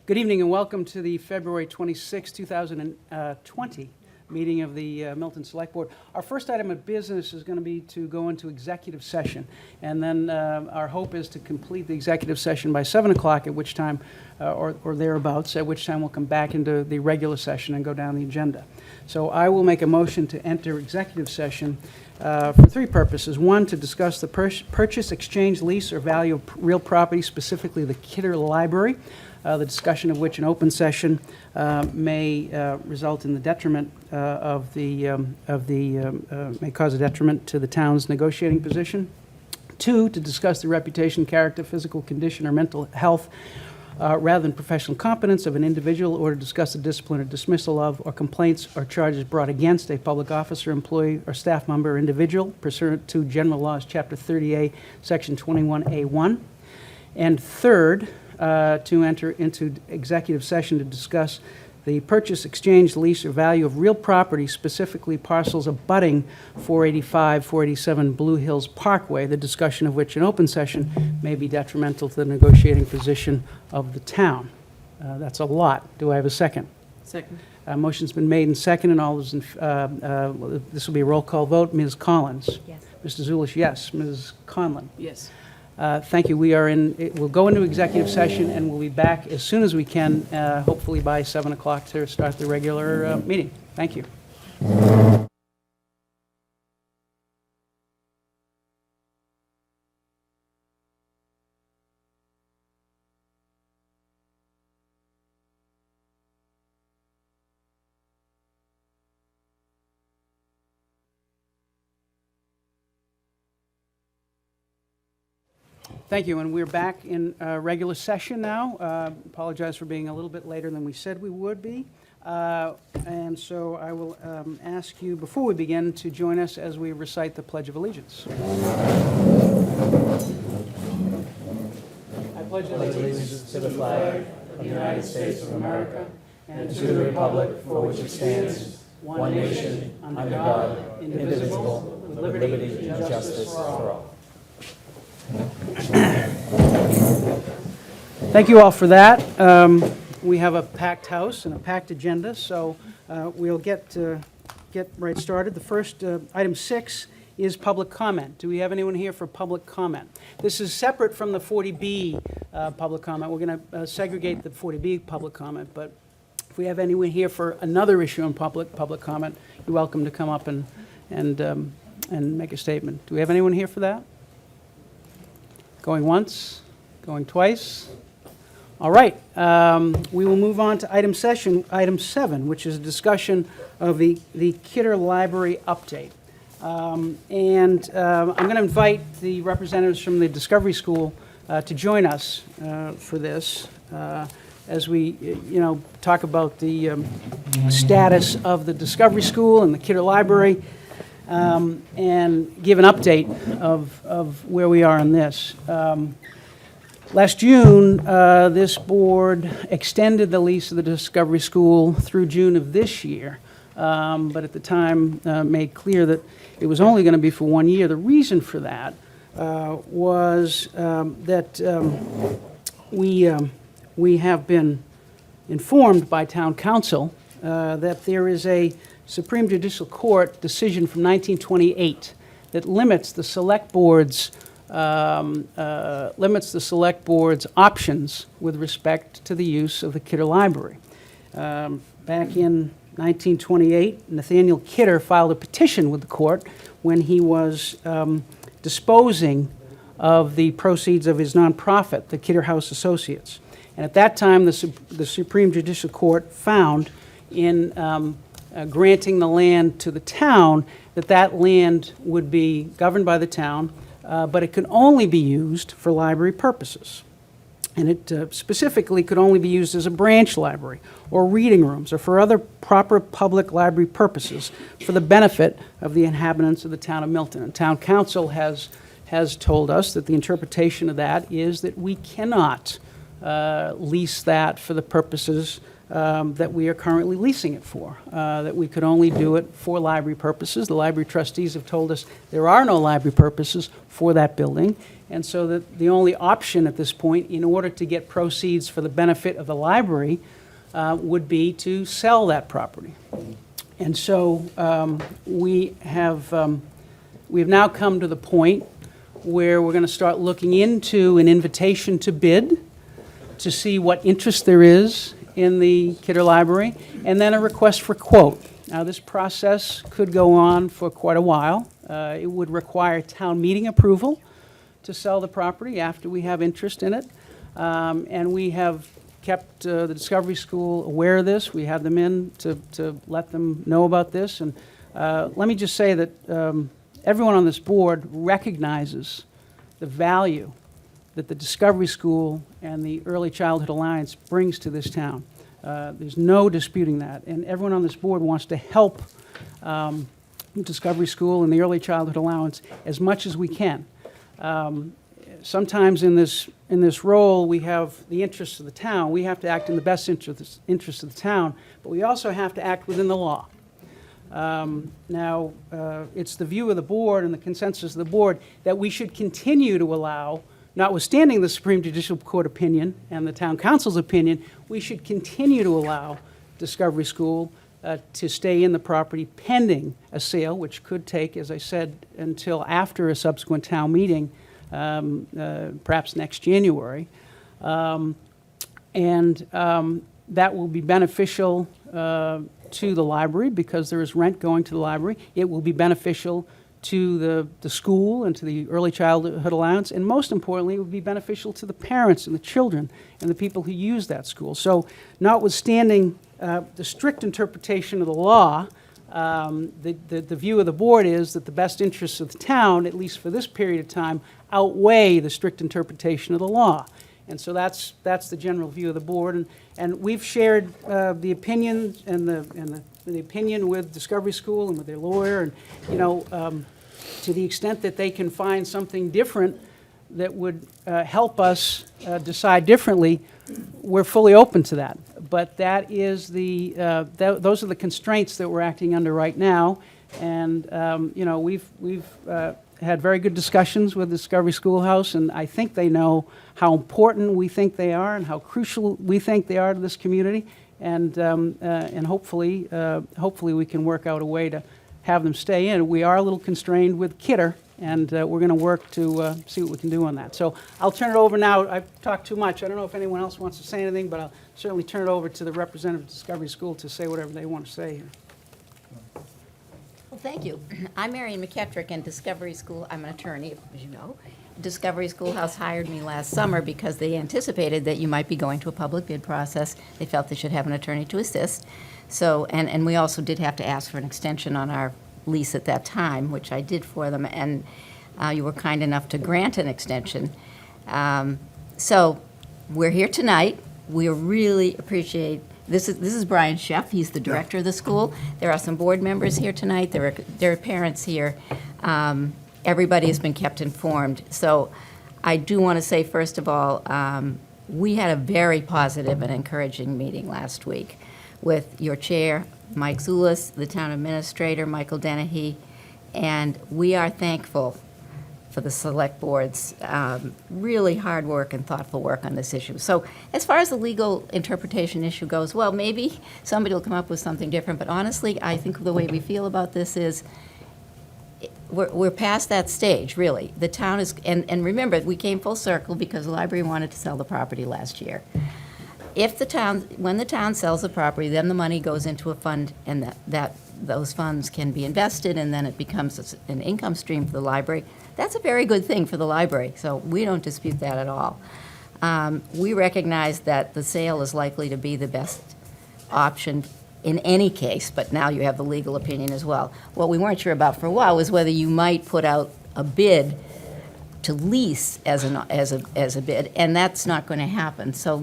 Good evening and welcome to the February 26, 2020 meeting of the Milton Select Board. Our first item of business is going to be to go into executive session, and then our hope is to complete the executive session by 7 o'clock, at which time, or thereabouts, at which time we'll come back into the regular session and go down the agenda. So I will make a motion to enter executive session for three purposes. One, to discuss the purchase, exchange, lease, or value of real property, specifically the Kidder Library, the discussion of which in open session may result in the detriment may cause a detriment to the town's negotiating position. Two, to discuss the reputation, character, physical condition, or mental health rather than professional competence of an individual, or to discuss the discipline or dismissal of, or complaints or charges brought against a public officer, employee, or staff member or individual pursuant to General Laws, Chapter 30A, Section 21A1. And third, to enter into executive session to discuss the purchase, exchange, lease, or value of real property, specifically parcels abutting 485, 487 Blue Hills Parkway, the discussion of which in open session may be detrimental to the negotiating position of the town. That's a lot. Do I have a second? Second. Motion's been made and second, and all those this will be a roll call vote. Ms. Collins? Yes. Mr. Zulish, yes. Ms. Conlon? Yes. Thank you. We'll go into executive session, and we'll be back as soon as we can, hopefully by 7 o'clock to start the regular meeting. Thank you. Thank you, and we're back in regular session now. Apologize for being a little bit later than we said we would be. And so I will ask you, before we begin, to join us as we recite the Pledge of Allegiance. I pledge allegiance to the flag of the United States of America and to the republic for which it stands, one nation, under God, indivisible, with liberty and justice for all. Thank you all for that. We have a packed house and a packed agenda, so we'll get right started. The first, item 6, is public comment. Do we have anyone here for public comment? This is separate from the 40B public comment. We're going to segregate the 40B public comment, but if we have anyone here for another issue on public comment, you're welcome to come up and make a statement. Do we have anyone here for that? Going once, going twice. All right, we will move on to item 7, which is a discussion of the Kidder Library update. I'm going to invite the representatives from the Discovery School to join us for this as we, talk about the status of the Discovery School and the Kidder Library. And give an update of where we are on this. Last June, this board extended the lease of the Discovery School through June of this year, but at the time made clear that it was only going to be for 1 year. The reason for that was that we have been informed by town council that there is a Supreme Judicial Court decision from 1928 that limits the select board's options with respect to the use of the Kidder Library. Back in 1928, Nathaniel Kidder filed a petition with the court when he was disposing of the proceeds of his nonprofit, the Kidder House Associates. And at that time, the Supreme Judicial Court found in granting the land to the town, that land would be governed by the town, but it could only be used for library purposes. And it specifically could only be used as a branch library or reading rooms or for other proper public library purposes for the benefit of the inhabitants of the town of Milton. And town council has told us that the interpretation of that is that we cannot lease that for the purposes that we are currently leasing it for, that we could only do it for library purposes. The library trustees have told us there are no library purposes for that building, and so that the only option at this point, in order to get proceeds for the benefit of the library, would be to sell that property. And so we have now come to the point where we're going to start looking into an invitation to bid to see what interest there is in the Kidder Library, and then a request for quote. Now, this process could go on for quite a while. It would require town meeting approval to sell the property after we have interest in it. And we have kept the Discovery School aware of this. We had them in to let them know about this. And let me just say that everyone on this board recognizes the value that the Discovery School and the Early Childhood Alliance brings to this town. There's no disputing that. And everyone on this board wants to help Discovery School and the Early Childhood Alliance as much as we can. Sometimes in this role, we have the interests of the town. We have to act in the best interest of the town, but we also have to act within the law. Now, it's the view of the board and the consensus of the board that we should continue to allow, notwithstanding the Supreme Judicial Court opinion and the Town Council's opinion, we should continue to allow Discovery School to stay in the property pending a sale, which could take, as I said, until after a subsequent town meeting, perhaps next January. That will be beneficial to the library because there is rent going to the library. It will be beneficial to the school and to the Early Childhood Alliance, and most importantly, it would be beneficial to the parents and the children and the people who use that school. So notwithstanding the strict interpretation of the law, the view of the board is that the best interests of the town, at least for this period of time, outweigh the strict interpretation of the law. And so that's the general view of the board. And we've shared the opinion and the opinion with Discovery School and with their lawyer, and to the extent that they can find something different that would help us decide differently, we're fully open to that. But that is those are the constraints that we're acting under right now. And we've had very good discussions with the Discovery Schoolhouse, and I think they know how important we think they are and how crucial we think they are to this community. And hopefully we can work out a way to have them stay in. We are a little constrained with Kidder, and we're going to work to see what we can do on that. So I'll turn it over now. I've talked too much. I don't know if anyone else wants to say anything, but I'll certainly turn it over to the representative of Discovery School to say whatever they want to say here. Well, thank you. I'm Marion McKettrick, and Discovery School, I'm an attorney, as you know. Discovery Schoolhouse hired me last summer because they anticipated that you might be going to a public bid process. They felt they should have an attorney to assist. So, and we also did have to ask for an extension on our lease at that time, which I did for them, and you were kind enough to grant an extension. So we're here tonight. We really appreciate, this is Brian Sheff. He's the director of the school. There are some board members here tonight. There are parents here. Everybody has been kept informed. So I do want to say, first of all, we had a very positive and encouraging meeting last week with your chair, Mike Zulis, the town administrator, Michael Dennehy, and we are thankful for the select board's really hard work and thoughtful work on this issue. So as far as the legal interpretation issue goes, well, maybe somebody will come up with something different, but honestly, I think the way we feel about this is we're past that stage, really. The town is, and remember, we came full circle because the library wanted to sell the property last year. If the town, when the town sells the property, then the money goes into a fund, and those funds can be invested, and then it becomes an income stream for the library. That's a very good thing for the library, so we don't dispute that at all. We recognize that the sale is likely to be the best option in any case, but now you have the legal opinion as well. What we weren't sure about for a while was whether you might put out a bid to lease as a bid, and that's not going to happen. So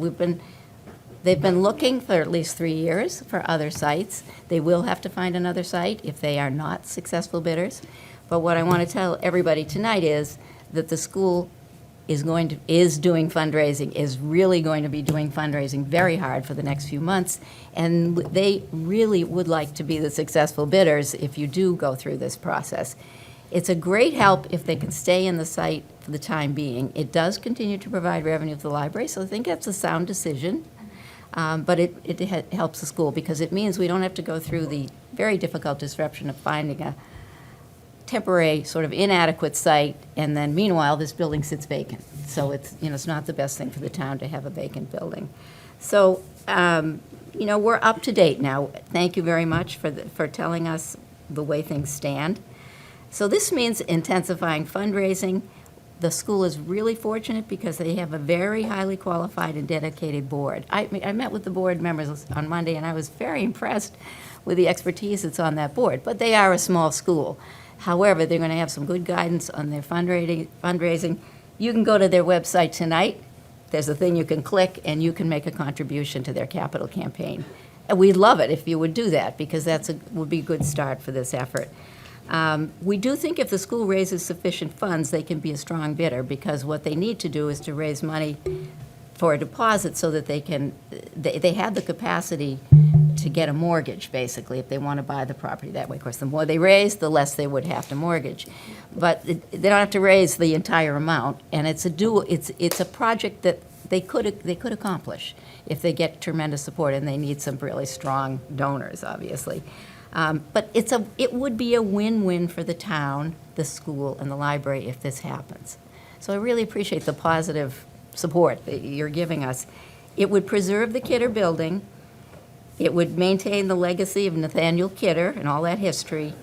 they've been looking for at least 3 years for other sites. They will have to find another site if they are not successful bidders. But what I want to tell everybody tonight is that the school is doing fundraising, is really going to be doing fundraising very hard for the next few months, and they really would like to be the successful bidders if you do go through this process. It's a great help if they can stay in the site for the time being. It does continue to provide revenue for the library, so I think that's a sound decision. But it helps the school because it means we don't have to go through the very difficult disruption of finding a temporary sort of inadequate site, and then meanwhile, this building sits vacant. So it's not the best thing for the town to have a vacant building. So, we're up to date now. Thank you very much for telling us the way things stand. So this means intensifying fundraising. The school is really fortunate because they have a very highly qualified and dedicated board. I met with the board members on Monday, and I was very impressed with the expertise that's on that board. But they are a small school. However, they're going to have some good guidance on their fundraising. You can go to their website tonight. There's a thing you can click, and you can make a contribution to their capital campaign. And we'd love it if you would do that, because would be a good start for this effort. We do think if the school raises sufficient funds, they can be a strong bidder, because what they need to do is to raise money for a deposit so that they have the capacity to get a mortgage, basically, if they want to buy the property that way. Of course, the more they raise, the less they would have to mortgage. But they don't have to raise the entire amount, and it's a project that they could accomplish if they get tremendous support, and they need some really strong donors, obviously. But it would be a win-win for the town, the school, and the library if this happens. So I really appreciate the positive support that you're giving us. It would preserve the Kidder building. It would maintain the legacy of Nathaniel Kidder and all that history.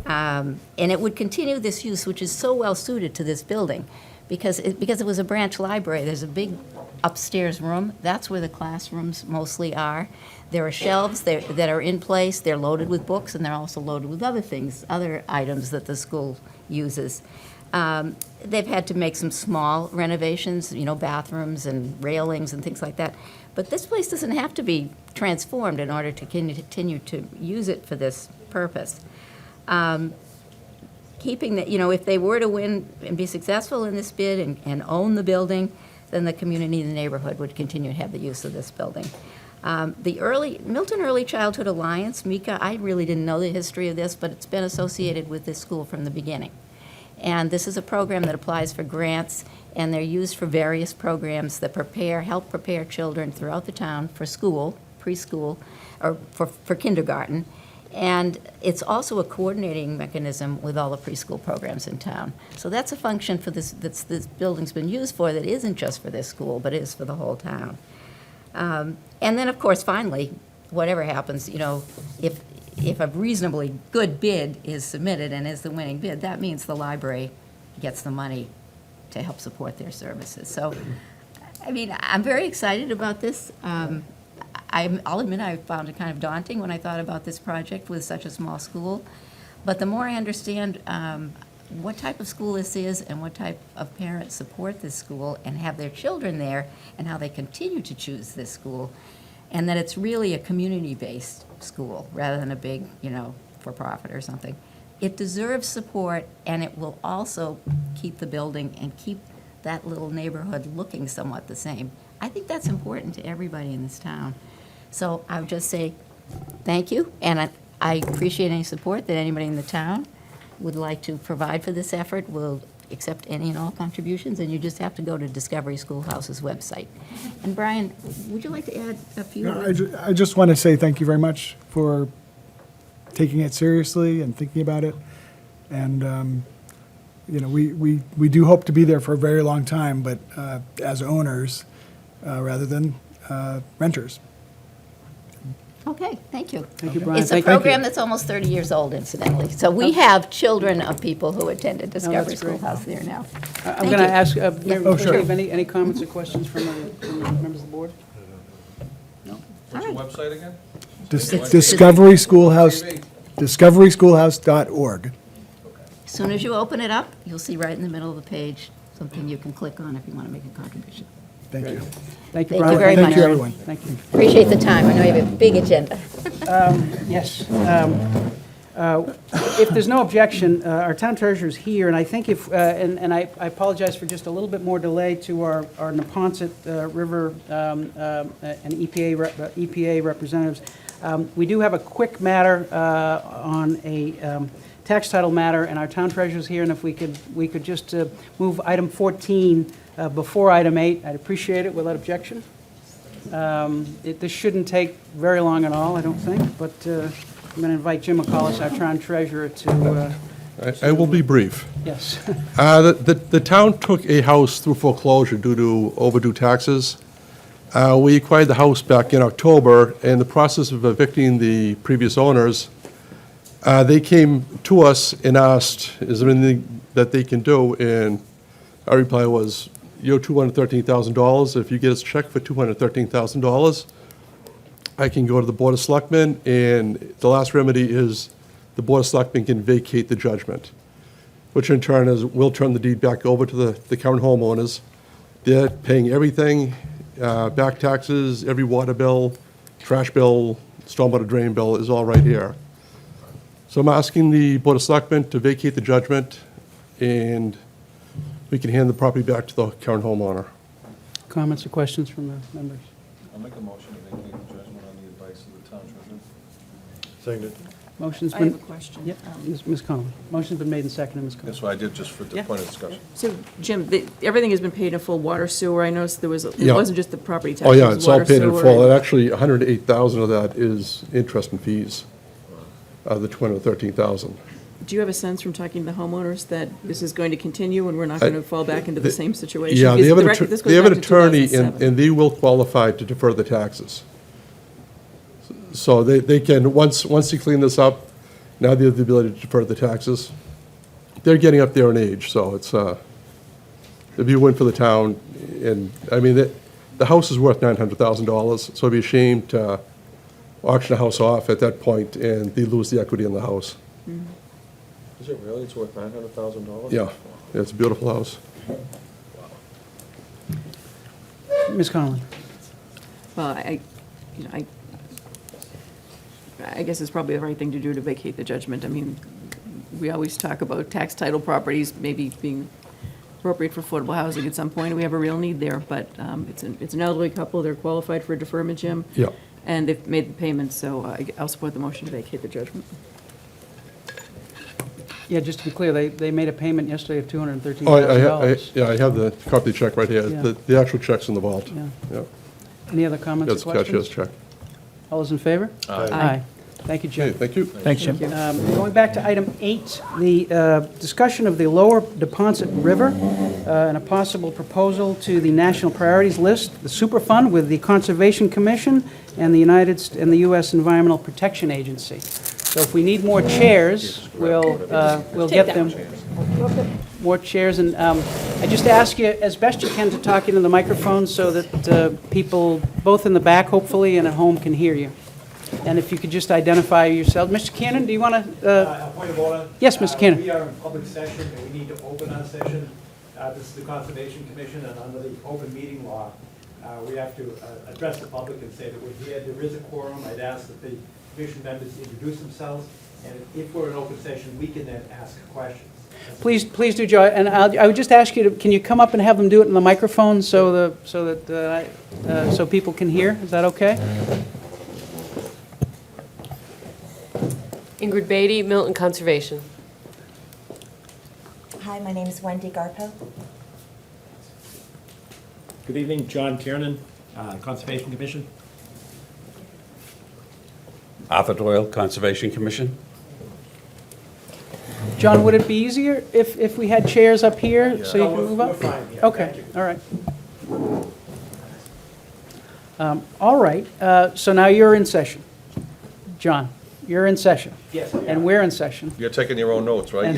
And it would continue this use, which is so well suited to this building. Because it was a branch library, there's a big upstairs room. That's where the classrooms mostly are. There are shelves that are in place. They're loaded with books, and they're also loaded with other things, other items that the school uses. They've had to make some small renovations, bathrooms and railings and things like that. But this place doesn't have to be transformed in order to continue to use it for this purpose. Keeping that, if they were to win and be successful in this bid and own the building, then the community in the neighborhood would continue to have the use of this building. The Milton Early Childhood Alliance, MICA, I really didn't know the history of this, but it's been associated with this school from the beginning. And this is a program that applies for grants, and they're used for various programs that help prepare children throughout the town for school, preschool, or for kindergarten. And it's also a coordinating mechanism with all the preschool programs in town. So that's a function for this building's been used for that isn't just for this school, but is for the whole town. And then, of course, finally, whatever happens, if a reasonably good bid is submitted and is the winning bid, that means the library gets the money to help support their services. So, I'm very excited about this. I'll admit I found it kind of daunting when I thought about this project with such a small school. But the more I understand what type of school this is and what type of parents support this school and have their children there and how they continue to choose this school, and that it's really a community-based school rather than a big, for-profit or something. It deserves support, and it will also keep the building and keep that little neighborhood looking somewhat the same. I think that's important to everybody in this town. So I would just say thank you, and I appreciate any support that anybody in the town would like to provide for this effort. We'll accept any and all contributions, and you just have to go to Discovery Schoolhouse's website. And Brian, would you like to add a few words? I just want to say thank you very much for taking it seriously and thinking about it. And, we do hope to be there for a very long time, but as owners rather than renters. Okay, thank you. Thank you, Brian. It's a program that's almost 30 years old, incidentally. So we have children of people who attended Discovery that's great. Schoolhouse there now. I'm going to ask, Oh, sure. any comments or questions from the members of the board? What's your website again? Discovery Schoolhouse, discoveryschoolhouse.org. As soon as you open it up, you'll see right in the middle of the page something you can click on if you want to make a contribution. Thank you. Thank you, Thank Brian. you very Thank much. you, everyone. Thank you. Appreciate the time. I know you have a big agenda. Yes. If there's no objection, our town treasurer's here, and I think if, and I apologize for just a little bit more delay to our Neponset River and EPA representatives. We do have a quick matter on a tax title matter, and our town treasurer's here, and if we could just move item 14 before item 8, I'd appreciate it without objection. This shouldn't take very long at all, I don't think, but I'm going to invite Jim McCollis, our town treasurer, to, I will be brief. yes. The town took a house through foreclosure due to overdue taxes. We acquired the house back in October. In the process of evicting the previous owners, they came to us and asked, is there anything that they can do? And our reply was, you owe $213,000. If you get us a check for $213,000, I can go to the Board of Selectmen, and the last remedy is the Board of Selectmen can vacate the judgment, which in turn is, we'll turn the deed back over to the current homeowners. They're paying everything, back taxes, every water bill, trash bill, stormwater drain bill is all right here. So I'm asking the Board of Selectmen to vacate the judgment, and we can hand the property back to the current homeowner. Comments or questions from the members? I'll make a motion to vacate the judgment on the advice of the town treasurer. Seconded. Motion's I been... have a question. Yep, Ms. Conlon. Motion's been made and seconded, Ms. Conlon. That's what I did, just for the Yeah. point of discussion. So, Jim, everything has been paid in full, water, sewer, I noticed there was, it Yeah. wasn't just the property tax. Oh, it yeah, was it's all water, paid in sewer, full, and and- actually, 108,000 of that is interest and fees, the 213,000. Do you have a sense from talking to the homeowners that this is going to continue and we're not going to fall back into the same situation? Yeah, they Because have the an record- this goes they have an back to attorney, and 2007. they will qualify to defer the taxes. So they can, once they clean this up, now they have the ability to defer the taxes. They're getting up there in age, so it's, it'd be a win for the town, and, I mean, the house is worth $900,000, so it'd be a shame to auction the house off at that point, and they lose the equity in the house. Is it really? It's worth $900,000? Yeah, it's a beautiful house. Ms. Conlon. Well, you know, I guess it's probably the right thing to do to vacate the judgment. I mean, we always talk about tax title properties maybe being appropriate for affordable housing at some point. We have a real need there, but it's an elderly couple. They're qualified for deferment, Jim. Yeah. And they've made the payments, so I'll support the motion to vacate the judgment. Yeah, just to be clear, they made a payment yesterday of $213,000. Oh, I have the copy of the check right here. Yeah. The actual check's in the vault. Yeah. Yeah. Any other comments That's or the cashier's questions? check. All those in favor? Aye. Thank you, Okay, Jim. thank you. Thanks, Jim. Going back to item 8, the discussion of the lower Neponset River and a possible proposal to the national priorities list, the Superfund with the Conservation Commission and the U.S. Environmental Protection Agency. So if we need more chairs, we'll get them. More chairs, and I just ask you, as best you can, to talk into the microphone so that people, both in the back, hopefully, and at home, can hear you. And if you could just identify yourself. Mr. Cannon, do you want to? A point of order. Yes, Mr. Cannon. We are in public session, and we need to open our session. This is the Conservation Commission, and under the open meeting law, we have to address the public and say that we're here. There is a quorum. I'd ask that the commission members introduce themselves, and if we're in open session, we can then ask questions. Please do, Joe, and I would just ask you to, can you come up and have them do it in the microphone so people can hear? Is that okay? Ingrid Beatty, Milton Conservation. Hi, my name is Wendy Garpo. Good evening, John Kiernan, Conservation Commission. Arthur Doyle, Conservation Commission. John, would it be easier if we had chairs up here so you can move up? We're fine, yeah, Okay, thank you. all right. All right, so now you're in session. John, you're in session. Yes, we are. And we're in session. You're taking your own notes, right?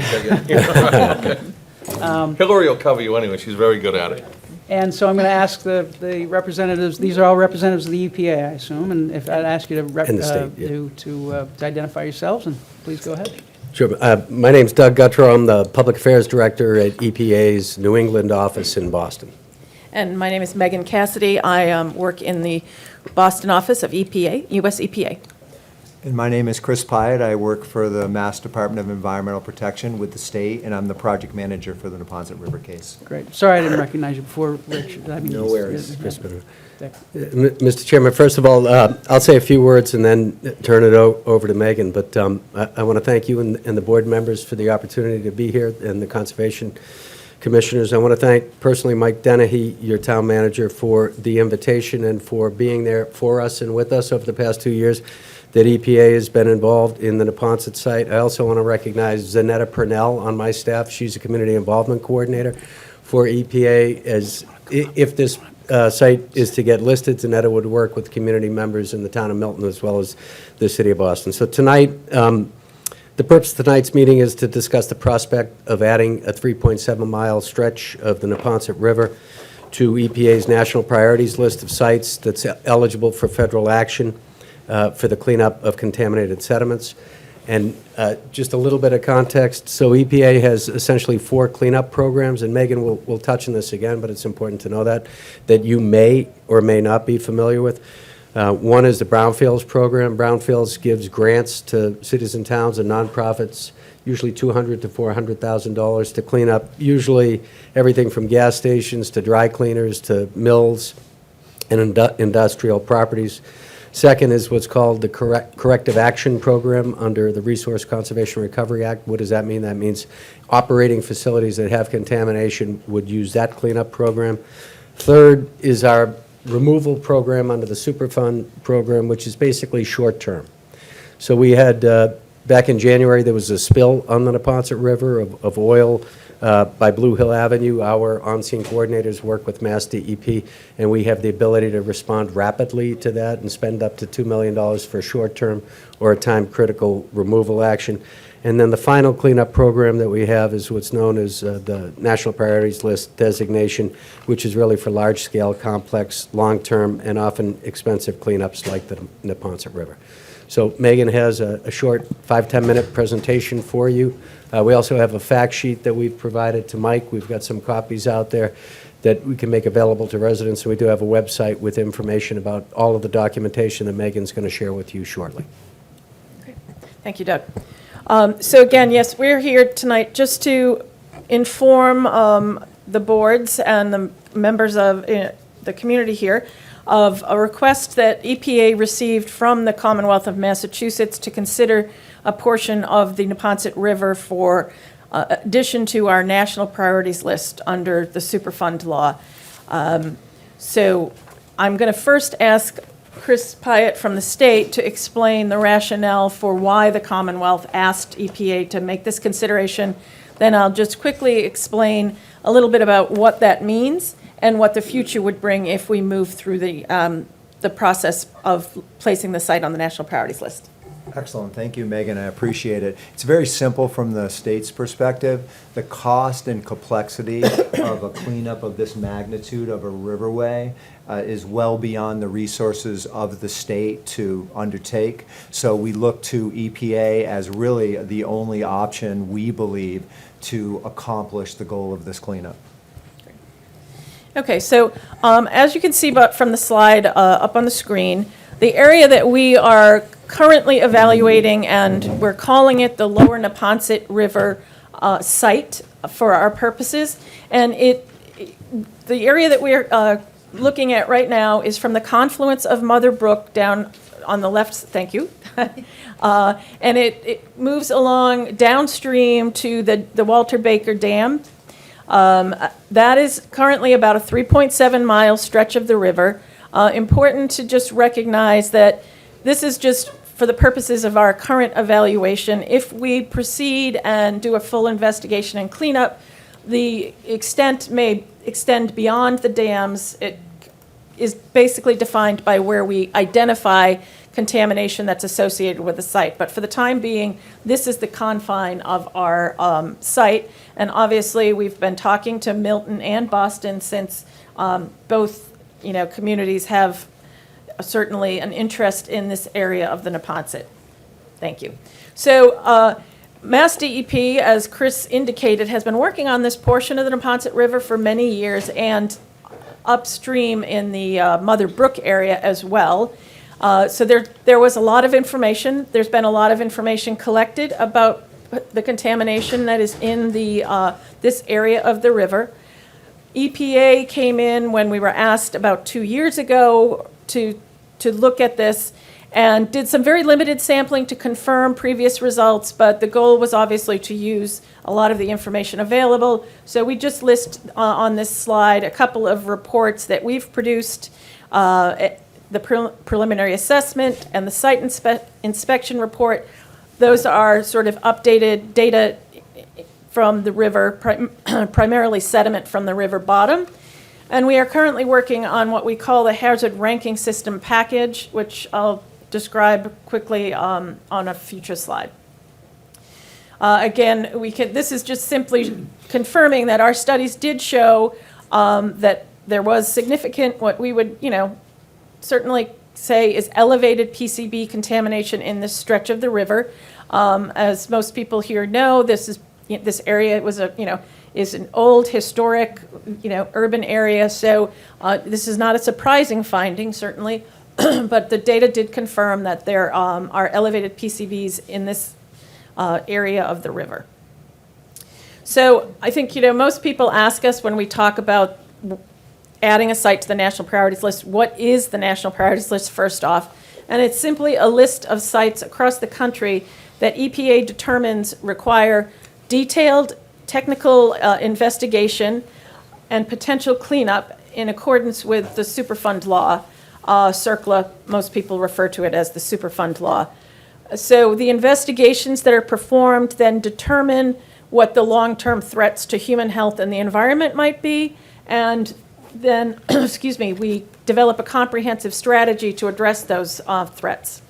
Hillary will cover you anyway, she's very good at it. And so I'm going to ask the representatives, these are all representatives of the EPA, I assume, and if I'd ask you to And the state, yeah. to identify yourselves, and please go ahead. Sure. My name's Doug Guttrow. I'm the Public Affairs Director at EPA's New England office in Boston. And my name is Megan Cassidy. I work in the Boston office of EPA, US EPA. And my name is Chris Pyatt. I work for the Mass Department of Environmental Protection with the state, and I'm the project manager for the Neponset River case. Great. Sorry I didn't recognize you before, Rich. I mean, No worries, Chris. yeah. Mr. Chairman, first of all, I'll say a few words and then turn it over to Megan, but I want to thank you and the board members for the opportunity to be here, and the Conservation Commissioners. I want to thank personally Mike Dennehy, your town manager, for the invitation and for being there for us and with us over the past 2 years that EPA has been involved in the Neponset site. I also want to recognize Zanetta Purnell on my staff. She's a community involvement coordinator for EPA. As if this site is to get listed, Zanetta would work with community members in the town of Milton as well as the city of Boston. So tonight, the purpose of tonight's meeting is to discuss the prospect of adding a 3.7-mile stretch of the Neponset River to EPA's national priorities list of sites that's eligible for federal action for the cleanup of contaminated sediments. And just a little bit of context, so EPA has essentially 4 cleanup programs, and Megan will touch on this again, but it's important to know that you may or may not be familiar with. One is the Brownfields program. Brownfields gives grants to cities and towns and nonprofits, usually $200,000 to $400,000, to clean up usually everything from gas stations to dry cleaners to mills and industrial properties. Second is what's called the Corrective Action Program under the Resource Conservation Recovery Act. What does that mean? That means operating facilities that have contamination would use that cleanup program. Third is our removal program under the Superfund program, which is basically short-term. So we had, back in January, there was a spill on the Neponset River of oil by Blue Hill Avenue. Our on-scene coordinators work with Mass DEP, and we have the ability to respond rapidly to that and spend up to $2 million for short-term or a time-critical removal action. And then the final cleanup program that we have is what's known as the National Priorities List designation, which is really for large-scale, complex, long-term, and often expensive cleanups like the Neponset River. So Megan has a short 5-10-minute presentation for you. We also have a fact sheet that we've provided to Mike. We've got some copies out there that we can make available to residents, and we do have a website with information about all of the documentation that Megan's going to share with you shortly. Thank you, Doug. So again, yes, we're here tonight just to inform the boards and the members of the community here of a request that EPA received from the Commonwealth of Massachusetts to consider a portion of the Neponset River for addition to our national priorities list under the Superfund law. So I'm going to first ask Chris Pyatt from the state to explain the rationale for why the Commonwealth asked EPA to make this consideration. Then I'll just quickly explain a little bit about what that means and what the future would bring if we move through the process of placing the site on the national priorities list. Excellent. Thank you, Megan. I appreciate it. It's very simple from the state's perspective. The cost and complexity of a cleanup of this magnitude of a riverway is well beyond the resources of the state to undertake. So we look to EPA as really the only option, we believe, to accomplish the goal of this cleanup. Okay, so as you can see from the slide up on the screen, the area that we are currently evaluating, and we're calling it the Lower Neponset River site for our purposes, and the area that we're looking at right now is from the confluence of Mother Brook down on the left, thank you, and it moves along downstream to the Walter Baker Dam. That is currently about a 3.7-mile stretch of the river. Important to just recognize that this is just for the purposes of our current evaluation. If we proceed and do a full investigation and cleanup, the extent may extend beyond the dams. It is basically defined by where we identify contamination that's associated with the site. But for the time being, this is the confine of our site. And obviously, we've been talking to Milton and Boston since both communities have certainly an interest in this area of the Neponset. Thank you. So Mass DEP, as Chris indicated, has been working on this portion of the Neponset River for many years and upstream in the Mother Brook area as well. So there was a lot of information. There's been a lot of information collected about the contamination that is in this area of the river. EPA came in when we were asked about 2 years ago to look at this and did some very limited sampling to confirm previous results, but the goal was obviously to use a lot of the information available. So we just list on this slide a couple of reports that we've produced, the preliminary assessment and the site inspection report. Those are sort of updated data from the river, primarily sediment from the river bottom. And we are currently working on what we call the hazard ranking system package, which I'll describe quickly on a future slide. Again, this is just simply confirming that our studies did show that there was significant, what we would, certainly say is elevated PCB contamination in this stretch of the river. As most people here know, this area is an old historic, urban area. So this is not a surprising finding, certainly, but the data did confirm that there are elevated PCBs in this area of the river. So I think, most people ask us when we talk about adding a site to the national priorities list, what is the national priorities list first off? And it's simply a list of sites across the country that EPA determines require detailed technical investigation and potential cleanup in accordance with the Superfund law. CERCLA, most people refer to it as the Superfund law. So the investigations that are performed then determine what the long-term threats to human health and the environment might be, and then, we develop a comprehensive strategy to address those threats.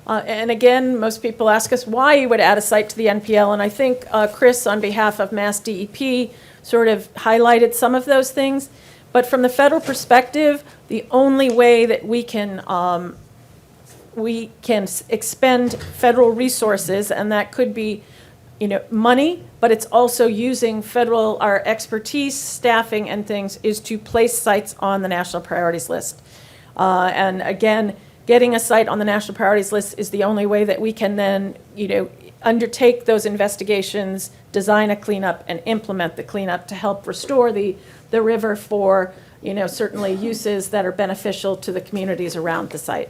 And again, most people ask us why you would add a site to the NPL, and I think Chris, on behalf of Mass DEP, sort of highlighted some of those things. But from the federal perspective, the only way that we can expend federal resources, and that could be money, but it's also using our expertise, staffing, and things, is to place sites on the national priorities list. And again, getting a site on the national priorities list is the only way that we can then, undertake those investigations, design a cleanup, and implement the cleanup to help restore the river for, certainly uses that are beneficial to the communities around the site.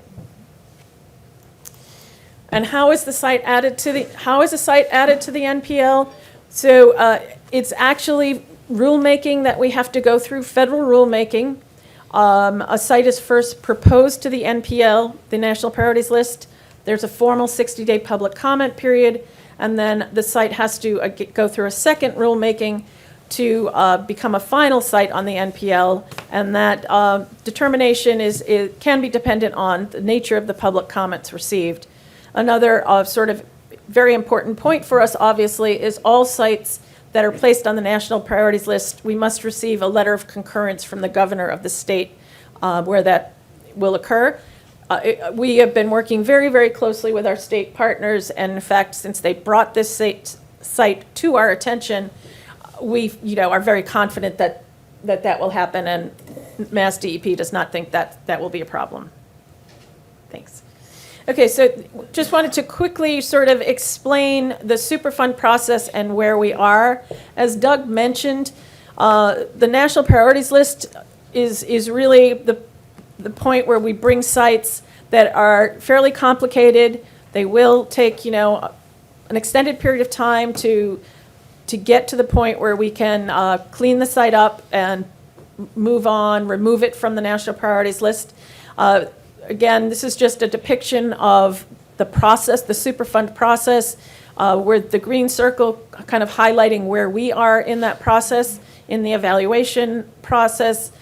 And how is a site added to the NPL? So it's actually rulemaking that we have to go through, federal rulemaking. A site is first proposed to the NPL, the National Priorities List. There's a formal 60-day public comment period, and then the site has to go through a second rulemaking to become a final site on the NPL, and that determination can be dependent on the nature of the public comments received. Another sort of very important point for us, obviously, is all sites that are placed on the national priorities list, we must receive a letter of concurrence from the governor of the state where that will occur. We have been working very, very closely with our state partners, and in fact, since they brought this site to our attention, we are very confident that will happen, and Mass DEP does not think that will be a problem. Thanks. Okay, so just wanted to quickly sort of explain the Superfund process and where we are. As Doug mentioned, the National Priorities List is really the point where we bring sites that are fairly complicated. They will take, an extended period of time to get to the point where we can clean the site up and move on, remove it from the National Priorities List. Again, this is just a depiction of the process, the Superfund process, with the green circle kind of highlighting where we are in that process, in the evaluation process,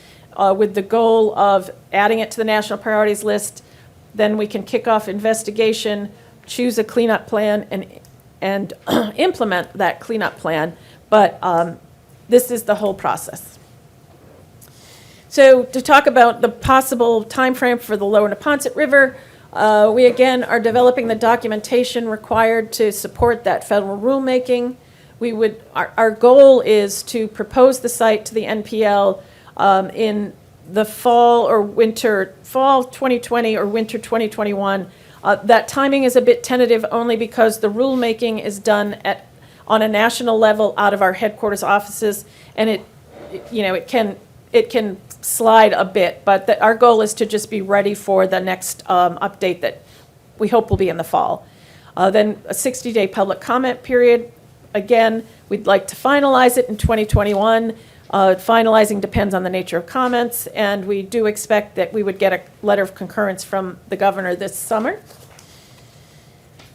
with the goal of adding it to the National Priorities List. Then we can kick off investigation, choose a cleanup plan, and implement that cleanup plan. But this is the whole process. So to talk about the possible timeframe for the Lower Neponset River, we again are developing the documentation required to support that federal rulemaking. Our goal is to propose the site to the NPL in the fall 2020 or winter 2021. That timing is a bit tentative only because the rulemaking is done on a national level out of our headquarters offices, and it can slide a bit, but our goal is to just be ready for the next update that we hope will be in the fall. Then a 60-day public comment period. Again, we'd like to finalize it in 2021. Finalizing depends on the nature of comments, and we do expect that we would get a letter of concurrence from the governor this summer.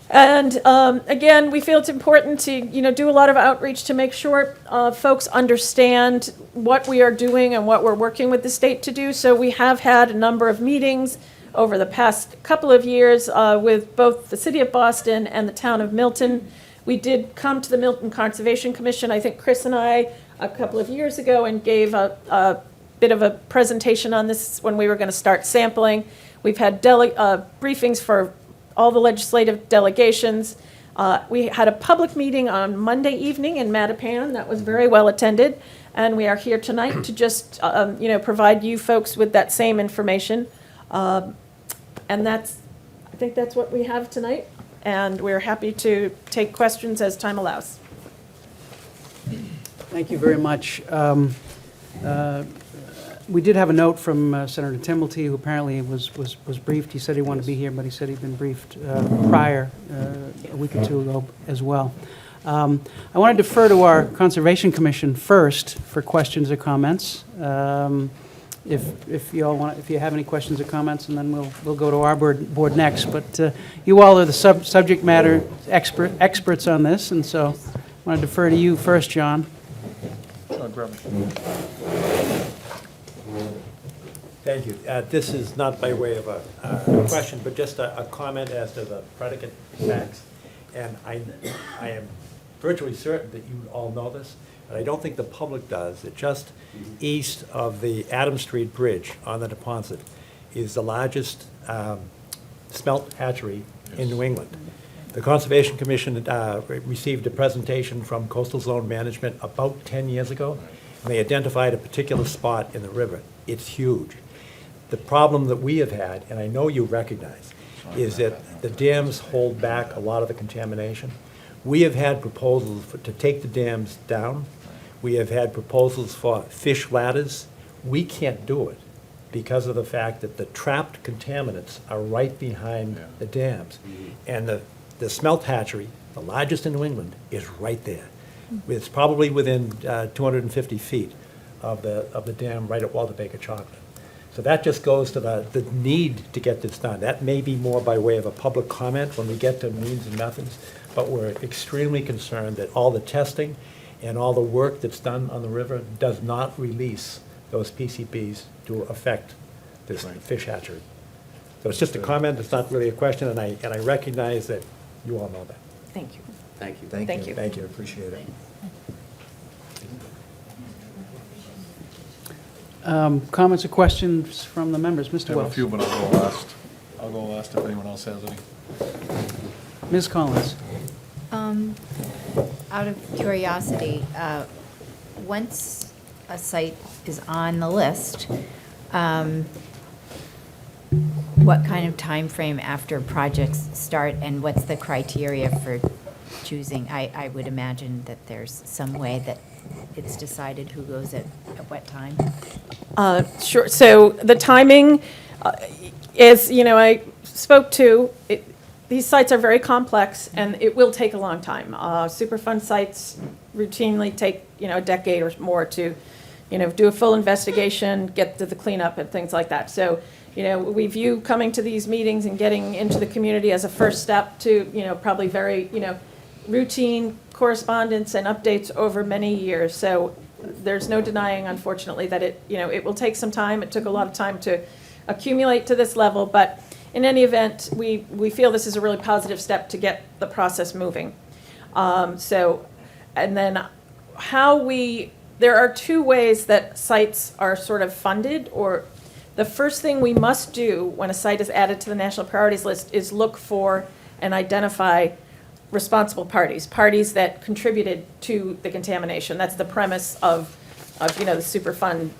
And again, we feel it's important to do a lot of outreach to make sure folks understand what we are doing and what we're working with the state to do. So we have had a number of meetings over the past couple of years with both the City of Boston and the town of Milton. We did come to the Milton Conservation Commission, I think Chris and I, a couple of years ago, and gave a bit of a presentation on this when we were going to start sampling. We've had briefings for all the legislative delegations. We had a public meeting on Monday evening in Mattapan that was very well attended, and we are here tonight to just provide you folks with that same information. And I think that's what we have tonight, and we're happy to take questions as time allows. Thank you very much. We did have a note from Senator Timmelty, who apparently was briefed. He said he wanted to be here, but he said he'd been briefed prior, a week or two ago as well. I want to defer to our Conservation Commission first for questions or comments. If you have any questions or comments, and then we'll go to our board next. But you all are the subject matter experts on this, and so I want to defer to you first, John. Thank you. This is not by way of a question, but just a comment as to the predicate tax. And I am virtually certain that you all know this, but I don't think the public does, that just east of the Adam Street Bridge on the Neponset is the largest smelt hatchery in New England. The Conservation Commission received a presentation from Coastal Zone Management about 10 years ago, and they identified a particular spot in the river. It's huge. The problem that we have had, and I know you recognize, is that the dams hold back a lot of the contamination. We have had proposals to take the dams down. We have had proposals for fish ladders. We can't do it because of the fact that the trapped contaminants are right behind the dams. And the smelt hatchery, the largest in New England, is right there. It's probably within 250 feet of the dam right at Walter Baker Chocolate. So that just goes to the need to get this done. That may be more by way of a public comment when we get to means and methods, but we're extremely concerned that all the testing and all the work that's done on the river does not release those PCBs to affect this fish hatchery. So it's just a comment, it's not really a question, and I recognize that you all know that. Thank you. Thank you. Thank you. Thank you, appreciate it. Comments or questions from the members? Mr. I have a Wells. few, but I'll go last. I'll go last if anyone else has any. Ms. Collins. Out of curiosity, once a site is on the list, what kind of time frame after projects start, and what's the criteria for choosing? I would imagine that there's some way that it's decided who goes at what time. Sure. So the timing is, I spoke to, these sites are very complex, and it will take a long time. Superfund sites routinely take, a decade or more to, do a full investigation, get to the cleanup and things like that. So, we view coming to these meetings and getting into the community as a first step to, probably very, routine correspondence and updates over many years. So there's no denying, unfortunately, that it will take some time. It took a lot of time to accumulate to this level, but in any event, we feel this is a really positive step to get the process moving. And then there are two ways that sites are sort of funded, or the first thing we must do when a site is added to the national priorities list is look for and identify responsible parties that contributed to the contamination. That's the premise of the Superfund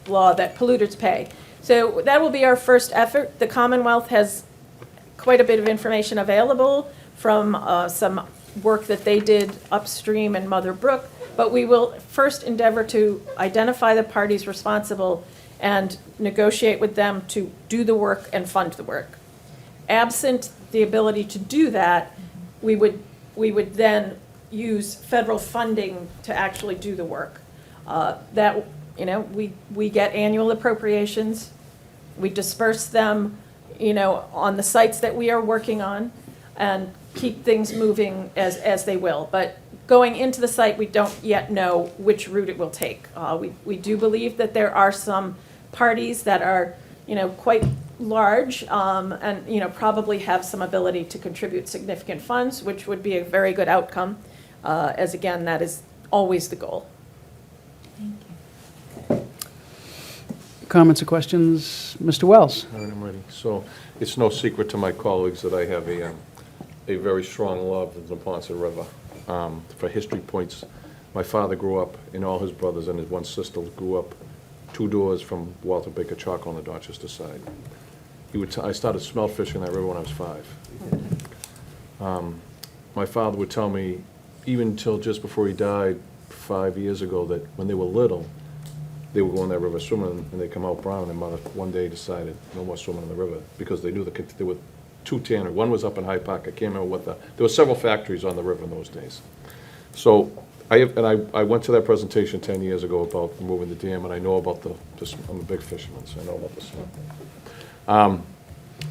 law that polluters pay. So that will be our first effort. The Commonwealth has quite a bit of information available from some work that they did upstream in Mother Brook, but we will first endeavor to identify the parties responsible and negotiate with them to do the work and fund the work. Absent the ability to do that, we would then use federal funding to actually do the work. We get annual appropriations, we disperse them, on the sites that we are working on, and keep things moving as they will. But going into the site, we don't yet know which route it will take. We do believe that there are some parties that are, quite large, and, probably have some ability to contribute significant funds, which would be a very good outcome, as again, that is always the goal. Comments or questions? Mr. Wells? All right, I'm ready. So it's no secret to my colleagues that I have a very strong love of the Neponset River. For history points, my father grew up, and all his brothers and his one sister grew up 2 doors from Walter Baker Charcoal on the Dorchester side. I started smelt fishing that river when I was 5. My father would tell me, even till just before he died 5 years ago, that when they were little, they would go in that river swimming, and they'd come out brown, and mother one day decided no more swimming in the river, because they knew there were 2 tanneries. One was up in Hyde Park. I can't remember what there were several factories on the river in those days. So I went to that presentation 10 years ago about removing the dam, and I know about I'm a big fisherman, so I know about the smelt.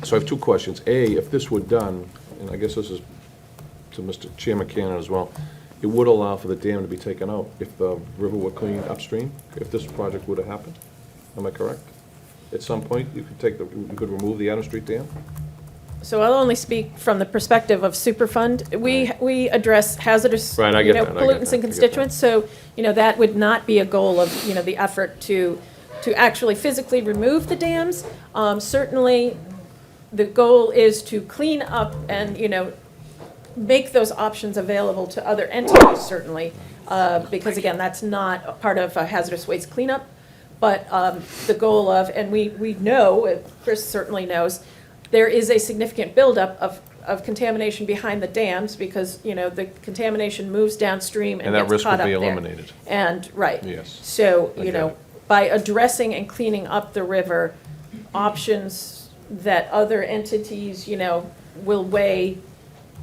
So I have 2 questions. A, if this were done, and I guess this is to Mr. Chairman Cannon as well, it would allow for the dam to be taken out if the river were clean upstream, if this project would have happened. Am I correct? At some point, you could remove the Adam Street Dam? So I'll only speak from the perspective of Superfund. We address hazardous, Right, I get that, I get pollutants that, and constituents, so, that would not be a goal of, the effort to actually physically remove the dams. Certainly, the goal is to clean up and, make those options available to other entities, certainly, because again, that's not a part of a hazardous waste cleanup, but the goal of, and we know, Chris certainly knows, there is a significant buildup of contamination behind the dams because, the contamination moves downstream and that gets caught up risk there. would be eliminated. And, right. Yes. So, I get it. by addressing and cleaning up the river, options that other entities, will weigh,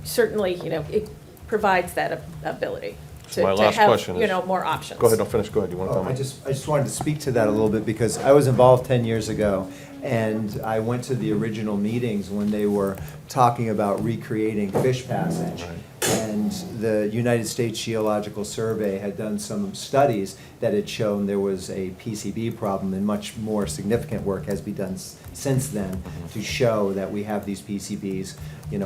certainly, it provides that ability So my last question is- more options. Go ahead, don't finish, go ahead, you want to Oh, I comment? just wanted to speak to that a little bit because I was involved 10 years ago, and I went to the original meetings when they were talking about recreating Fish Passage. And the United States Geological Survey had done some studies that had shown there was a PCB problem, and much more significant work has been done since then to show that we have these PCBs,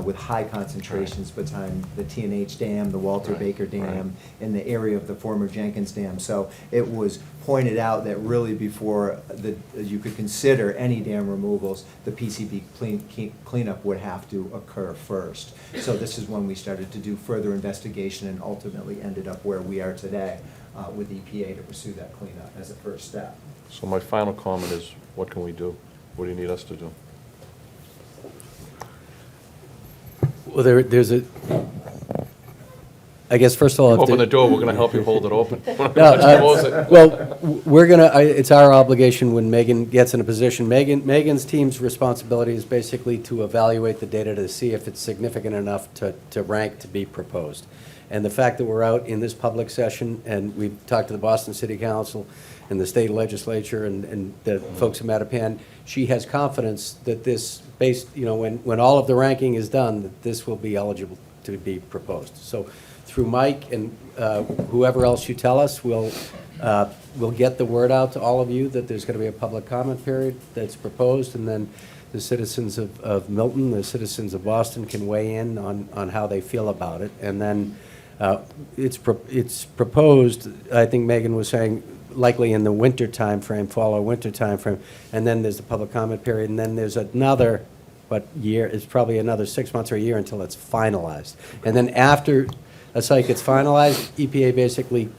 with high concentrations behind the T&H Dam, the Walter Baker Dam, in the area of the former Jenkins Dam. So it was pointed out that really before you could consider any dam removals, the PCB cleanup would have to occur first. So this is when we started to do further investigation and ultimately ended up where we are today with EPA to pursue that cleanup as a first step. So my final comment is, what can we do? What do you need us to do? Well, there's I guess, first of all, if Open there- the door, we're going to help you hold it open. No, Close it. well, it's our obligation when Megan gets in a position. Megan's team's responsibility is basically to evaluate the data to see if it's significant enough to rank to be proposed. And the fact that we're out in this public session, and we've talked to the Boston City Council and the state legislature and the folks in Mattapan, she has confidence that this, when all of the ranking is done, that this will be eligible to be proposed. So through Mike and whoever else you tell us, we'll get the word out to all of you that there's going to be a public comment period that's proposed, and then the citizens of Milton, the citizens of Boston can weigh in on how they feel about it. And then it's proposed, I think Megan was saying, likely in the winter timeframe, fall or winter timeframe, and then there's the public comment period, and then there's another, it's probably another 6 months or a year until it's finalized. And then after a site gets finalized, EPA basically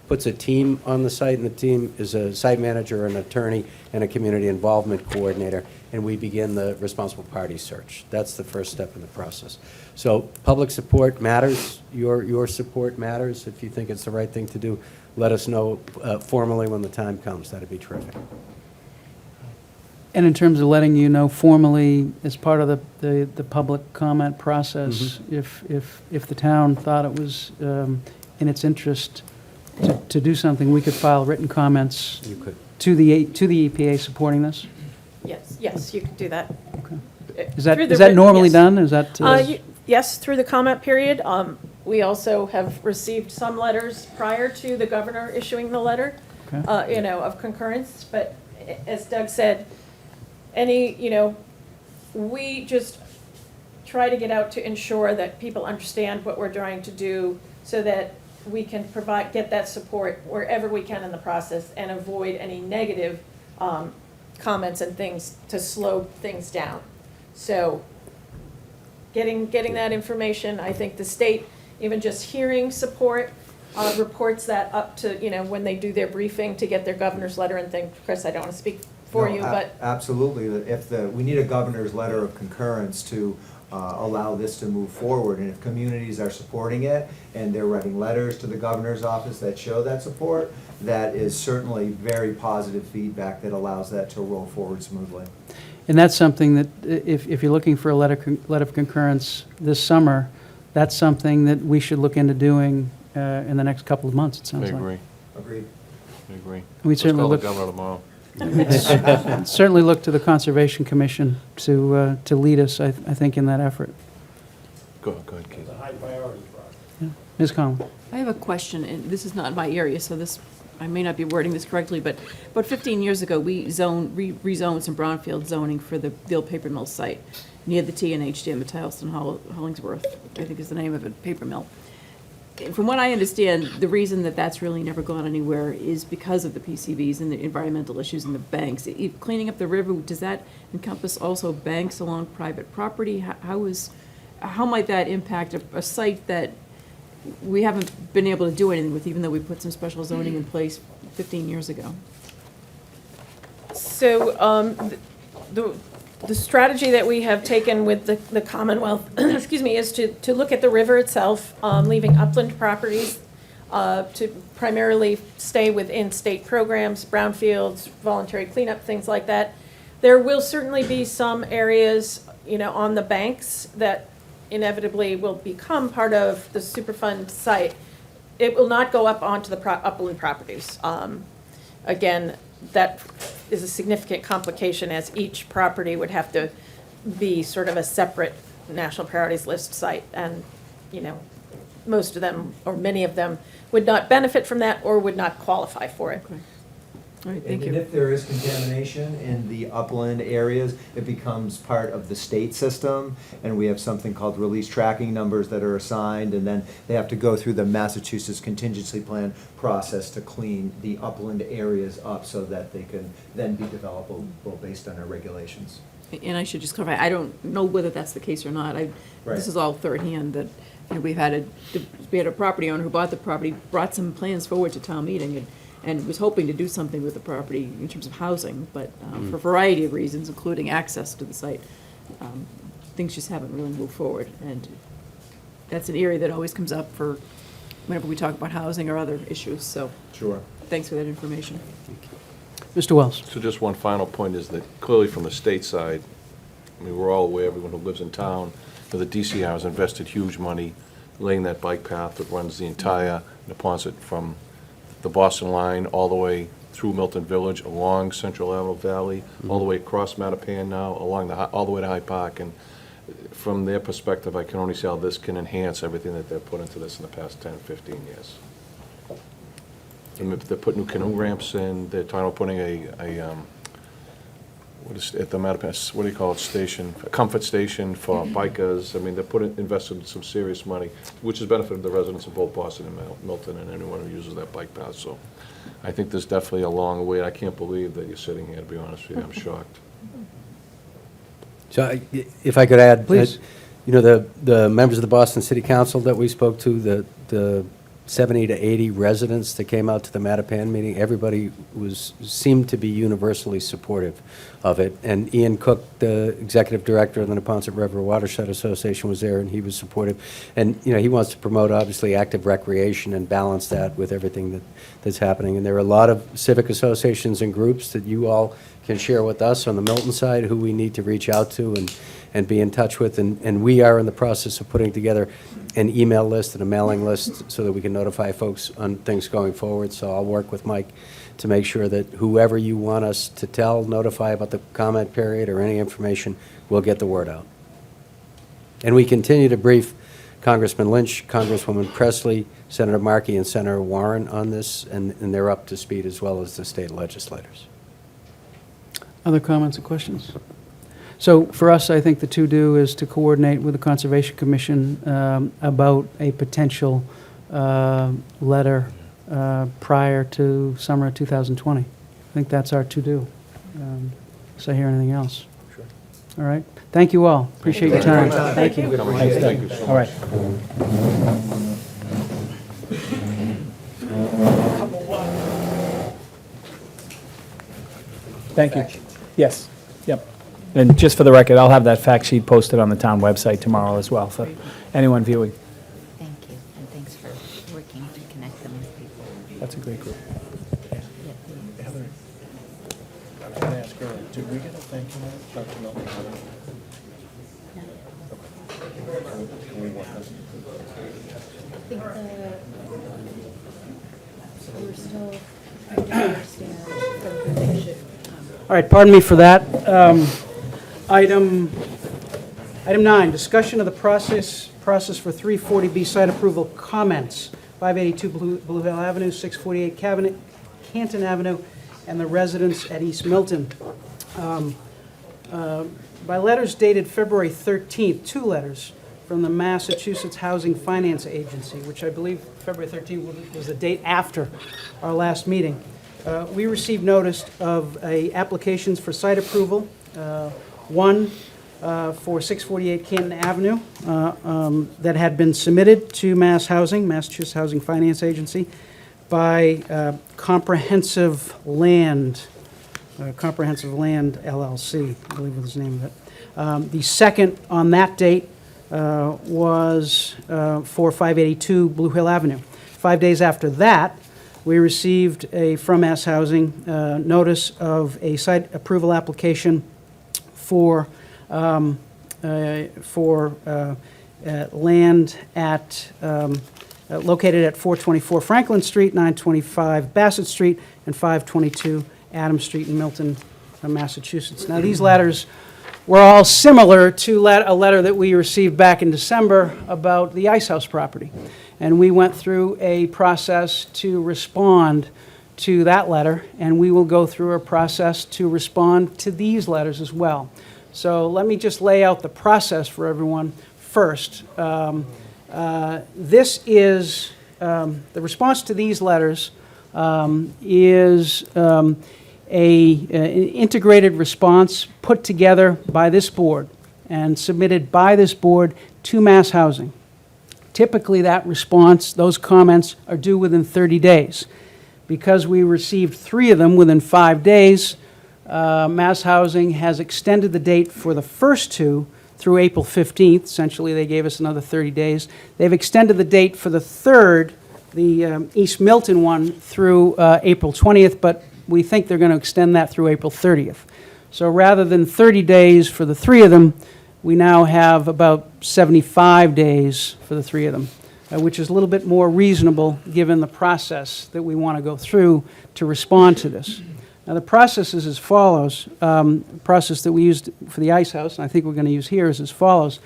puts a team on the site, and the team is a site manager, an attorney, and a community involvement coordinator, and we begin the responsible party search. That's the first step in the process. So public support matters. Your support matters. If you think it's the right thing to do, let us know formally when the time comes. That'd be terrific. And in terms of letting you know formally, as part of the public comment process, if the town thought it was in its interest to do something, we could file written comments You could. to the EPA supporting this? Yes, you could do that. Is that Through the is that writ- normally yes. done? Is that? Yes, through the comment period. We also have received some letters prior to the governor issuing the letter, Okay. of concurrence. But as Doug said, we just try to get out to ensure that people understand what we're trying to do so that we can get that support wherever we can in the process and avoid any negative comments and things to slow things down. So getting that information, I think the state, even just hearing support, reports that up to, when they do their briefing to get their governor's letter and things. Chris, I don't want to speak for No, you, but Absolutely. We need a governor's letter of concurrence to allow this to move forward. And if communities are supporting it and they're writing letters to the governor's office that show that support, that is certainly very positive feedback that allows that to roll forward smoothly. And that's something that, if you're looking for a letter of concurrence this summer, that's something that we should look into doing in the next couple of months, it I sounds like. agree, Agreed. I agree. We'd Let's certainly call the look- governor tomorrow. Certainly look to the Conservation Commission to lead us, I think, in that effort. Go ahead, Keith. It's a high priority for us. Ms. Conlon? I have a question, and this is not my area, so I may not be wording this correctly, but about 15 years ago, we rezoned some brownfield zoning for the old paper mill site near the T&H dam at Tileston Hollingsworth, I think is the name of it, paper mill. And from what I understand, the reason that that's really never gone anywhere is because of the PCVs and the environmental issues and the banks. Cleaning up the river, does that encompass also banks along private property? How might that impact a site that we haven't been able to do anything with, even though we put some special zoning in place 15 years ago? So the strategy that we have taken with the Commonwealth, excuse me, is to look at the river itself, leaving upland properties to primarily stay within state programs, brownfields, voluntary cleanup, things like that. There will certainly be some areas, on the banks that inevitably will become part of the Superfund site. It will not go up onto the upland properties. Again, that is a significant complication, as each property would have to be sort of a separate National Priorities List site. And, most of them, or many of them, would not benefit from that or would not qualify for it. All right, thank And you. if there is contamination in the upland areas, it becomes part of the state system, and we have something called release tracking numbers that are assigned, and then they have to go through the Massachusetts contingency plan process to clean the upland areas up so that they can then be developable based on our regulations. And I should just clarify, I don't know whether that's the case or not. Right. This is all third hand, that we had a property owner who bought the property, brought some plans forward to town meeting, and was hoping to do something with the property in terms of housing, but for a variety of reasons, including access to the site, things just haven't really moved forward. And that's an area that always comes up for whenever we talk about housing or other issues, so Sure. thanks for that information. Mr. Wells? So just one final point is that clearly from the state side, we're all aware, everyone who lives in town, that the DCR has invested huge money laying that bike path that runs the entire Neponset from the Boston line all the way through Milton Village, along Central Avenue Valley, all the way across Mattapan now, all the way to Hyde Park. And from their perspective, I can only see how this can enhance everything that they've put into this in the past 10, 15 years. And they're putting new canoe ramps in, they're talking about putting at the Mattapan, what do you call it, station, a comfort station for bikers. I mean, invested some serious money, which has benefited the residents of both Boston and Milton and anyone who uses that bike path. So I think there's definitely a long way. I can't believe that you're sitting here, to be honest with you. I'm shocked. So if I could add. Please. The members of the Boston City Council that we spoke to, the 70 to 80 residents that came out to the Mattapan meeting. Everybody seemed to be universally supportive of it. And Ian Cook, the executive director of the Neponset River Watershed Association, was there, and he was supportive. And, he wants to promote, obviously, active recreation and balance that with everything that's happening. And there are a lot of civic associations and groups that you all can share with us on the Milton side who we need to reach out to and be in touch with. And we are in the process of putting together an email list and a mailing list so that we can notify folks on things going forward. So I'll work with Mike to make sure that whoever you want us to notify about the comment period or any information, we'll get the word out. And we continue to brief Congressman Lynch, Congresswoman Presley, Senator Markey, and Senator Warren on this, and they're up to speed as well as the state legislators. Other comments or questions? So for us, I think the to-do is to coordinate with the Conservation Commission about a potential letter prior to summer of 2020. I think that's our to-do. So I hear anything else? Sure. All right. Thank you all. Appreciate your time. Thank you. Thank you so much. All right. Thank you. Yes, yep. And just for the record, I'll have that fact sheet posted on the town website tomorrow as well for anyone viewing. Thank you, and thanks for working to connect them with people. That's a great group. Heather, I was going to ask her, did we get a thank you note from Dr. Milton? Can we work on it? I think we're still trying to understand the should. All right, pardon me for that. Item 9, discussion of the process for 340B site approval comments, 582 Blue Hill Avenue, 648 Canton Avenue, and the residents at East Milton. By letters dated February 13th, 2 letters from the Massachusetts Housing Finance Agency, which I believe February 13th was the date after our last meeting. We received notice of applications for site approval, one for 648 Canton Avenue that had been submitted to Massachusetts Housing Finance Agency by Comprehensive Land LLC, I believe was the name of it. The second on that date was for 582 Blue Hill Avenue. 5 days after that, we received from Mass Housing notice of a site approval application for land located at 424 Franklin Street, 925 Bassett Street, and 522 Adams Street in Milton, Massachusetts. Now, these letters were all similar to a letter that we received back in December about the Ice House property. And we went through a process to respond to that letter, and we will go through a process to respond to these letters as well. So let me just lay out the process for everyone first. This is, the response to these letters is an integrated response put together by this board and submitted by this board to Mass Housing. Typically, that response, those comments, are due within 30 days. Because we received 3 of them within 5 days, Mass Housing has extended the date for the first 2 through April 15th. Essentially, they gave us another 30 days. They've extended the date for the third, the East Milton one, through April 20th, but we think they're going to extend that through April 30th. So rather than 30 days for the 3 of them, we now have about 75 days for the 3 of them, which is a little bit more reasonable given the process that we want to go through to respond to this. Now, the process is as follows. The process that we used for the Ice House, and I think we're going to use here, is as follows.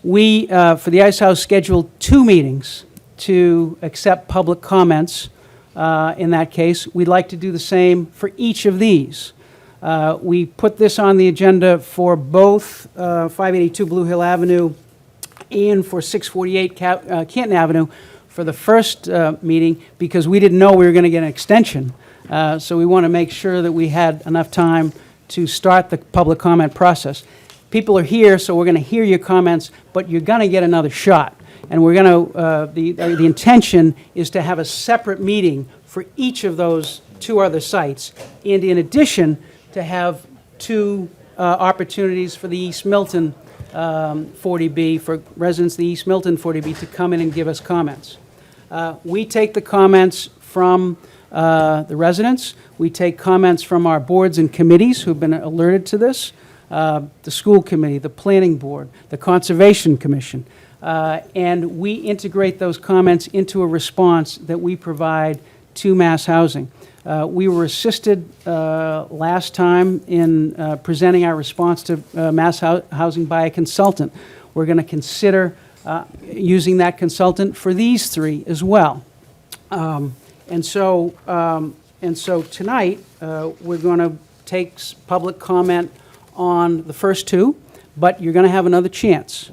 We, for the Ice House, scheduled 2 meetings to accept public comments in that case. We'd like to do the same for each of these. We put this on the agenda for both 582 Blue Hill Avenue and for 648 Canton Avenue for the first meeting because we didn't know we were going to get an extension. So we want to make sure that we had enough time to start the public comment process. People are here, so we're going to hear your comments, but you're going to get another shot. And we're going to, the intention is to have a separate meeting for each of those 2 other sites, and in addition, to have 2 opportunities for the East Milton 40B, for residents of the East Milton 40B to come in and give us comments. We take the comments from the residents. We take comments from our boards and committees who've been alerted to this, the school committee, the planning board, the Conservation Commission, and we integrate those comments into a response that we provide to Mass Housing. We were assisted last time in presenting our response to Mass Housing by a consultant. We're going to consider using that consultant for these 3 as well. And so tonight, we're going to take public comment on the first 2, but you're going to have another chance.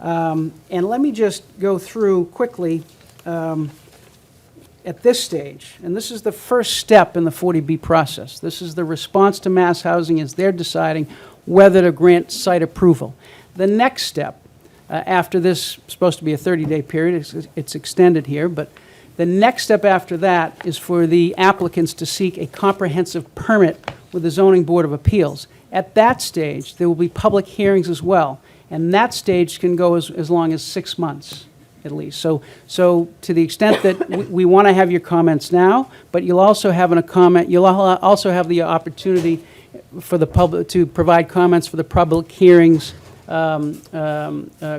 And let me just go through quickly at this stage, and this is the first step in the 40B process. This is the response to Mass Housing as they're deciding whether to grant site approval. The next step, after this, supposed to be a 30-day period, it's extended here, but the next step after that is for the applicants to seek a comprehensive permit with the Zoning Board of Appeals. At that stage, there will be public hearings as well, and that stage can go as long as 6 months at least. So to the extent that we want to have your comments now, but you'll also have you'll also have the opportunity for the public to provide comments for the public hearings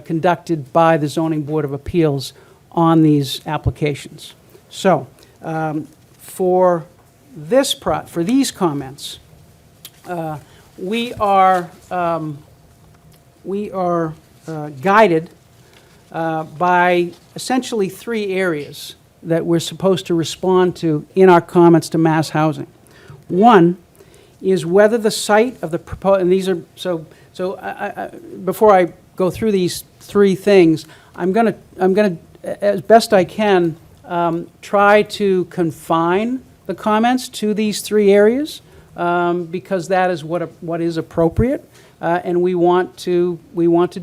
conducted by the Zoning Board of Appeals on these applications. So for these comments, we are guided by essentially 3 areas that we're supposed to respond to in our comments to Mass Housing. One is whether the site of the proposed, and these are, before I go through these 3 things, I'm going to, as best I can, try to confine the comments to these 3 areas, because that is what is appropriate. And we want to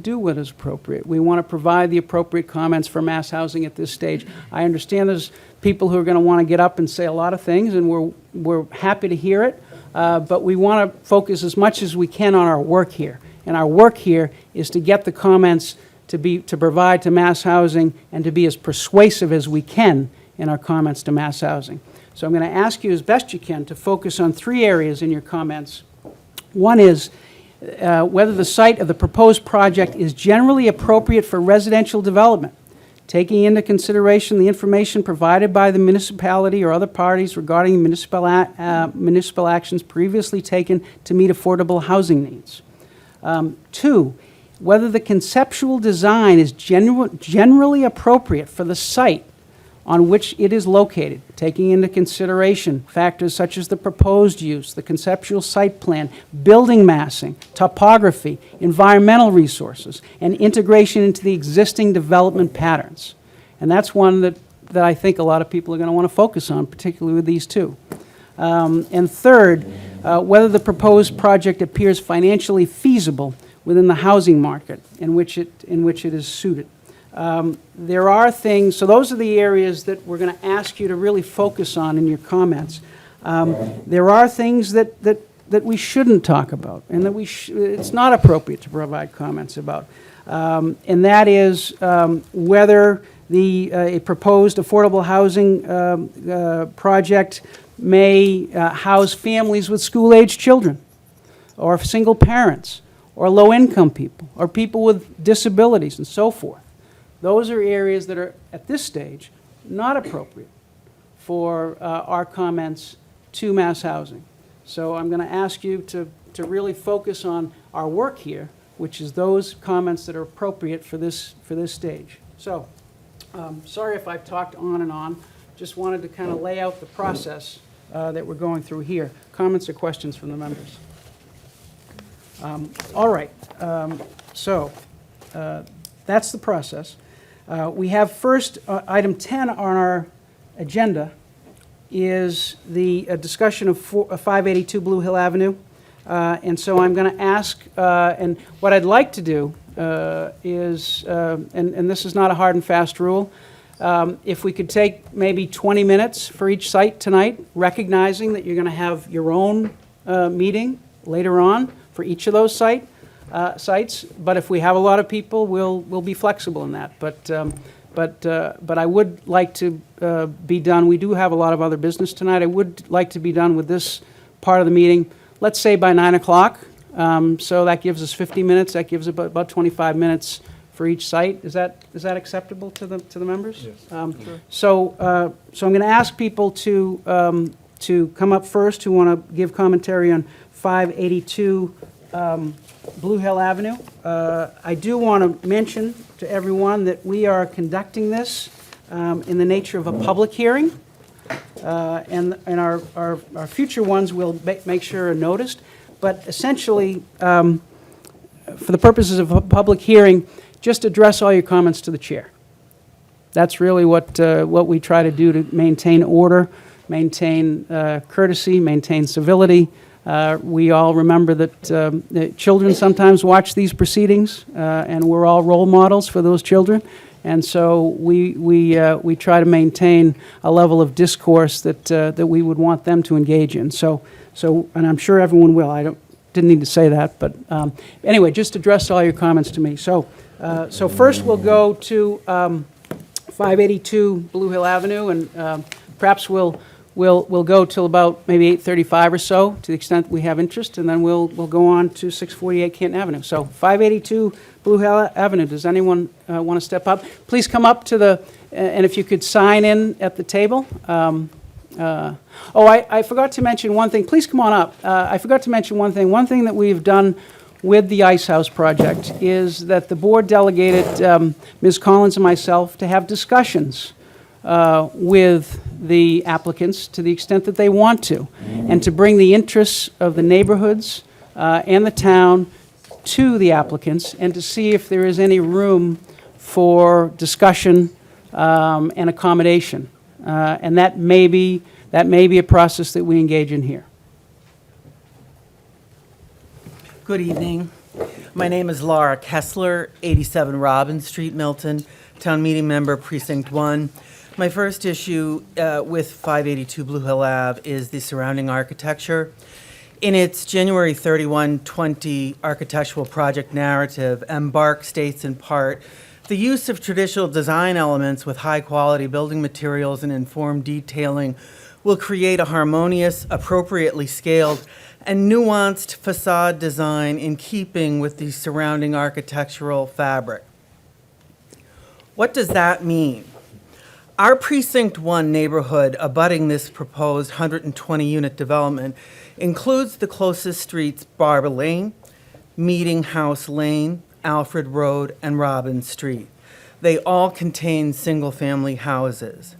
do what is appropriate. We want to provide the appropriate comments for Mass Housing at this stage. I understand there's people who are going to want to get up and say a lot of things, and we're happy to hear it. But we want to focus as much as we can on our work here. And our work here is to get the comments to provide to Mass Housing and to be as persuasive as we can in our comments to Mass Housing. So I'm going to ask you as best you can to focus on 3 areas in your comments. One is whether the site of the proposed project is generally appropriate for residential development, taking into consideration the information provided by the municipality or other parties regarding municipal actions previously taken to meet affordable housing needs. 2, whether the conceptual design is generally appropriate for the site on which it is located, taking into consideration factors such as the proposed use, the conceptual site plan, building massing, topography, environmental resources, and integration into the existing development patterns. And that's one that I think a lot of people are going to want to focus on, particularly with these 2. And 3rd, whether the proposed project appears financially feasible within the housing market in which it is suited. There are things, so those are the areas that we're going to ask you to really focus on in your comments. There are things that we shouldn't talk about, and that it's not appropriate to provide comments about. And that is whether a proposed affordable housing project may house families with school-aged children, or single parents, or low-income people, or people with disabilities, and so forth. Those are areas that are, at this stage, not appropriate for our comments to Mass Housing. So I'm going to ask you to really focus on our work here, which is those comments that are appropriate for this stage. So, sorry if I've talked on and on. Just wanted to kind of lay out the process that we're going through here. Comments or questions from the members? All right. So that's the process. We have first, item 10 on our agenda is the discussion of 582 Blue Hill Avenue. And so I'm going to ask, and what I'd like to do is, and this is not a hard and fast rule, if we could take maybe 20 minutes for each site tonight, recognizing that you're going to have your own meeting later on for each of those sites. But if we have a lot of people, we'll be flexible in that. But I would like to be done. We do have a lot of other business tonight. I would like to be done with this part of the meeting, let's say by 9 o'clock. So that gives us 50 minutes. That gives about 25 minutes for each site. Is that acceptable to the members? Yes. So I'm going to ask people to come up first who want to give commentary on 582 Blue Hill Avenue. I do want to mention to everyone that we are conducting this in the nature of a public hearing, and our future ones will make sure are noticed. But essentially, for the purposes of a public hearing, just address all your comments to the chair. That's really what we try to do to maintain order, maintain courtesy, maintain civility. We all remember that children sometimes watch these proceedings, and we're all role models for those children. And so we try to maintain a level of discourse that we would want them to engage in. So, and I'm sure everyone will. Didn't need to say that, but anyway, just address all your comments to me. So first we'll go to 582 Blue Hill Avenue, and perhaps we'll go till about maybe 8:35 or so, to the extent we have interest, and then we'll go on to 648 Canton Avenue. So 582 Blue Hill Avenue. Does anyone want to step up? Please come up to the, and if you could sign in at the table. I forgot to mention one thing. Please come on up. I forgot to mention one thing. One thing that we've done with the Ice House project is that the board delegated Ms. Collins and myself to have discussions with the applicants to the extent that they want to, and to bring the interests of the neighborhoods and the town to the applicants, and to see if there is any room for discussion and accommodation. And that may be a process that we engage in here. Good evening. My name is Laura Kessler, 87 Robbins Street, Milton, Town Meeting Member, Precinct 1. My first issue with 582 Blue Hill Ave is the surrounding architecture. In its January 31, 20 architectural project narrative, Embark states in part, the use of traditional design elements with high-quality building materials and informed detailing will create a harmonious, appropriately scaled, and nuanced facade design in keeping with the surrounding architectural fabric. What does that mean? Our Precinct 1 neighborhood abutting this proposed 120-unit development includes the closest streets Barber Lane, Meeting House Lane, Alfred Road, and Robbins Street. They all contain single-family houses.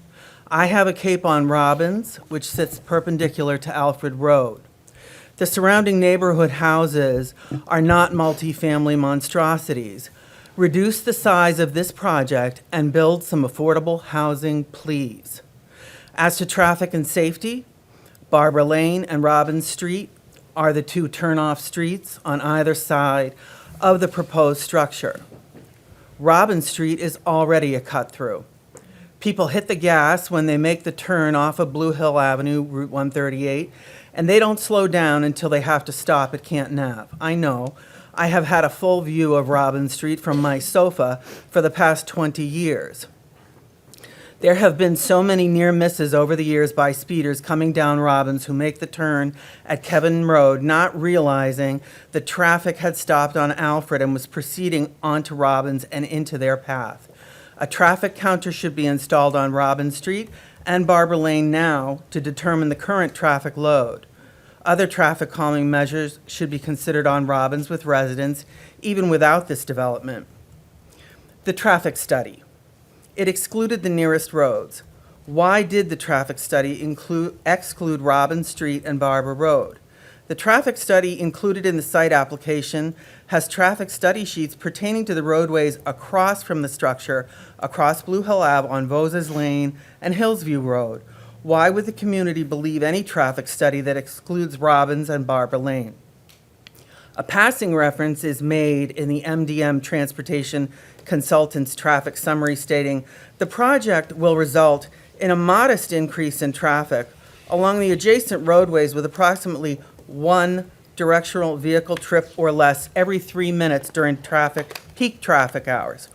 I have a cape on Robbins, which sits perpendicular to Alfred Road. The surrounding neighborhood houses are not multifamily monstrosities. Reduce the size of this project and build some affordable housing, please. As to traffic and safety, Barber Lane and Robbins Street are the two turn-off streets on either side of the proposed structure. Robbins Street is already a cut-through. People hit the gas when they make the turn off of Blue Hill Avenue, Route 138, and they don't slow down until they have to stop at Canton Ave. I know. I have had a full view of Robbins Street from my sofa for the past 20 years. There have been so many near misses over the years by speeders coming down Robbins who make the turn at Kevin Road, not realizing the traffic had stopped on Alfred and was proceeding onto Robbins and into their path. A traffic counter should be installed on Robbins Street and Barber Lane now to determine the current traffic load. Other traffic calming measures should be considered on Robbins with residents, even without this development. The traffic study. It excluded the nearest roads. Why did the traffic study exclude Robbins Street and Barber Road? The traffic study included in the site application has traffic study sheets pertaining to the roadways across from the structure, across Blue Hill Ave on Vosges Lane and Hillsview Road. Why would the community believe any traffic study that excludes Robbins and Barber Lane? A passing reference is made in the MDM Transportation Consultant's traffic summary stating, "The project will result in a modest increase in traffic along the adjacent roadways with approximately one directional vehicle trip or less every 3 minutes during peak traffic hours.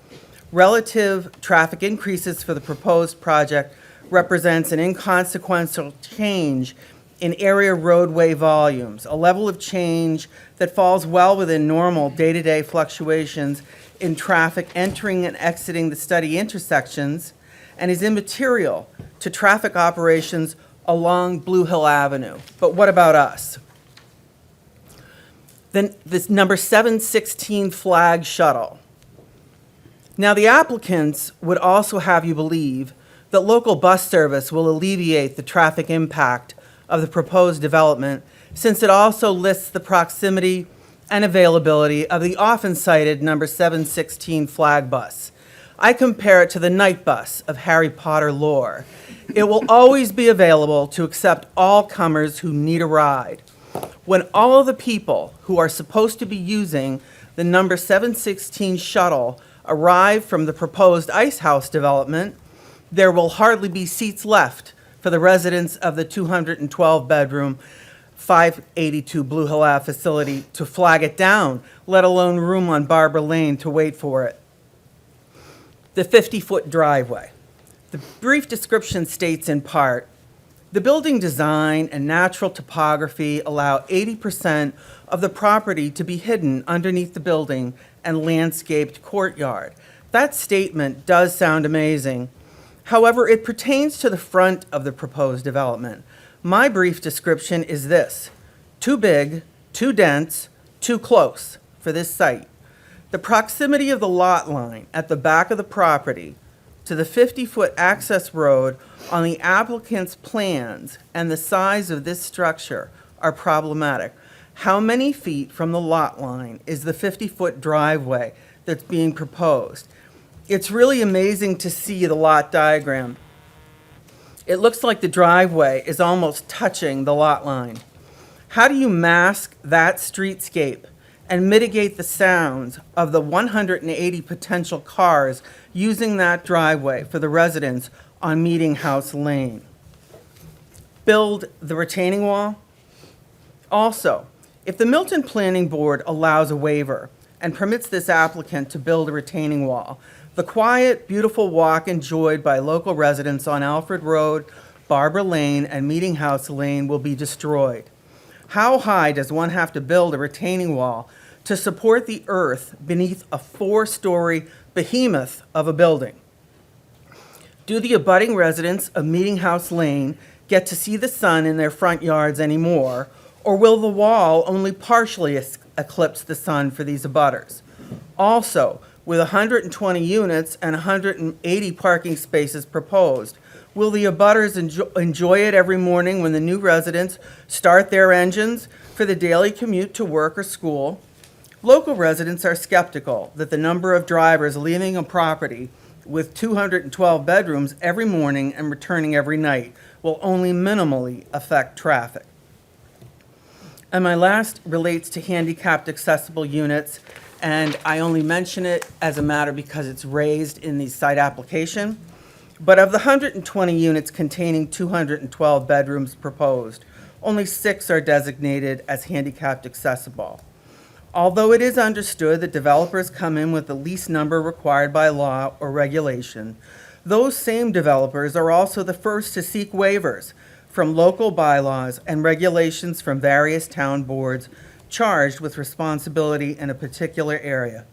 Relative traffic increases for the proposed project represents an inconsequential change in area roadway volumes, a level of change that falls well within normal day-to-day fluctuations in traffic entering and exiting the study intersections, and is immaterial to traffic operations along Blue Hill Avenue." But what about us? Then this number 716 flag shuttle. Now, the applicants would also have you believe that local bus service will alleviate the traffic impact of the proposed development, since it also lists the proximity and availability of the often cited number 716 flag bus. I compare it to the night bus of Harry Potter lore. It will always be available to accept all comers who need a ride. When all of the people who are supposed to be using the number 716 shuttle arrive from the proposed Ice House development, there will hardly be seats left for the residents of the 212-bedroom 582 Blue Hill Ave facility to flag it down, let alone room on Barbara Lane to wait for it. The 50-foot driveway. The brief description states in part, "The building design and natural topography allow 80% of the property to be hidden underneath the building and landscaped courtyard." That statement does sound amazing. However, it pertains to the front of the proposed development. My brief description is this: too big, too dense, too close for this site. The proximity of the lot line at the back of the property to the 50-foot access road on the applicant's plans and the size of this structure are problematic. How many feet from the lot line is the 50-foot driveway that's being proposed? It's really amazing to see the lot diagram. It looks like the driveway is almost touching the lot line. How do you mask that streetscape and mitigate the sounds of the 180 potential cars using that driveway for the residents on Meeting House Lane? Build the retaining wall? Also, if the Milton Planning Board allows a waiver and permits this applicant to build a retaining wall, the quiet, beautiful walk enjoyed by local residents on Alfred Road, Barbara Lane, and Meeting House Lane will be destroyed. How high does one have to build a retaining wall to support the earth beneath a 4-story behemoth of a building? Do the abutting residents of Meeting House Lane get to see the sun in their front yards anymore, or will the wall only partially eclipse the sun for these abutters? Also, with 120 units and 180 parking spaces proposed, will the abutters enjoy it every morning when the new residents start their engines for the daily commute to work or school? Local residents are skeptical that the number of drivers leaving a property with 212 bedrooms every morning and returning every night will only minimally affect traffic. And my last relates to handicapped accessible units, and I only mention it as a matter because it's raised in the site application. But of the 120 units containing 212 bedrooms proposed, only 6 are designated as handicapped accessible. Although it is understood that developers come in with the least number required by law or regulation, those same developers are also the first to seek waivers from local bylaws and regulations from various town boards charged with responsibility in a particular area.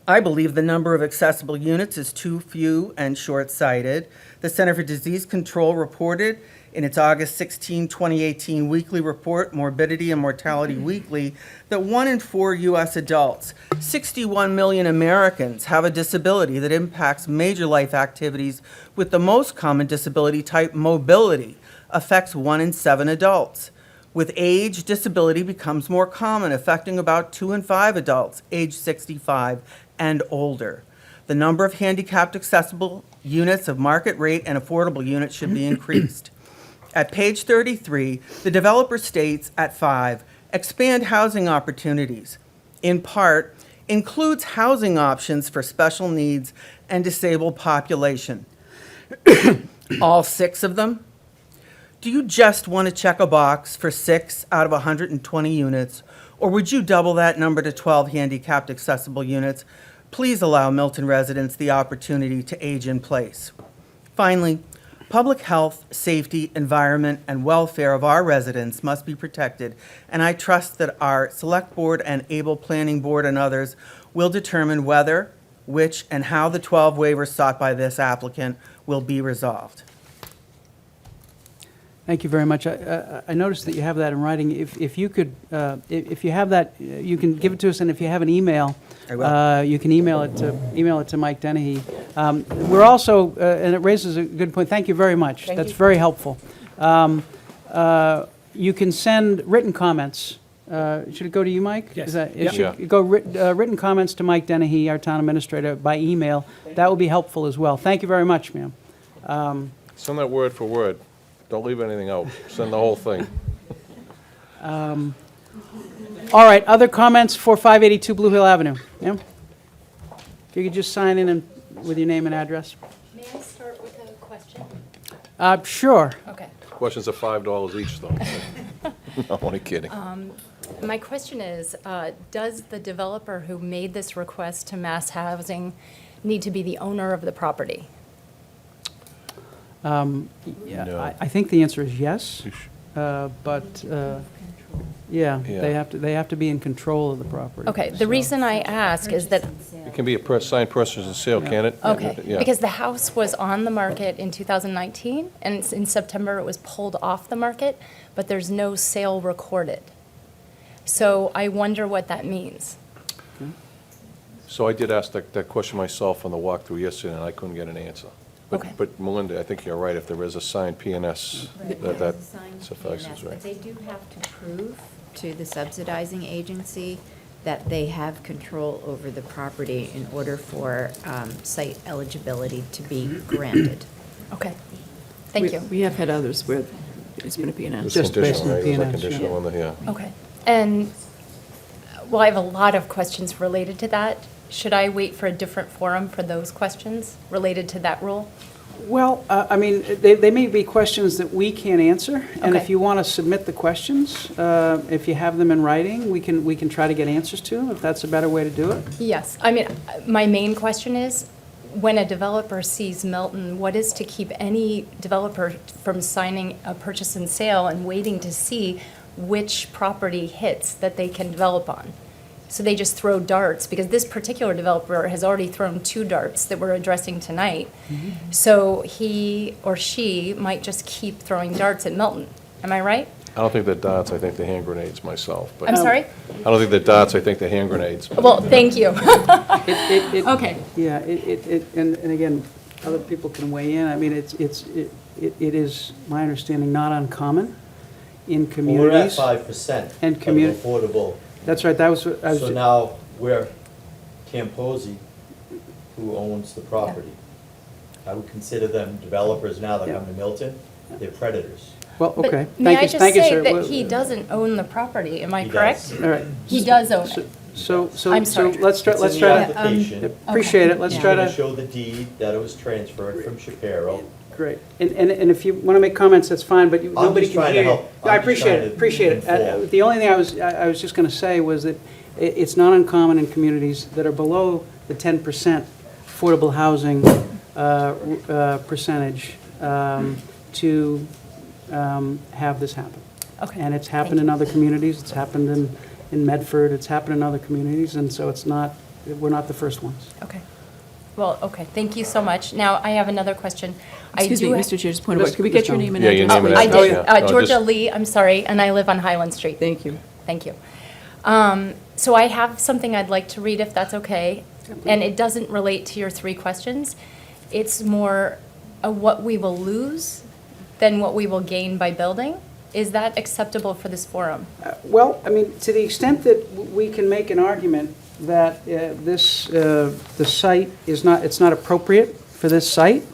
I believe the number of accessible units is too few and short-sighted. The Center for Disease Control reported in its August 16, 2018 weekly report, Morbidity and Mortality Weekly, that 1 in 4 U.S. adults, 61 million Americans, have a disability that impacts major life activities, with the most common disability type, mobility, affects 1 in 7 adults. With age, disability becomes more common, affecting about 2 in 5 adults, age 65 and older. The number of handicapped accessible units of market rate and affordable units should be increased. At page 33, the developer states at 5, expand housing opportunities, in part, includes housing options for special needs and disabled population. All 6 of them? Do you just want to check a box for 6 out of 120 units, or would you double that number to 12 handicapped accessible units? Please allow Milton residents the opportunity to age in place. Finally, public health, safety, environment, and welfare of our residents must be protected, and I trust that our Select Board and Able Planning Board and others will determine whether, which, and how the 12 waivers sought by this applicant will be resolved. Thank you very much. I noticed that you have that in writing. If you could, if you have that, you can give it to us, and if you have an email, I will. you can email it to Mike Dennehy. We're also, and it raises a good point. Thank you very much. Thank That's you. very helpful. You can send written comments. Should it go to you, Mike? Yes. It Yep. should go written comments to Mike Dennehy, our town administrator, by email. That will be helpful as well. Thank you very much, ma'am. Send that word for word. Don't leave anything out. Send the whole thing. All right, other comments for 582 Blue Hill Avenue? Yeah? If you could just sign in and with your name and address. May I start with a question? Sure. Okay. Questions are $5 each, though. No, I'm only kidding. My question is, does the developer who made this request to Mass Housing need to be the owner of the property? Yeah, No. I think the answer is yes, but, yeah, Yeah. they have to be in control of the property. Okay, the so- reason I ask is that, It can be a signed purchase and sale, can it? okay, Yeah. because the house was on the market in 2019, and in September it was pulled off the market, but there's no sale recorded. So I wonder what that means. So I did ask that question myself on the walkthrough yesterday, and I couldn't get an answer. But- Okay. But Melinda, I think you're right. If there is a signed PNS, that suffices, right? But they do have to prove to the subsidizing agency that they have control over the property in order for site eligibility to be granted. Okay, thank you. We have had others where it's been a PNS. It's Just based conditional, on right? It was a PNS, conditional on the, yeah. Okay. And, well, I have a lot of questions related to that. Should I wait for a different forum for those questions related to that rule? Well, I mean, they may be questions that we can't answer, and if Okay. you want to submit the questions, if you have them in writing, we can try to get answers to them, if that's a better way to do it. Yes. I mean, my main question is, when a developer sees Milton, what is to keep any developer from signing a purchase and sale and waiting to see which property hits that they can develop on? So they just throw darts, because this particular developer has already thrown 2 darts that we're addressing tonight. So he or she might just keep throwing darts at Milton. Am I right? I don't think they're darts. I think they're hand grenades myself. But I'm sorry? I don't think they're darts. I think they're hand grenades. Well, thank you. Okay. Yeah, and again, other people can weigh in. I mean, it is, my understanding, not uncommon in communities. We're at 5% And of commu- affordable. That's right, that was, I was. So now we're Camposi, who owns the property. I would consider them developers now that Yeah. come to Milton. They're predators. Well, okay. But may Thank I you, just thank you, say sir. that Well, he doesn't own the property, am I He correct? does. All right. He does own it. So, I'm sorry. let's try, It's let's in the try to, application. appreciate it, let's Yeah. try We're gonna to, show the deed that it was transferred from Shapiro. great. And if you want to make comments, that's fine, but I'm nobody just can trying to hear you. help. No, I I'm just appreciate trying it, to appreciate it. inform. The only thing I was just going to say was that it's not uncommon in communities that are below the 10% affordable housing percentage to have this happen. Okay. And it's happened in other communities, it's happened in Medford, it's happened in other communities, and so it's not, we're not the first ones. Okay. Well, okay, thank you so much. Now, I have another question. Excuse me, Mr. Chair, just point of order. Could we get your name and Yeah, address? your name and please? I address. did, Yeah. No, Georgia just- Lee, I'm sorry, and I live on Highland Street. Thank you. Thank you. So I have something I'd like to read, if that's okay, and it doesn't relate to your 3 questions. It's more what we will lose than what we will gain by building. Is that acceptable for this forum? Well, I mean, to the extent that we can make an argument that the site is not, it's not appropriate for this site,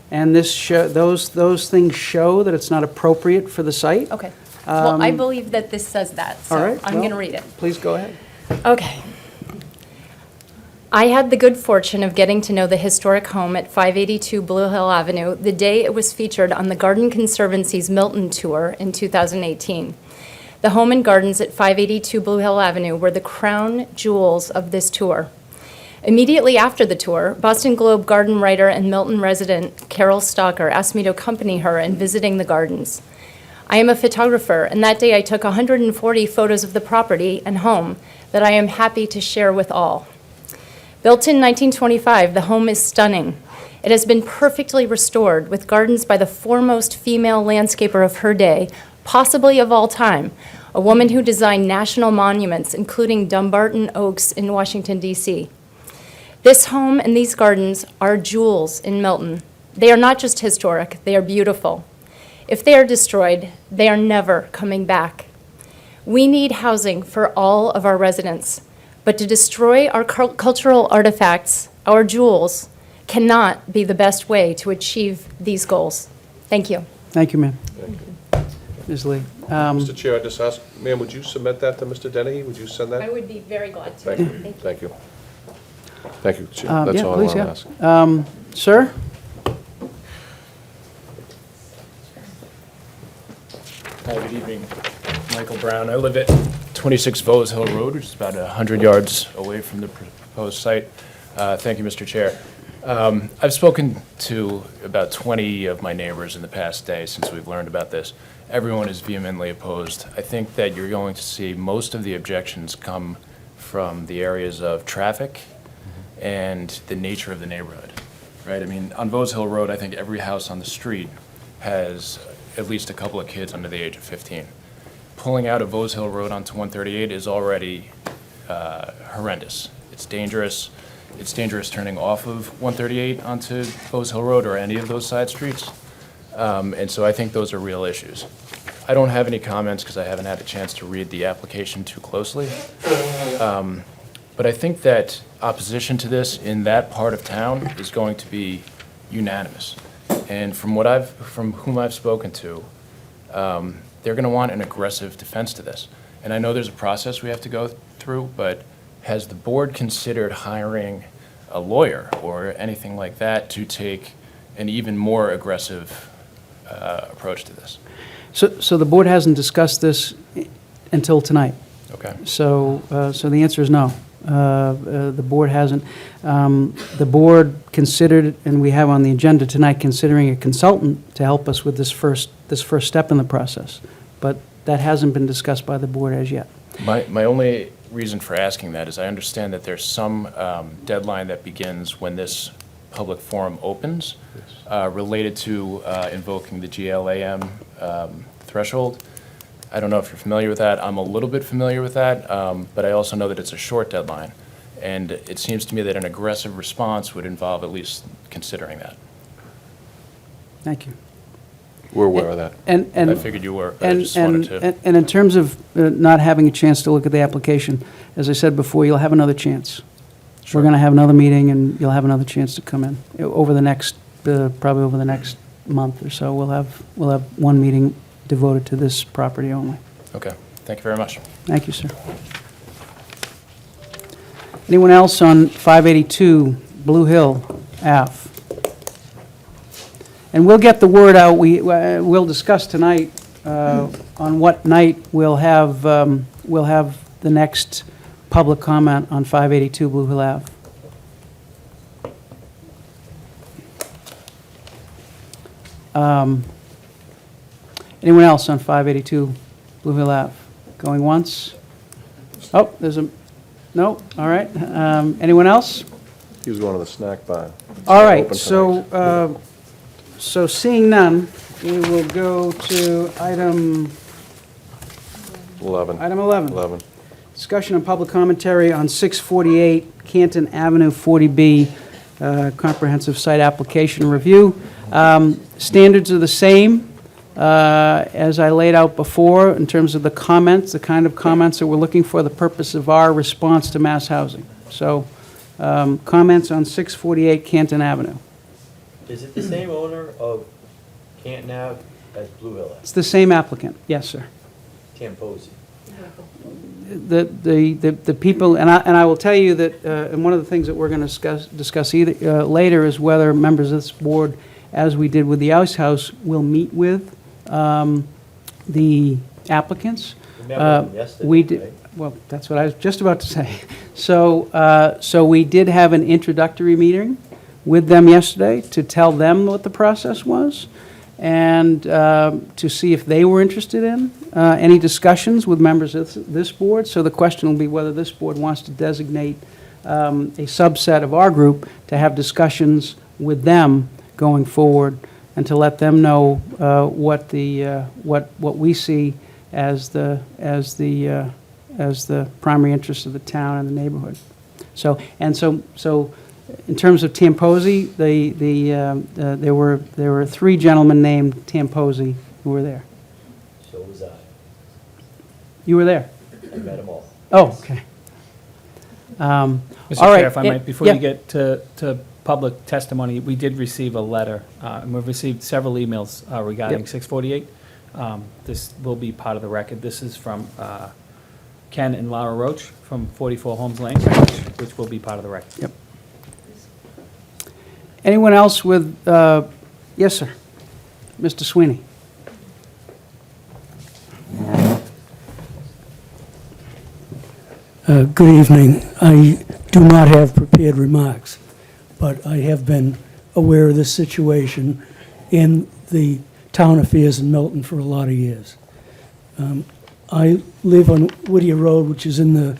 and those things show that it's not appropriate for the site. Okay. Well, I believe that this says that, All so right, I'm well- going to read it. Please go ahead. Okay. I had the good fortune of getting to know the historic home at 582 Blue Hill Avenue the day it was featured on the Garden Conservancy's Milton Tour in 2018. The home and gardens at 582 Blue Hill Avenue were the crown jewels of this tour. Immediately after the tour, Boston Globe garden writer and Milton resident Carol Stalker asked me to accompany her in visiting the gardens. I am a photographer, and that day I took 140 photos of the property and home that I am happy to share with all. Built in 1925, the home is stunning. It has been perfectly restored with gardens by the foremost female landscaper of her day, possibly of all time, a woman who designed national monuments, including Dumbarton Oaks in Washington, D.C. This home and these gardens are jewels in Milton. They are not just historic, they are beautiful. If they are destroyed, they are never coming back. We need housing for all of our residents, but to destroy our cultural artifacts, our jewels, cannot be the best way to achieve these goals. Thank you. Thank you, ma'am. Ms. Lee. Mr. Chair, I just ask, ma'am, would you submit that to Mr. Dennehy? Would you send that? I would be very glad to. Thank you. Thank you. Thank you, Chair. That's Yeah, all I please, want to yeah. ask. Sir? Hi, good evening. Michael Brown. I live at 26 Vos Hill Road, which is about 100 yards away from the proposed site. Thank you, Mr. Chair. I've spoken to about 20 of my neighbors in the past day since we've learned about this. Everyone is vehemently opposed. I think that you're going to see most of the objections come from the areas of traffic and the nature of the neighborhood, right? I mean, on Vos Hill Road, I think every house on the street has at least a couple of kids under the age of 15. Pulling out of Vos Hill Road onto 138 is already horrendous. It's dangerous. It's dangerous turning off of 138 onto Vos Hill Road or any of those side streets. And so I think those are real issues. I don't have any comments because I haven't had a chance to read the application too closely. But I think that opposition to this in that part of town is going to be unanimous. And from whom I've spoken to, they're going to want an aggressive defense to this. And I know there's a process we have to go through, but has the board considered hiring a lawyer or anything like that to take an even more aggressive approach to this? So the board hasn't discussed this until tonight. Okay. So the answer is no. The board hasn't. The board considered, and we have on the agenda tonight, considering a consultant to help us with this first step in the process. But that hasn't been discussed by the board as yet. My only reason for asking that is I understand that there's some deadline that begins when this public forum opens related to invoking the GLAM threshold. I don't know if you're familiar with that. I'm a little bit familiar with that, but I also know that it's a short deadline. And it seems to me that an aggressive response would involve at least considering that. Thank you. We're aware of that. And I figured you were, but I just wanted to. And in terms of not having a chance to look at the application, as I said before, you'll have another chance. We're going to have another meeting, and you'll have another chance to come in over the next, probably over the next month or so. We'll have one meeting devoted to this property only. Okay. Thank you very much. Thank you, sir. Anyone else on 582 Blue Hill Ave? And we'll get the word out. We'll discuss tonight on what night we'll have the next public comment on 582 Blue Hill Ave. Anyone else on 582 Blue Hill Ave? Going once? Oh, there's a, no, all right. Anyone else? He was going to the snack bar. All right, Open so, so seeing none, we will go to item 11. Item 11. 11. Discussion and public commentary on 648 Canton Avenue, 40B, comprehensive site application review. Standards are the same as I laid out before in terms of the comments, the kind of comments that we're looking for, the purpose of our response to mass housing. So, comments on 648 Canton Avenue. Is it the same owner of Canton Ave as Blue Hill Ave? It's the same applicant, yes, sir. Tamposi? The people, and I will tell you that, and one of the things that we're going to discuss later is whether members of this board, as we did with the Ice House, will meet with the applicants. We met with them yesterday, We did, right? well, that's what I was just about to say. So we did have an introductory meeting with them yesterday to tell them what the process was and to see if they were interested in any discussions with members of this board. So the question will be whether this board wants to designate a subset of our group to have discussions with them going forward and to let them know what we see as the primary interest of the town and the neighborhood. So in terms of Tamposi, there were 3 gentlemen named Tamposi who were there. So was I. You were there? I met them all. Oh, okay. Mr. All Chair, right, if I might, before yeah. you get to public testimony, we did receive a letter, and we've received several emails regarding Yep. 648. This will be part of the record. This is from Ken and Laura Roach from 44 Holmes Lane, which will be part of the record. Yep. Anyone else with, yes, sir. Mr. Sweeney. Good evening. I do not have prepared remarks, but I have been aware of this situation in the town affairs in Milton for a lot of years. I live on Whittier Road, which is in the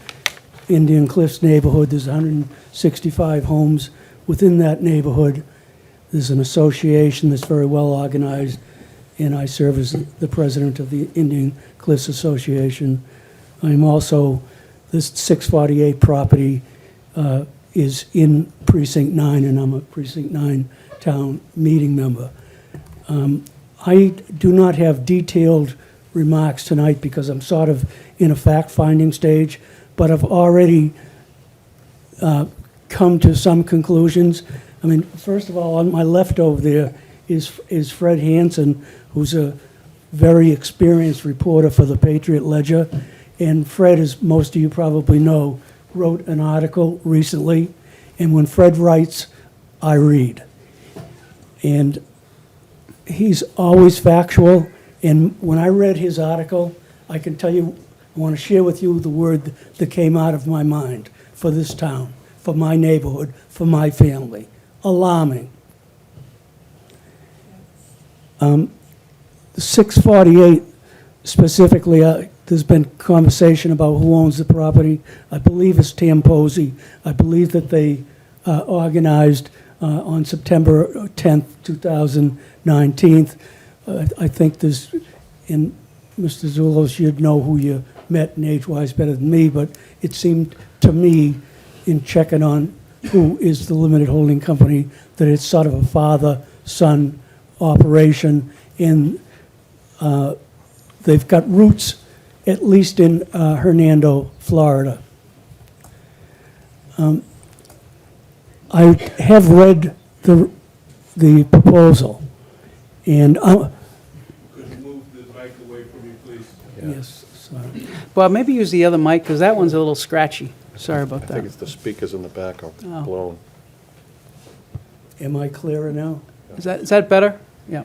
Indian Cliffs neighborhood. There's 165 homes within that neighborhood. There's an association that's very well organized, and I serve as the president of the Indian Cliffs Association. I'm also, this 648 property is in Precinct 9, and I'm a Precinct 9 town meeting member. I do not have detailed remarks tonight because I'm sort of in a fact-finding stage, but I've already come to some conclusions. I mean, first of all, on my left over there is Fred Hansen, who's a very experienced reporter for the Patriot Ledger. And Fred, as most of you probably know, wrote an article recently. And when Fred writes, I read. And he's always factual. And when I read his article, I can tell you, I want to share with you the word that came out of my mind for this town, for my neighborhood, for my family. Alarming. 648 specifically, there's been conversation about who owns the property. I believe it's Tamposi. I believe that they organized on September 10th, 2019. I think there's, and Mr. Zulos, you'd know who you met in age-wise better than me, but it seemed to me, in checking on who is the limited holding company, that it's sort of a father-son operation, and they've got roots at least in Hernando, Florida. I have read the proposal, and Could you move the mic away from me, please? yes, sorry. Bob, maybe use the other mic, because that one's a little scratchy. Sorry about I think that. it's the speakers in the back are Oh. blown. Am I clearer now? Is that better? Yeah.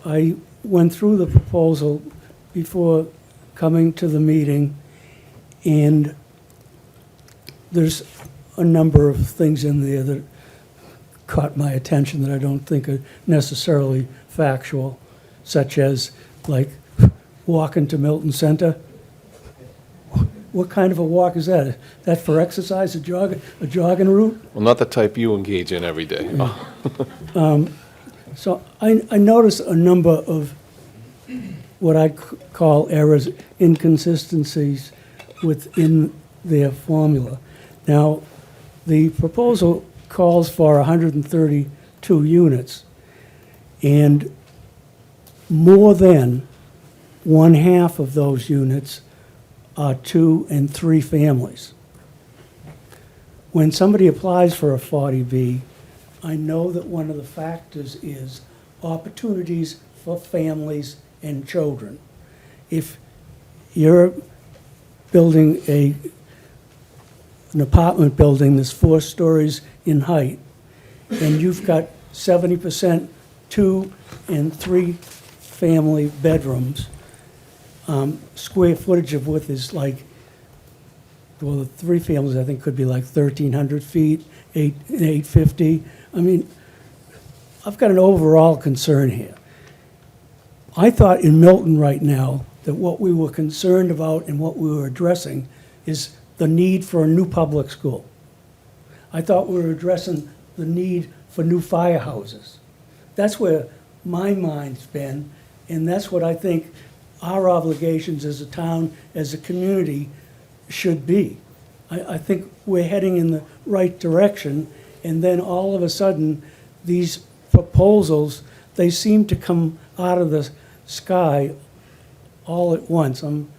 I went through the proposal before coming to the meeting, and there's a number of things in there that caught my attention that I don't think are necessarily factual, such as, like, walking to Milton Center. What kind of a walk is that? That for exercise, a jogging route? Well, not the type you engage in every day. So I noticed a number of what I call errors, inconsistencies within their formula. Now, the proposal calls for 132 units, and more than one half of those units are 2 and 3 families. When somebody applies for a 40B, I know that one of the factors is opportunities for families and children. If you're building an apartment building that's 4 stories in height, and you've got 70% 2 and 3 family bedrooms, square footage of width is like, well, the 3 families, I think, could be like 1,300 feet, 850. I mean, I've got an overall concern here. I thought in Milton right now that what we were concerned about and what we were addressing is the need for a new public school. I thought we were addressing the need for new firehouses. That's where my mind's been, and that's what I think our obligations as a town, as a community, should be. I think we're heading in the right direction, and then all of a sudden, these proposals, they seem to come out of the sky all at once. I'm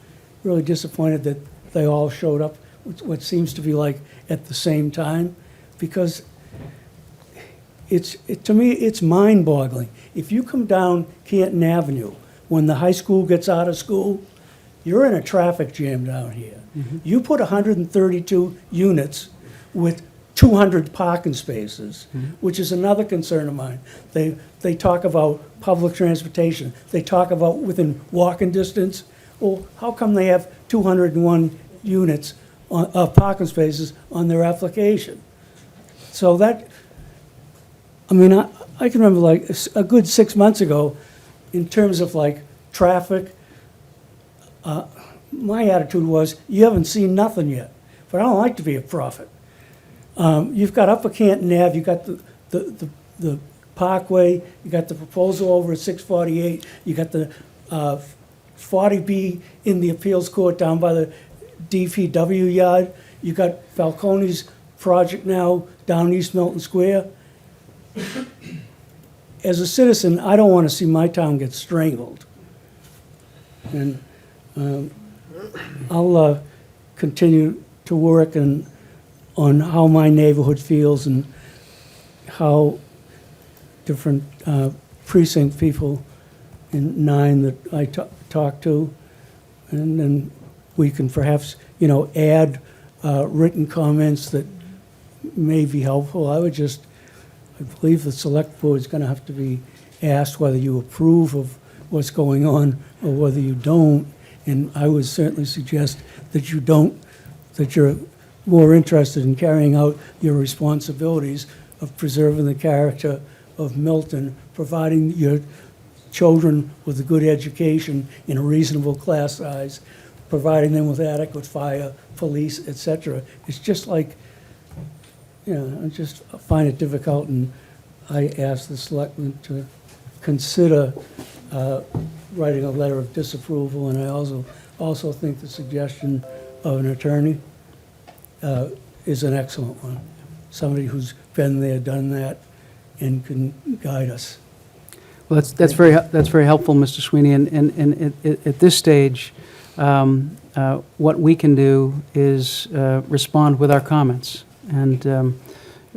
really disappointed that they all showed up, what seems to be like at the same time, because to me, it's mind-boggling. If you come down Canton Avenue, when the high school gets out of school, you're in a traffic jam down here. You put 132 units with 200 parking spaces, which is another concern of mine. They talk about public transportation. They talk about within walking distance. Well, how come they have 201 units of parking spaces on their application? So that, I mean, I can remember like a good 6 months ago, in terms of like traffic, my attitude was, you haven't seen nothing yet. But I don't like to be a prophet. You've got Upper Canton Ave, you've got the Parkway, you got the proposal over at 648, you got the 40B in the appeals court down by the DPW yard, you got Falcone's project now down East Milton Square. As a citizen, I don't want to see my town get strangled. And I'll continue to work on how my neighborhood feels and how different precinct people in 9 that I talk to. And then we can perhaps, add written comments that may be helpful. I believe the select board is going to have to be asked whether you approve of what's going on or whether you don't. And I would certainly suggest that you don't, that you're more interested in carrying out your responsibilities of preserving the character of Milton, providing your children with a good education in a reasonable class size, providing them with adequate fire, police, etc. It's just like, I just find it difficult, and I ask the selectmen to consider writing a letter of disapproval, and I also think the suggestion of an attorney is an excellent one. Somebody who's been there, done that, and can guide us. Well, that's very helpful, Mr. Sweeney, and at this stage, what we can do is respond with our comments. And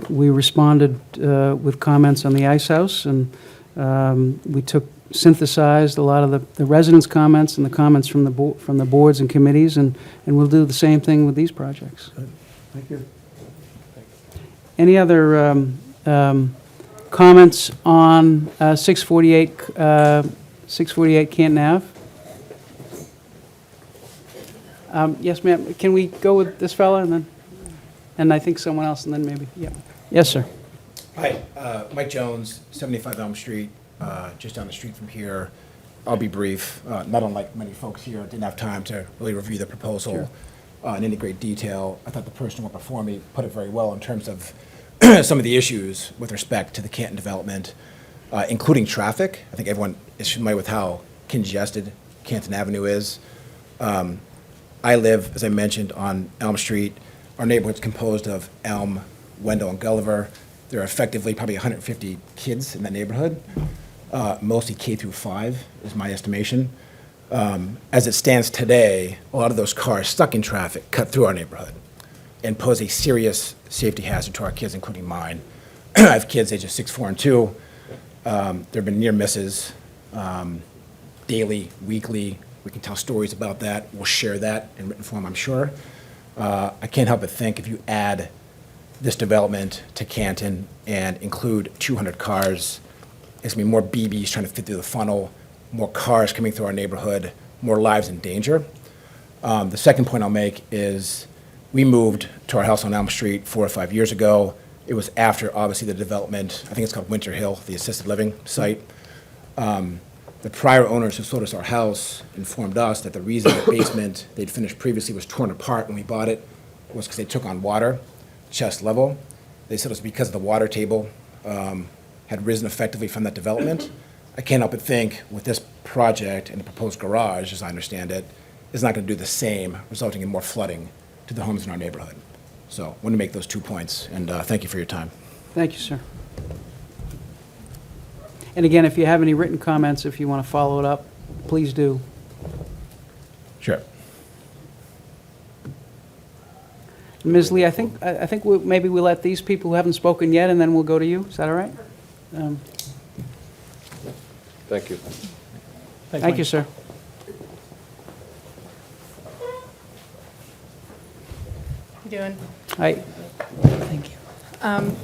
we responded with comments on the Ice House, and we synthesized a lot of the residents' comments and the comments from the boards and committees, and we'll do the same thing with these projects. Good. Thank you. Any other comments on 648 Canton Ave? Yes, ma'am. Can we go with this fella and I think someone else, and then maybe, yeah. Yes, sir. Hi, Mike Jones, 75 Elm Street, just down the street from here. I'll be brief. Not unlike many folks here, didn't have time to really review the proposal in any great detail. I thought the person who went before me put it very well in terms of some of the issues with respect to the Canton development, including traffic. I think everyone is familiar with how congested Canton Avenue is. I live, as I mentioned, on Elm Street. Our neighborhood's composed of Elm, Wendell, and Gulliver. There are effectively probably 150 kids in that neighborhood, mostly K through 5 is my estimation. As it stands today, a lot of those cars stuck in traffic cut through our neighborhood and pose a serious safety hazard to our kids, including mine. I have kids ages 6, 4, and 2. There have been near misses. daily, weekly. We can tell stories about that. We'll share that in written form, I'm sure. I can't help but think if you add this development to Canton and include 200 cars, it's going to be more BBs trying to fit through the funnel, more cars coming through our neighborhood, more lives in danger. The second point I'll make is we moved to our house on Elm Street 4 or 5 years ago. It was after, obviously, the development, I think it's called Winter Hill, the assisted living site. The prior owners who sold us our house informed us that the reason the basement they'd finished previously was torn apart when we bought it was because they took on water, chest level. They said it was because the water table had risen effectively from that development. I can't help but think with this project and the proposed garage, as I understand it, is not going to do the same, resulting in more flooding to the homes in our neighborhood. So I want to make those 2 points, and thank you for your time. Thank you, sir. And again, if you have any written comments, if you want to follow it up, please do. Sure. Ms. Lee, I think maybe we'll let these people who haven't spoken yet, and then we'll go to you. Is that all right? Thank you. Thank you, sir. You doing? Hi. Thank you.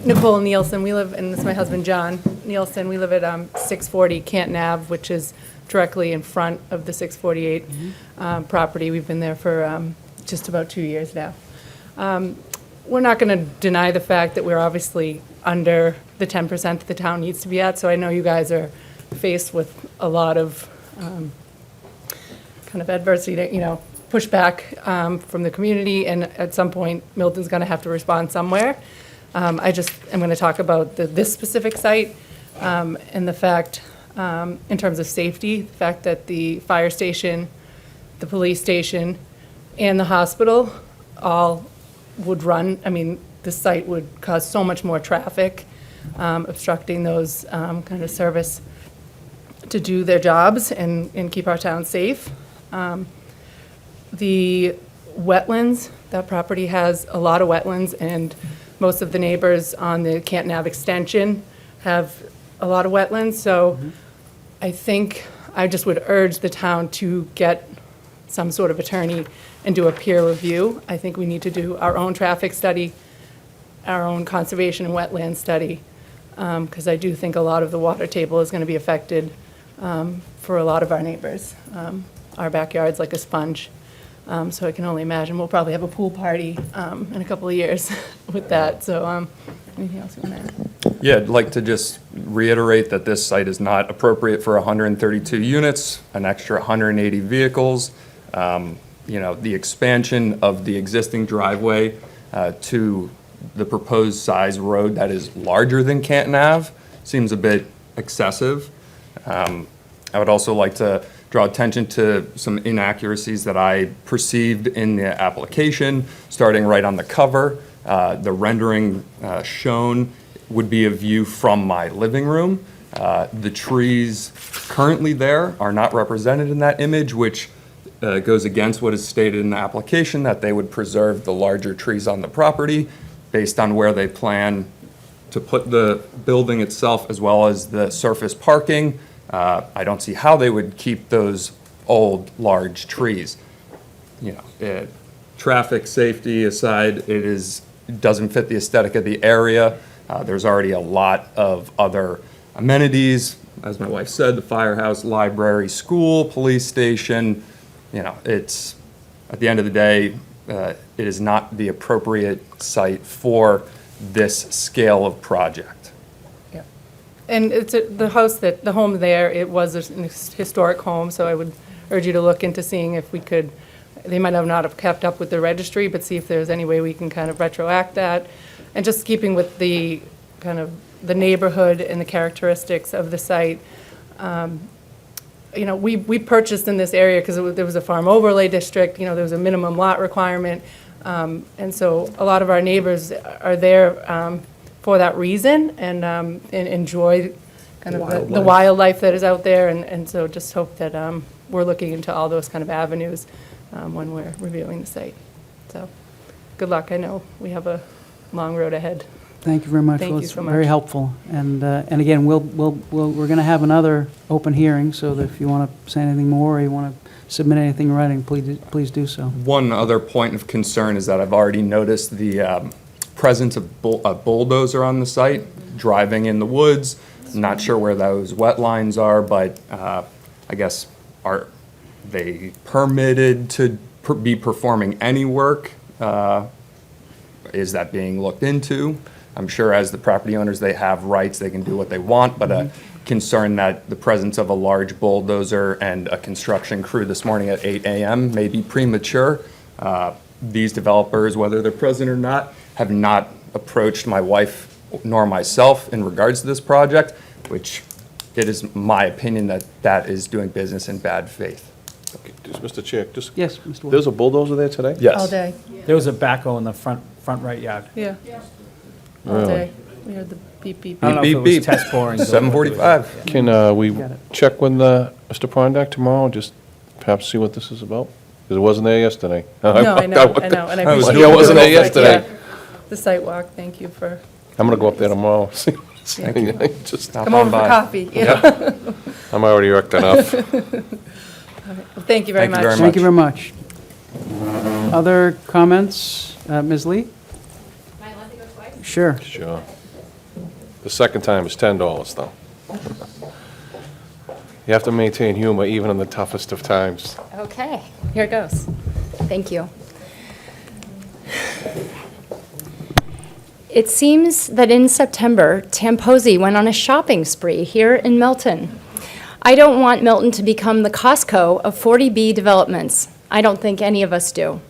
Nicole Nielsen, we live, and this is my husband, John Nielsen. We live at 640 Canton Ave, which is directly in front of the 648 property. We've been there for just about 2 years now. We're not going to deny the fact that we're obviously under the 10% that the town needs to be at, so I know you guys are faced with a lot of kind of adversity, pushback from the community, and at some point, Milton's going to have to respond somewhere. I'm going to talk about this specific site and the fact, in terms of safety, the fact that the fire station, the police station, and the hospital all would run. I mean, the site would cause so much more traffic, obstructing those kind of service to do their jobs and keep our town safe. The wetlands, that property has a lot of wetlands, and most of the neighbors on the Canton Ave extension have a lot of wetlands. So I think I just would urge the town to get some sort of attorney and do a peer review. I think we need to do our own traffic study, our own conservation and wetland study, because I do think a lot of the water table is going to be affected for a lot of our neighbors. Our backyard's like a sponge. So I can only imagine we'll probably have a pool party in a couple of years with that. So anything else you want to add? Yeah, I'd like to just reiterate that this site is not appropriate for 132 units, an extra 180 vehicles. The expansion of the existing driveway to the proposed size road that is larger than Canton Ave seems a bit excessive. I would also like to draw attention to some inaccuracies that I perceived in the application, starting right on the cover. The rendering shown would be a view from my living room. The trees currently there are not represented in that image, which goes against what is stated in the application, that they would preserve the larger trees on the property based on where they plan to put the building itself as well as the surface parking. I don't see how they would keep those old, large trees. Traffic safety aside, it doesn't fit the aesthetic of the area. There's already a lot of other amenities, as my wife said, the firehouse, library, school, police station. It's, at the end of the day, it is not the appropriate site for this scale of project. And it's the home there, it was a historic home, so I would urge you to look into seeing if we could, they might not have kept up with the registry, but see if there's any way we can kind of retroact that. And just keeping with the kind of the neighborhood and the characteristics of the site. We purchased in this area because there was a farm overlay district, there was a minimum lot requirement. And so a lot of our neighbors are there for that reason and enjoy kind of the wildlife that is out there. And so just hope that we're looking into all those kind of avenues when we're reviewing the site. So good luck. I know we have a long road ahead. Thank you very much. Thank Well, you it's so very much. helpful. And again, we're going to have another open hearing, so that if you want to say anything more, or you want to submit anything in writing, please do so. One other point of concern is that I've already noticed the presence of a bulldozer on the site, driving in the woods. Not sure where those wet lines are, but I guess, are they permitted to be performing any work? Is that being looked into? I'm sure as the property owners, they have rights, they can do what they want, but a concern that the presence of a large bulldozer and a construction crew this morning at 8 a.m. may be premature. These developers, whether they're present or not, have not approached my wife nor myself in regards to this project, which it is my opinion that that is doing business in bad faith. Okay, Mr. Chair, just. Yes, Mr. Wood. There's a bulldozer there today? Yes. All day, There was a backhoe in the front right yard. yeah. All Really? day. We heard the beep, beep, I don't know beep. if it was test borings. or- 7:45. Can we Got it. check with Mr. Prondak tomorrow, just perhaps see what this is about? Because it wasn't there yesterday. No, I know, and I I was appreciate. doing I wasn't there the site- yesterday. yeah, the site walk, thank you for, I'm gonna go up there tomorrow. Thank you. Just, Stop come on over for by. coffee. Yeah. I'm already irked enough. Well, thank you very Thank much. you very Thank you very much. Other comments? Ms. Lee? Sure. Sure. The second time is $10, though. You have to maintain humor even in the toughest of times. Okay, here it goes. Thank you. It seems that in September, Tamposi went on a shopping spree here in Milton. I don't want Milton to become the Costco of 40B developments. I don't think any of us do.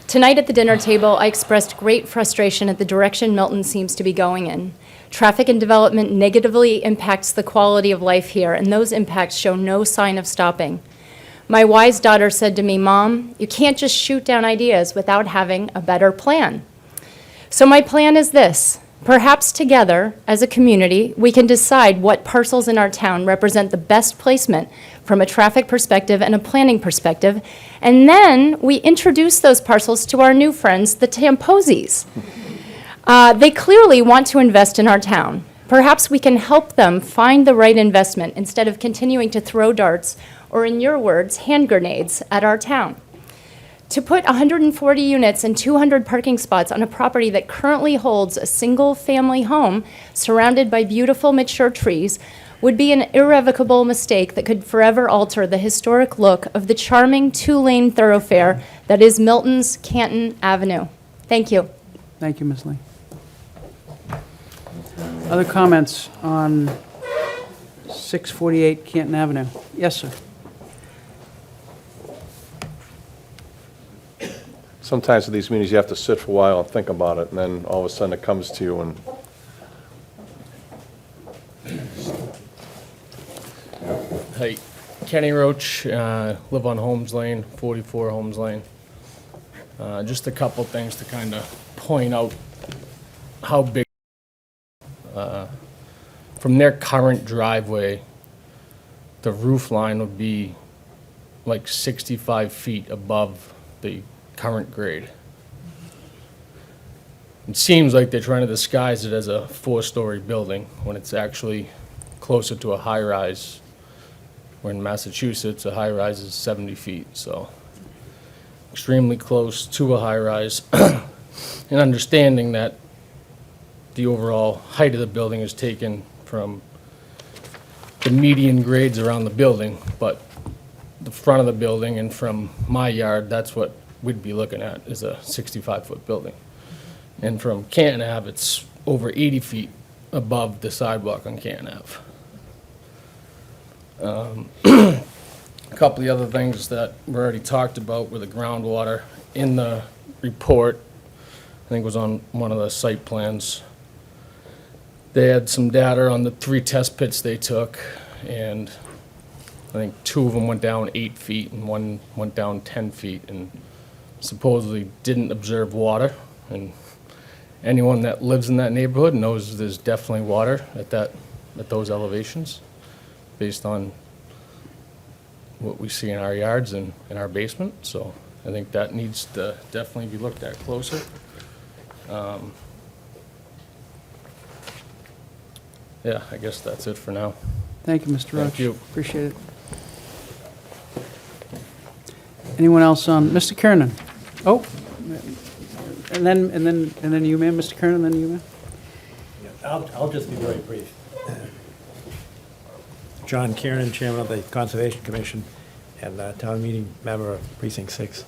Tonight at the dinner table, I expressed great frustration at the direction Milton seems to be going in. Traffic and development negatively impacts the quality of life here, and those impacts show no sign of stopping. My wise daughter said to me, "Mom, you can't just shoot down ideas without having a better plan." So my plan is this. Perhaps together, as a community, we can decide what parcels in our town represent the best placement from a traffic perspective and a planning perspective, and then we introduce those parcels to our new friends, the Tamposis. They clearly want to invest in our town. Perhaps we can help them find the right investment instead of continuing to throw darts, or in your words, hand grenades, at our town. To put 140 units and 200 parking spots on a property that currently holds a single-family home surrounded by beautiful mature trees would be an irrevocable mistake that could forever alter the historic look of the charming two-lane thoroughfare that is Milton's Canton Avenue. Thank you. Thank you, Ms. Lee. Other comments on 648 Canton Avenue? Yes, sir. Sometimes at these meetings, you have to sit for a while and think about it, and then all of a sudden it comes to you, and Hey, Kenny Roach, live on Holmes Lane, 44 Holmes Lane. Just a couple things to kind of point out how big. From their current driveway, the roof line would be like 65 feet above the current grade. It seems like they're trying to disguise it as a four-story building when it's actually closer to a high-rise. Where in Massachusetts, a high-rise is 70 feet, so extremely close to a high-rise. And understanding that the overall height of the building is taken from the median grades around the building, but the front of the building and from my yard, that's what we'd be looking at, is a 65-foot building. And from Canton Ave, it's over 80 feet above the sidewalk on Canton Ave. A couple of the other things that were already talked about were the groundwater. In the report, I think it was on one of the site plans, they had some data on the 3 test pits they took, and I think 2 of them went down 8 feet and 1 went down 10 feet, and supposedly didn't observe water. And anyone that lives in that neighborhood knows there's definitely water at those elevations, based on what we see in our yards and in our basement. So I think that needs to definitely be looked at closer. Yeah, I guess that's it for now. Thank you, Mr. Roach. Thank you. Appreciate it. Anyone else on, Mr. Kernan? Oh, and then you, ma'am, Mr. Kernan, then you, ma'am? I'll just be very brief. John Kiernan, Chairman of the Conservation Commission and Town Meeting Member of Precinct 6.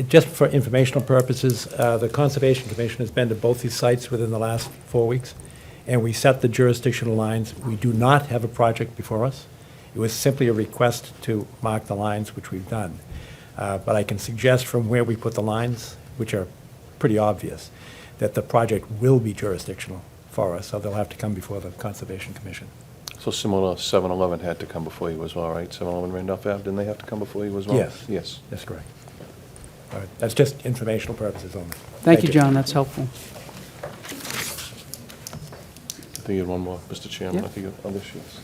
Just for informational purposes, the Conservation Commission has been to both these sites within the last 4 weeks, and we set the jurisdictional lines. We do not have a project before us. It was simply a request to mark the lines, which we've done. But I can suggest from where we put the lines, which are pretty obvious, that the project will be jurisdictional for us, so they'll have to come before the Conservation Commission. So similar, 7-Eleven had to come before you as well, right? 7-Eleven Randolph Ave, didn't they have to come before you as well? Yes. Yes. That's correct. All right, that's just informational purposes only. Thank you, John, that's helpful. I think you had one more, Mr. Chairman. Yeah. I think you have other sheets.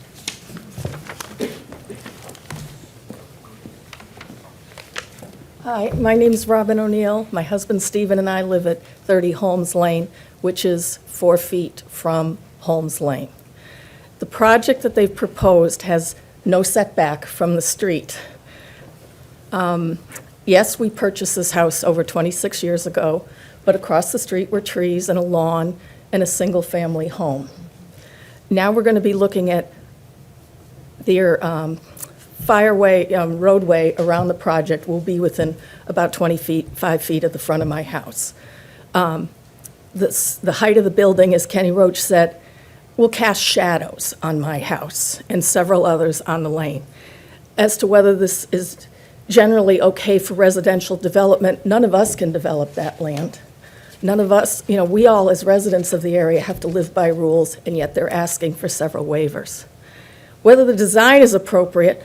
Hi, my name's Robin O'Neill. My husband Stephen and I live at 30 Holmes Lane, which is 4 feet from Holmes Lane. The project that they've proposed has no setback from the street. Yes, we purchased this house over 26 years ago, but across the street were trees and a lawn and a single-family home. Now we're going to be looking at their roadway around the project will be within about 20 feet, 5 feet of the front of my house. The height of the building, as Kenny Roach said, will cast shadows on my house and several others on the lane. As to whether this is generally okay for residential development, none of us can develop that land. None of us, we all as residents of the area have to live by rules, and yet they're asking for several waivers. Whether the design is appropriate,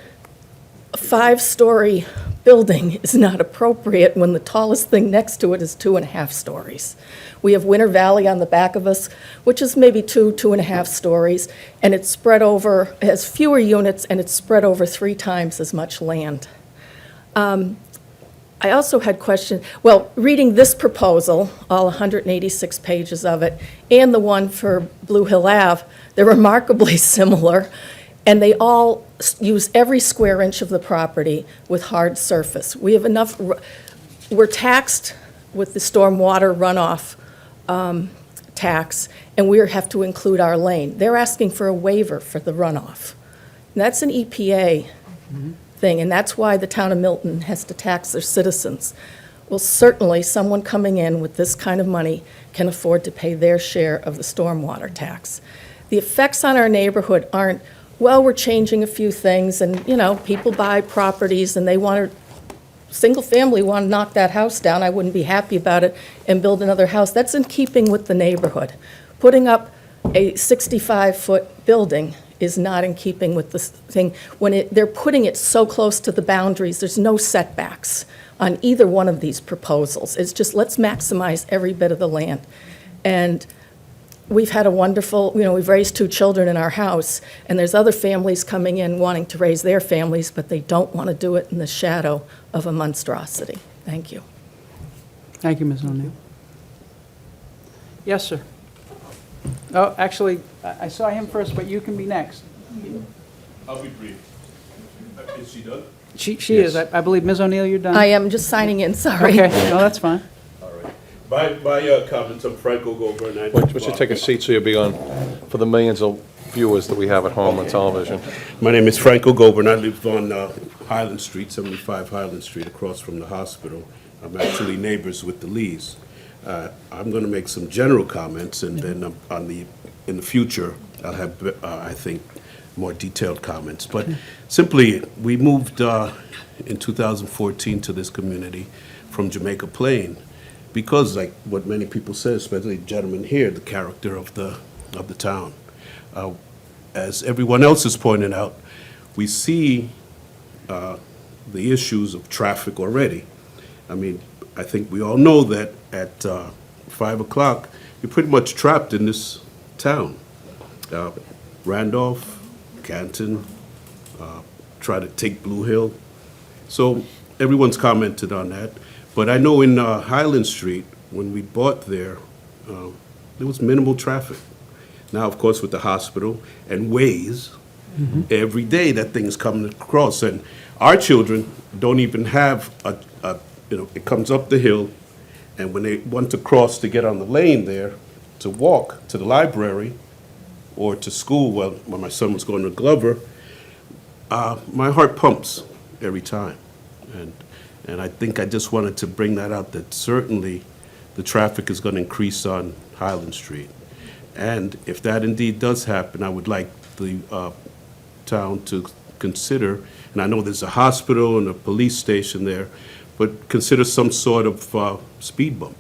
a 5-story building is not appropriate when the tallest thing next to it is 2.5 stories. We have Winter Valley on the back of us, which is maybe 2.5 stories, and it's spread over, it has fewer units, and it's spread over 3 times as much land. I also had questions, reading this proposal, all 186 pages of it, and the one for Blue Hill Ave, they're remarkably similar, and they all use every square inch of the property with hard surface. We have enough, we're taxed with the stormwater runoff tax, and we have to include our lane. They're asking for a waiver for the runoff. And that's an EPA thing, and that's why the town of Milton has to tax their citizens. Well, certainly, someone coming in with this kind of money can afford to pay their share of the stormwater tax. The effects on our neighborhood aren't, we're changing a few things, and, people buy properties, and they want to, single family want to knock that house down. I wouldn't be happy about it, and build another house. That's in keeping with the neighborhood. Putting up a 65-foot building is not in keeping with this thing. When they're putting it so close to the boundaries, there's no setbacks on either one of these proposals. It's just, let's maximize every bit of the land. And we've had a wonderful, we've raised 2 children in our house, and there's other families coming in wanting to raise their families, but they don't want to do it in the shadow of a monstrosity. Thank you. Thank you, Ms. O'Neill. Yes, sir. Oh, actually, I saw him first, but you can be next. I'll be brief. Is she done? She is. I believe, Ms. O'Neill, you're done? I am just signing in, sorry. Okay, no, that's fine. All right. My comments, I'm Frank Ogover, and I... We should take a seat so you'll be on, for the millions of viewers that we have at home on television. My name is Frank Ogover, and I live on Highland Street, 75 Highland Street, across from the hospital. I'm actually neighbors with the Lees. I'm going to make some general comments, and then in the future, I'll have, I think, more detailed comments. But simply, we moved in 2014 to this community from Jamaica Plain because, like what many people say, especially gentlemen here, the character of the town. As everyone else has pointed out, we see the issues of traffic already. I mean, I think we all know that at 5 o'clock, you're pretty much trapped in this town. Randolph, Canton, try to take Blue Hill. So everyone's commented on that. But I know in Highland Street, when we bought there was minimal traffic. now, of course, with the hospital, and ways, every day that thing's coming across. And our children don't even have it comes up the hill, and when they want to cross to get on the lane there, to walk to the library or to school, well, when my son was going to Glover, my heart pumps every time. And I think I just wanted to bring that out, that certainly the traffic is going to increase on Highland Street. And if that indeed does happen, I would like the town to consider, and I know there's a hospital and a police station there, but consider some sort of speed bump.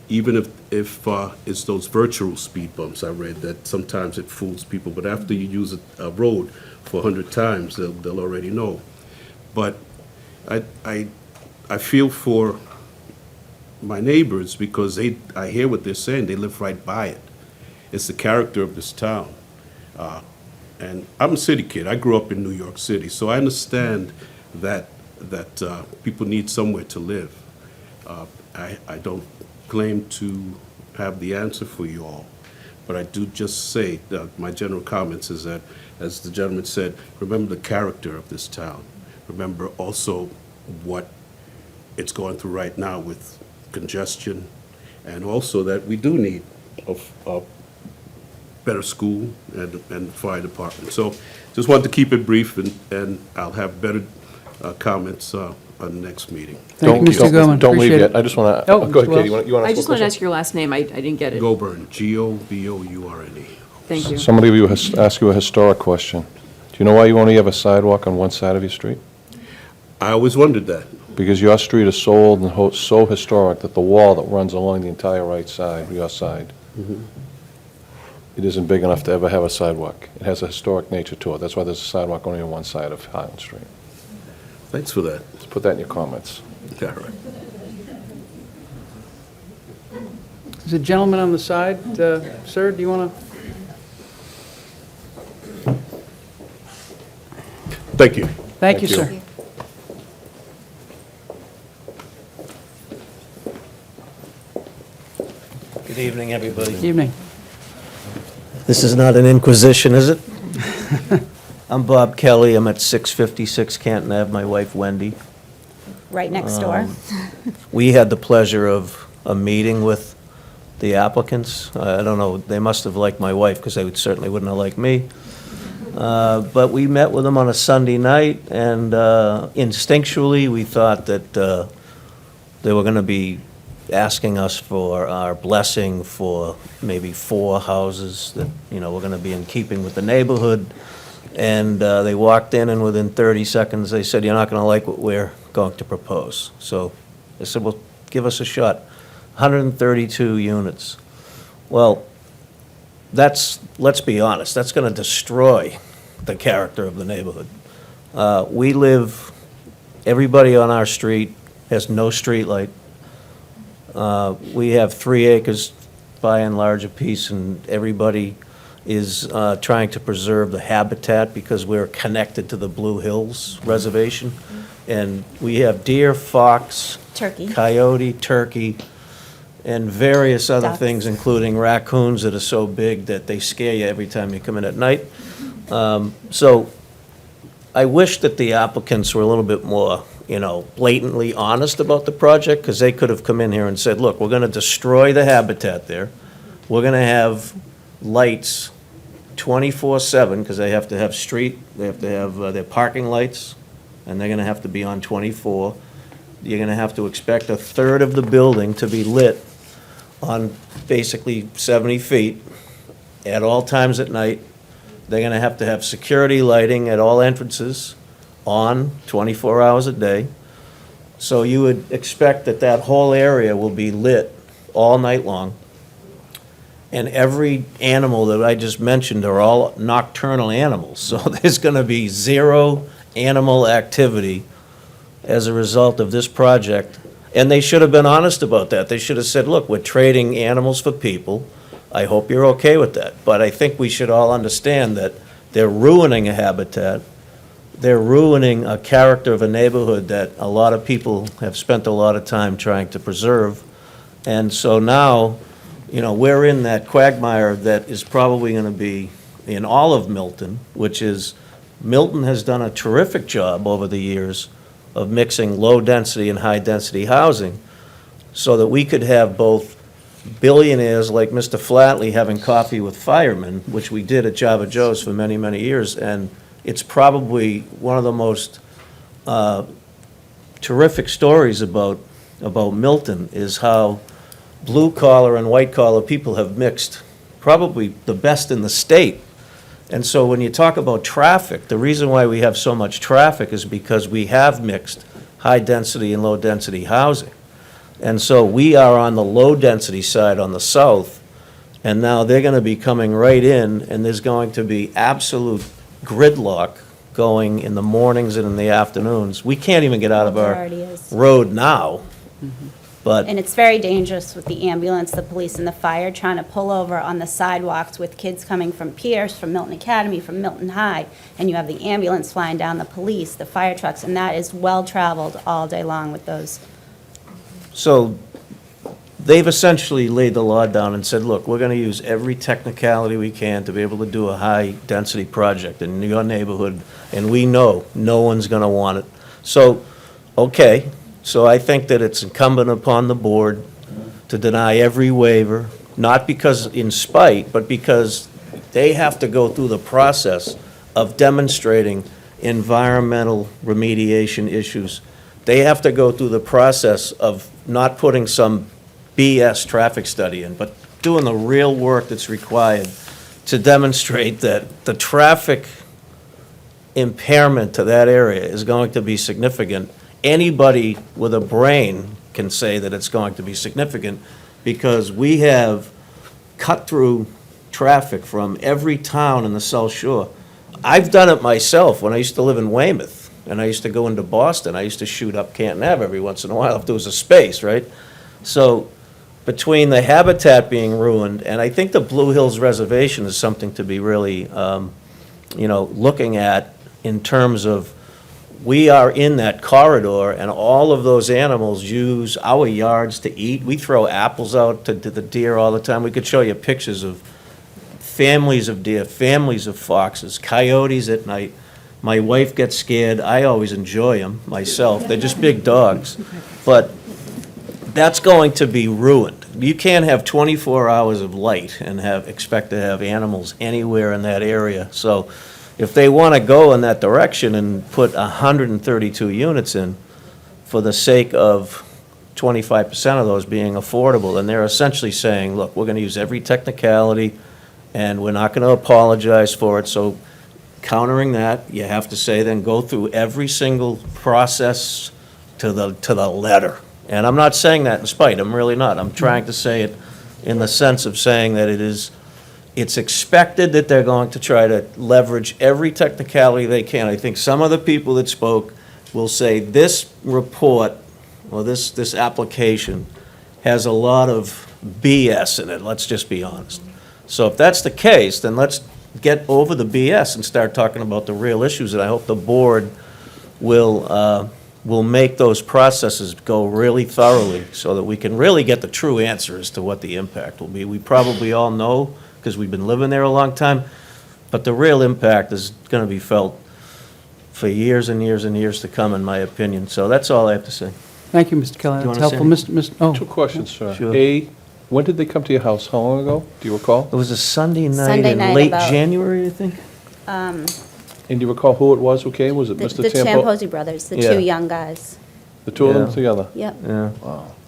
Even if it's those virtual speed bumps, I read that sometimes it fools people, but after you use a road for 100 times, they'll already know. But I feel for my neighbors because I hear what they're saying. They live right by it. It's the character of this town. And I'm a city kid. I grew up in New York City, so I understand that people need somewhere to live. I don't claim to have the answer for you all, but I do just say that my general comments is that, as the gentleman said, remember the character of this town. Remember also what it's going through right now with congestion, and also that we do need a better school and fire department. So just wanted to keep it brief, and I'll have better comments on the next meeting. Thank you, Mr. Goman. Don't leave Appreciate yet. it. I just want to, Oh, go ahead, Mr. Katie, Wells. you want to I just wanted to ask ask your last name. I didn't get it. Goburn, Gobourne. Thank you. Somebody will ask you a historic question. Do you know why you only have a sidewalk on one side of your street? I always wondered that. Because your street is so old and so historic that the wall that runs along the entire right side, your side, it isn't big enough to ever have a sidewalk. It has a historic nature to it. That's why there's a sidewalk only on one side of Highland Street. Thanks for that. Just put that in your comments. All right. There's a gentleman on the side. Sir, do you want to? Thank you. Thank you, sir. Good evening, everybody. Evening. This is not an inquisition, is it? I'm Bob Kelly. I'm at 656 Canton Ave, my wife Wendy. Right next door. We had the pleasure of a meeting with the applicants. I don't know, they must have liked my wife, because they certainly wouldn't have liked me. But we met with them on a Sunday night, and instinctually, we thought that they were going to be asking us for our blessing for maybe 4 houses that, were going to be in keeping with the neighborhood. And they walked in, and within 30 seconds, they said, "You're not going to like what we're going to propose." So they said, "Well, give us a shot." 132 units. Well, let's be honest, that's going to destroy the character of the neighborhood. Everybody on our street has no street light. We have 3 acres by and large apiece, and everybody is trying to preserve the habitat because we're connected to the Blue Hills Reservation. And we have deer, fox, Turkey. coyote, turkey, and various other Ducks. things, including raccoons that are so big that they scare you every time you come in at night. So I wish that the applicants were a little bit more, blatantly honest about the project, because they could have come in here and said, "Look, we're going to destroy the habitat there. We're going to have lights 24/7, because they have to have their parking lights, and they're going to have to be on 24. You're going to have to expect a third of the building to be lit on basically 70 feet at all times at night. They're going to have security lighting at all entrances on 24 hours a day. So you would expect that that whole area will be lit all night long. And every animal that I just mentioned are all nocturnal animals. So there's going to be 0 animal activity as a result of this project. And they should have been honest about that. They should have said, "Look, we're trading animals for people. I hope you're okay with that." But I think we should all understand that they're ruining a habitat. They're ruining a character of a neighborhood that a lot of people have spent a lot of time trying to preserve. And so now, we're in that quagmire that is probably going to be in all of Milton, which is, Milton has done a terrific job over the years of mixing low-density and high-density housing so that we could have both billionaires like Mr. Flatley having coffee with firemen, which we did at Java Joe's for many, many years, and it's probably one of the most terrific stories about Milton is how blue-collar and white-collar people have mixed, probably the best in the state. And so when you talk about traffic, the reason why we have so much traffic is because we have mixed high-density and low-density housing. And so we are on the low-density side on the south, and now they're going to be coming right in, and there's going to be absolute gridlock going in the mornings and in the afternoons. We can't even get out of There our already is. road now, but And it's very dangerous with the ambulance, the police, and the fire trying to pull over on the sidewalks with kids coming from Pierce, from Milton Academy, from Milton High, and you have the ambulance flying down, the police, the fire trucks, and that is well-traveled all day long with those. So they've essentially laid the law down and said, look, we're going to use every technicality we can to be able to do a high-density project in your neighborhood, and we know no one's going to want it. So, okay, so I think that it's incumbent upon the board to deny every waiver, not because in spite, but because they have to go through the process of demonstrating environmental remediation issues. They have to go through the process of not putting some BS traffic study in, but doing the real work that's required to demonstrate that the traffic impairment to that area is going to be significant. Anybody with a brain can say that it's going to be significant because we have cut through traffic from every town in the South Shore. I've done it myself when I used to live in Weymouth, and I used to go into Boston. I used to shoot up Canton Ave every once in a while if there was a space, right? So between the habitat being ruined, and I think the Blue Hills Reservation is something to be really, looking at in terms of we are in that corridor, and all of those animals use our yards to eat. We throw apples out to the deer all the time. We could show you pictures of families of deer, families of foxes, coyotes at night. My wife gets scared. I always enjoy them myself. They're just big dogs. But that's going to be ruined. You can't have 24 hours of light and expect to have animals anywhere in that area. So if they want to go in that direction and put 132 units in for the sake of 25% of those being affordable, then they're essentially saying, look, we're going to use every technicality and we're not going to apologize for it. So countering that, you have to say then go through every single process to the letter. And I'm not saying that in spite, I'm really not. I'm trying to say it in the sense of saying that it's expected that they're going to try to leverage every technicality they can. I think some of the people that spoke will say this report, or this application, has a lot of BS in it, let's just be honest. So if that's the case, then let's get over the BS and start talking about the real issues, and I hope the board will make those processes go really thoroughly so that we can really get the true answer as to what the impact will be. We probably all know, because we've been living there a long time, but the real impact is going to be felt for years and years and years to come, in my opinion. So that's all I have to say. Thank you, Mr. Kelly. Do you That's wanna helpful. say Oh, Two questions, sir. Sure. A, when did they come to your house? How long ago? Do you recall? It was a Sunday night Sunday in night late about- January, I think. And do you recall who it was who came? Was it The Mr. Tampo? Tamposi brothers, the Yeah. two young guys. The two of them Yeah. together? Yep. Yeah.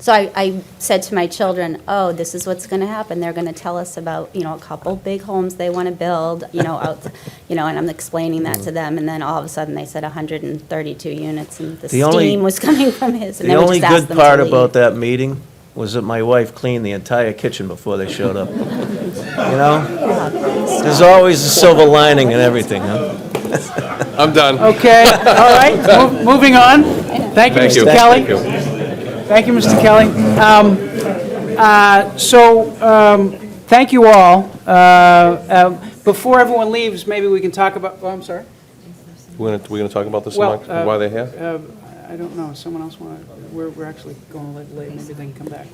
So I said to my children, oh, this is what's going to happen. They're going to tell us about, a couple big homes they want to build, out, and I'm explaining that to them. And then all of a sudden they said 132 units and the The only- steam was coming from his. And The then we only just asked good them to part leave. about that meeting was that my wife cleaned the entire kitchen before they showed up. There's always a silver lining in everything, huh? I'm done. okay, all right, moving on. Thank you, Thank Mr. you. Kelly. Thank you. Thank you, Mr. Kelly. Thank you all. Before everyone leaves, maybe we can talk about, I'm sorry? We're gonna talk about this, Well, and why they're here? I don't know, someone else want to, we're actually going a little late, maybe they can come back.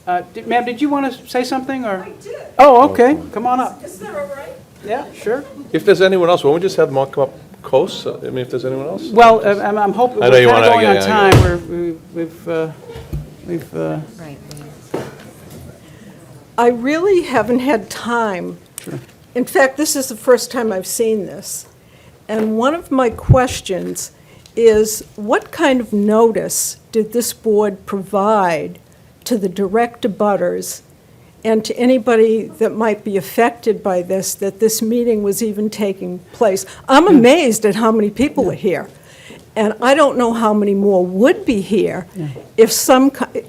Ma'am, did you want to say something, or? I did. Oh, okay, come on up. Is that all right? Yeah, sure. If there's anyone else, why don't we just have them all come up close? I mean, if there's anyone else? Well, I'm hoping, I know we're you kind of wanna- going on yeah, time, we've, Right. I really haven't had time. In fact, this is the first time I've seen this. And one of my questions is, what kind of notice did this board provide to the direct abutters and to anybody that might be affected by this, that this meeting was even taking place? I'm amazed at how many people were here. And I don't know how many more would be here if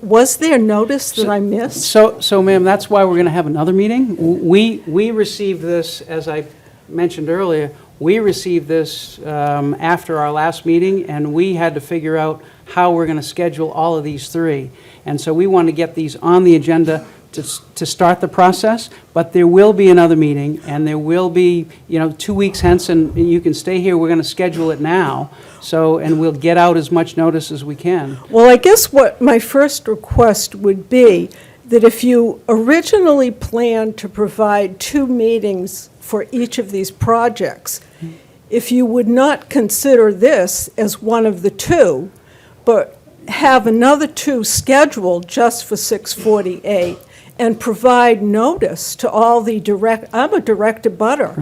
was there notice that I missed? So ma'am, that's why we're going to have another meeting. We received this, as I mentioned earlier, we received this after our last meeting, and we had to figure out how we're going to schedule all of these three. And so we want to get these on the agenda to start the process, but there will be another meeting, and there will be, 2 weeks hence, and you can stay here, we're going to schedule it now, and we'll get out as much notice as we can. Well, I guess what my first request would be, that if you originally planned to provide 2 meetings for each of these projects, if you would not consider this as one of the 2, but have another 2 scheduled just for 648, and provide notice to all the I'm a direct abutter,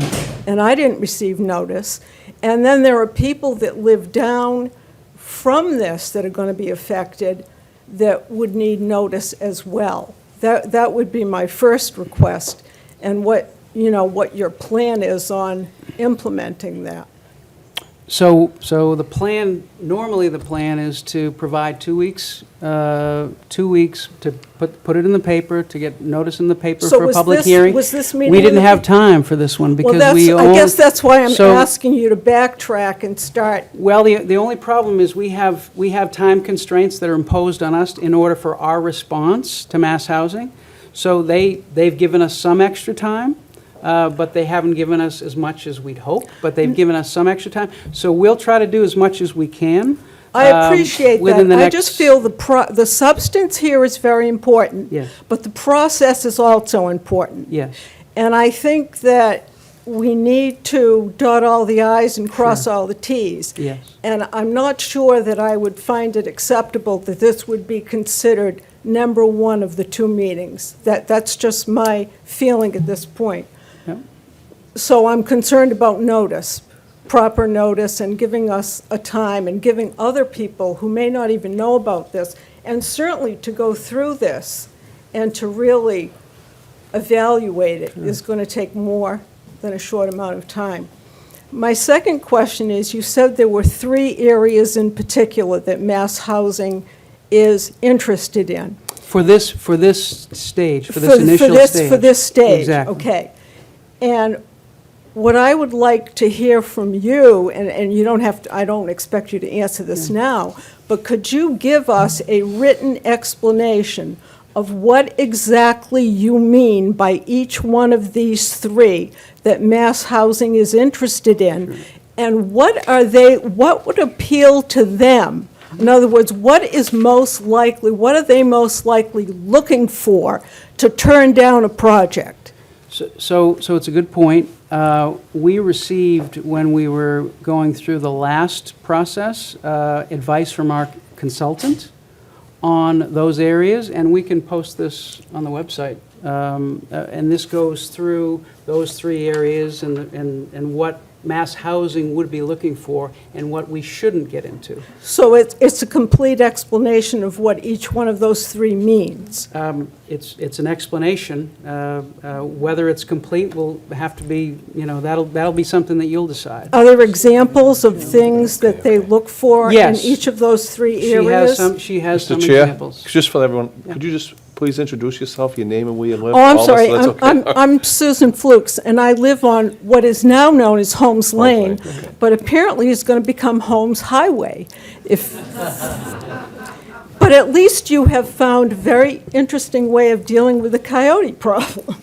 and I didn't receive notice. And then there are people that live down from this that are going to be affected that would need notice as well. That would be my first request, and what your plan is on implementing that. So normally the plan is to provide 2 weeks, 2 weeks to put it in the paper, to get notice in the paper So for a was public this- hearing. was this meeting We in didn't the have pa- time for this one because Well, we I guess only- that's why I'm so- asking you to backtrack and start. Well, the only problem is we have time constraints that are imposed on us in order for our response to mass housing. So they've given us some extra time, but they haven't given us as much as we'd hoped, but they've given us some extra time. So we'll try to do as much as we can. I appreciate within that. the I next- just feel the substance here is very important. Yes. But the process is also important. Yes. And I think that we need to dot all the i's and cross all the t's. Yes. And I'm not sure that I would find it acceptable that this would be considered number 1 of the 2 meetings. That's just my feeling at this point. Yep. So I'm concerned about notice, proper notice, and giving us a time, and giving other people who may not even know about this, and certainly to go through this and to really evaluate it is going to take more than a short amount of time. My second question is, you said there were 3 areas in particular that mass housing is interested in. For this stage, for this initial stage. For this stage, Exactly. okay. And what I would like to hear from you, and you don't have to, I don't expect you to answer this now, but could you give us a written explanation of what exactly you mean by each one of these 3 that mass housing is interested in? And what would appeal to them? In other words, what are they most likely looking for to turn down a project? So it's a good point. We received, when we were going through the last process, advice from our consultant on those areas, and we can post this on the website. And this goes through those 3 areas and what mass housing would be looking for and what we shouldn't get into. So it's a complete explanation of what each one of those 3 means? It's an explanation. Whether it's complete will have to be, that'll be something that you'll decide. Are there examples of things that they look for in Yes. each of those 3 areas? She has some Mr. Chair, examples. just for everyone, could you just please introduce yourself, your name and where you live? Oh, I'm All this, sorry, that's okay. I'm Susan Flukes, and I live on what is now known as Holmes Lane, but apparently is going to become Holmes Highway. But at least you have found a very interesting way of dealing with the coyote problem.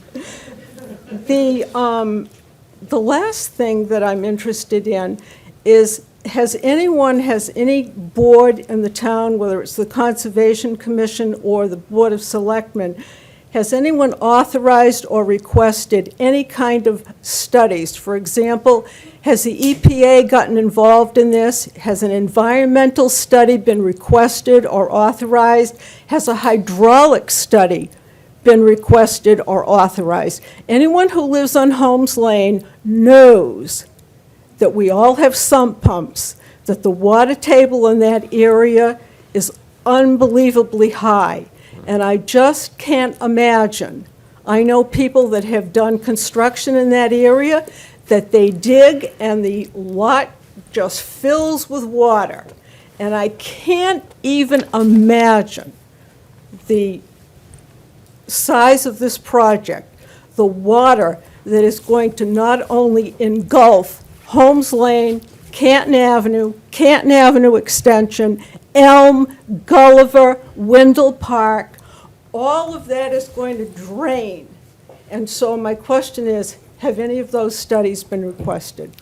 The last thing that I'm interested in is, has any board in the town, whether it's the Conservation Commission or the Board of Selectmen, has anyone authorized or requested any kind of studies? For example, has the EPA gotten involved in this? Has an environmental study been requested or authorized? Has a hydraulic study been requested or authorized? Anyone who lives on Holmes Lane knows that we all have sump pumps, that the water table in that area is unbelievably high. And I just can't imagine. I know people that have done construction in that area, that they dig and the lot just fills with water. And I can't even imagine the size of this project, the water that is going to not only engulf Holmes Lane, Canton Avenue Extension, Elm, Gulliver, Wendell Park, all of that is going to drain. And so my question is, have any of those studies been requested?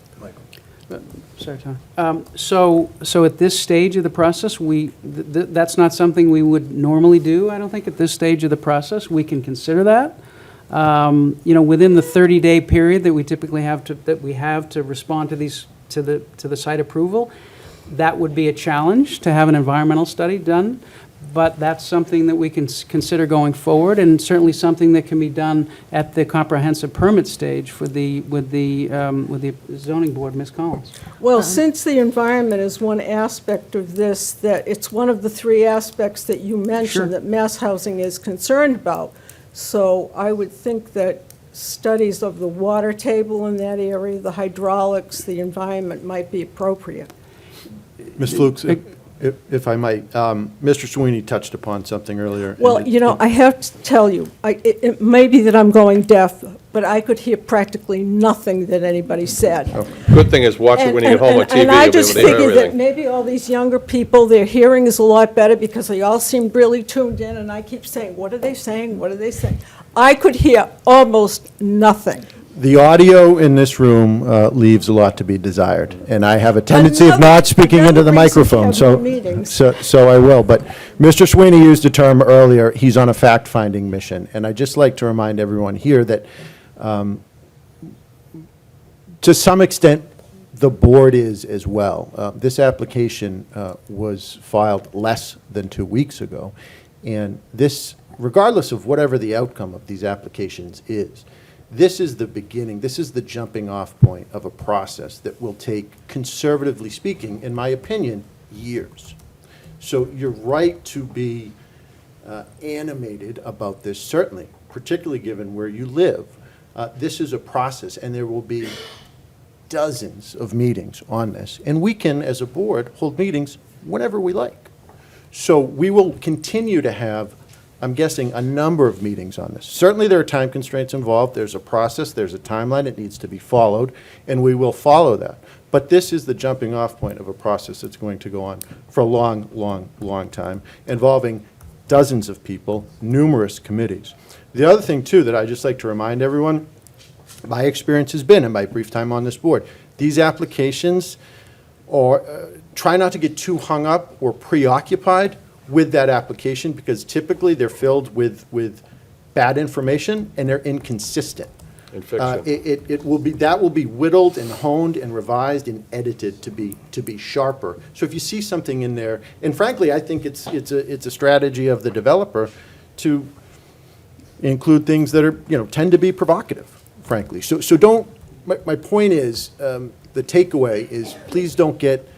Sorry, Tom. So at this stage of the process, that's not something we would normally do, I don't think, at this stage of the process. We can consider that. Within the 30-day period that we typically have to respond to these, to the site approval, that would be a challenge to have an environmental study done. But that's something that we can consider going forward, and certainly something that can be done at the comprehensive permit stage with the zoning board, Ms. Collins. Well, since the environment is one aspect of this, that it's one of the three aspects that you mentioned that mass housing is concerned about. So I would think that studies of the water table in that area, the hydraulics, the environment might be appropriate. Ms. Fluke, if I might, Mr. Sweeney touched upon something earlier. Well, I have to tell you, it may be that I'm going deaf, but I could hear practically nothing that anybody said. Good thing is watch it when you get home on TV, And I you'll be able just to hear figured that everything. maybe all these younger people, their hearing is a lot better because they all seem really tuned in, and I keep saying, what are they saying? What are they saying? I could hear almost nothing. The audio in this room leaves a lot to be desired, and I have a tendency of not speaking into the microphone, so I will. But Mr. Sweeney used a term earlier, he's on a fact-finding mission, and I'd just like to remind everyone here that to some extent, the board is as well. This application was filed less than 2 weeks ago, and this, regardless of whatever the outcome of these applications is, this is the beginning, this is the jumping off point of a process that will take, conservatively speaking, in my opinion, years. So you're right to be animated about this, certainly, particularly given where you live. This is a process, and there will be dozens of meetings on this. And we can, as a board, hold meetings whenever we like. So we will continue to have, I'm guessing, a number of meetings on this. Certainly there are time constraints involved. There's a process, there's a timeline that needs to be followed, and we will follow that. But this is the jumping off point of a process that's going to go on for a long, long, long time, involving dozens of people, numerous committees. The other thing, too, that I just like to remind everyone, my experience has been, in my brief time on this board, these applications try not to get too hung up or preoccupied with that application, because typically they're filled with bad information and they're inconsistent. And fiction. That will be whittled and honed and revised and edited to be sharper. So if you see something in there, and frankly, I think it's a strategy of the developer to include things that are tend to be provocative, frankly. So don't. My point is, the takeaway is, please don't get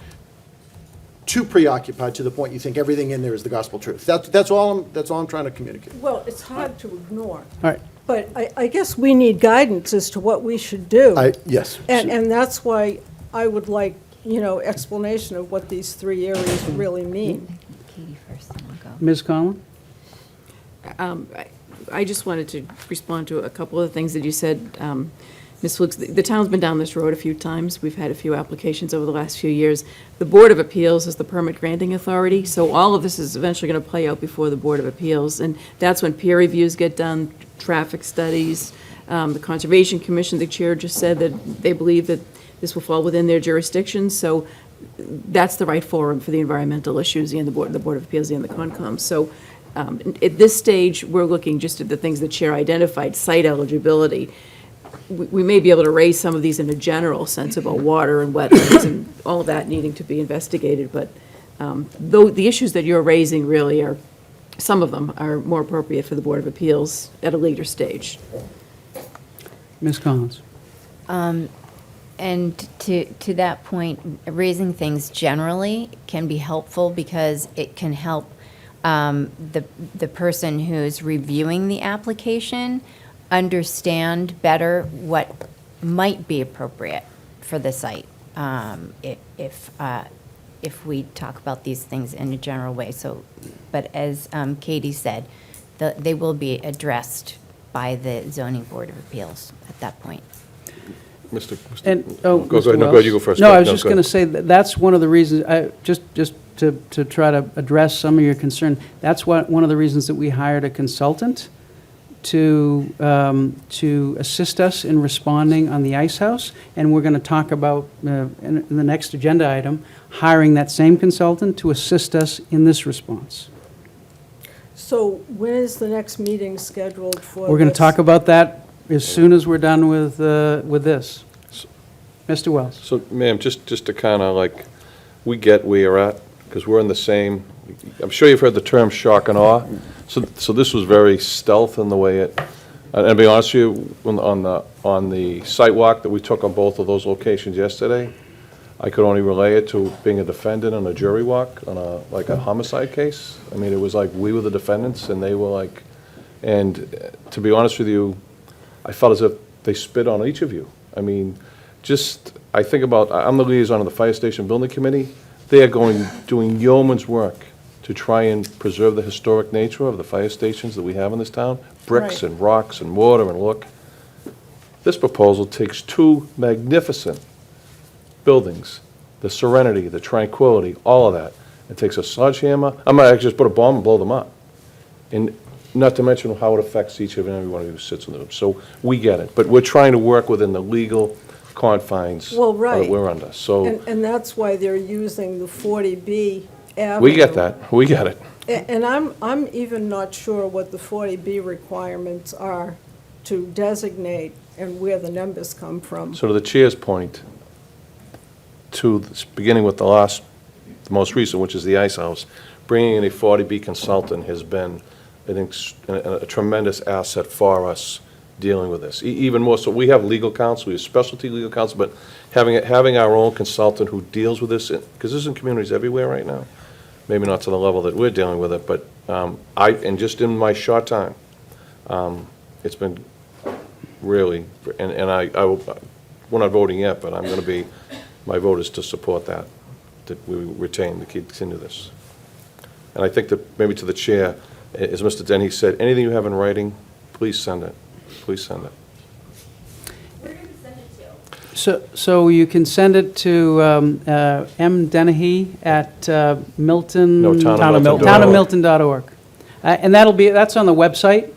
too preoccupied to the point you think everything in there is the gospel truth. That's all I'm trying to communicate. Well, it's hard to ignore. All right. But I guess we need guidance as to what we should do. Yes. And that's why I would like, explanation of what these three areas really mean. Katie first, then I'll go. Ms. Collins? I just wanted to respond to a couple of the things that you said, Ms. Fluke. The town's been down this road a few times. We've had a few applications over the last few years. The Board of Appeals is the permit granting authority, so all of this is eventually going to play out before the Board of Appeals, and that's when peer reviews get done, traffic studies. The Conservation Commission, the chair just said that they believe that this will fall within their jurisdiction, so that's the right forum for the environmental issues and the Board of Appeals and the Concom. So at this stage, we're looking just at the things the chair identified, site eligibility. We may be able to raise some of these in a general sense about water and wetlands and all of that needing to be investigated, but though the issues that you're raising really are, some of them are more appropriate for the Board of Appeals at a later stage. Ms. Collins? And to that point, raising things generally can be helpful because it can help the person who's reviewing the application understand better what might be appropriate for the site if we talk about these things in a general way. So, but as Katie said, they will be addressed by the Zoning Board of Appeals at that point. And, go Mr. ahead, no, go ahead, Wells? you go first. No, Go I ahead. was No, just go going to ahead. say, that's one of the reasons, just to try to address some of your concern, that's one of the reasons that we hired a consultant to assist us in responding on the ice house, and we're going to talk about, in the next agenda item, hiring that same consultant to assist us in this response. So when is the next meeting scheduled for We're going to this? talk about that as soon as we're done with this. Mr. Wells? So, ma'am, just to kind of like, we get where you're at, because we're in the same, I'm sure you've heard the term shock and awe. So this was very stealth in the way it, and to be honest with you, on the site walk that we took on both of those locations yesterday, I could only relay it to being a defendant on a jury walk on like a homicide case. I mean, it was like we were the defendants and they were like, and to be honest with you, I felt as if they spit on each of you. I mean, I think about, I'm the liaison of the Fire Station Building Committee. They are doing yeoman's work to try and preserve the historic nature of the fire stations that we have in this town, bricks Right. and rocks and mortar and look. This proposal takes two magnificent buildings, the serenity, the tranquility, all of that. It takes a sledgehammer, I might actually just put a bomb and blow them up. And not to mention how it affects each and every one of you who sits in the room. So we get it, but we're trying to work within the legal confines Well, right. that we're under. So And that's why they're using the 40B avenue. we get that, we get it. And I'm even not sure what the 40B requirements are to designate and where the numbers come from. So to the chair's point, beginning with the most recent, which is the Ice House, bringing in a 40B consultant has been a tremendous asset for us dealing with this. Even more so, we have legal counsel, we have specialty legal counsel, but having our own consultant who deals with this, because there's in communities everywhere right now, maybe not to the level that we're dealing with it, but and just in my short time, it's been really, and we're not voting yet, but I'm going to be, my vote is to support that we retain, to continue this. And I think that maybe to the chair, as Mr. Denny said, anything you have in writing, please send it. Please send it. So you can send it to M. Dennehy at Milton... No, townofmilton.org. townofmilton.org. And that's on the website.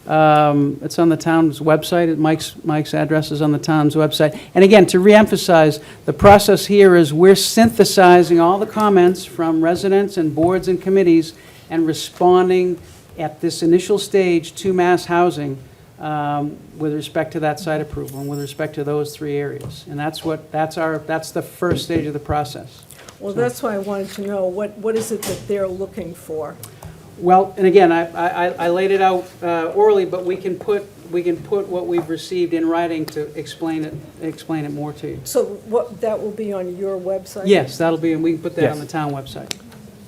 It's on the town's website. Mike's address is on the town's website. And again, to reemphasize, the process here is we're synthesizing all the comments from residents and boards and committees and responding at this initial stage to Mass Housing with respect to that site approval and with respect to those three areas. And that's the first stage of the process. Well, that's why I wanted to know, what is it that they're looking for? Well, and again, I laid it out orally, but we can put what we've received in writing to explain it more to you. So that will be on your website? Yes, that'll be, and we can put that on Yes. the town website.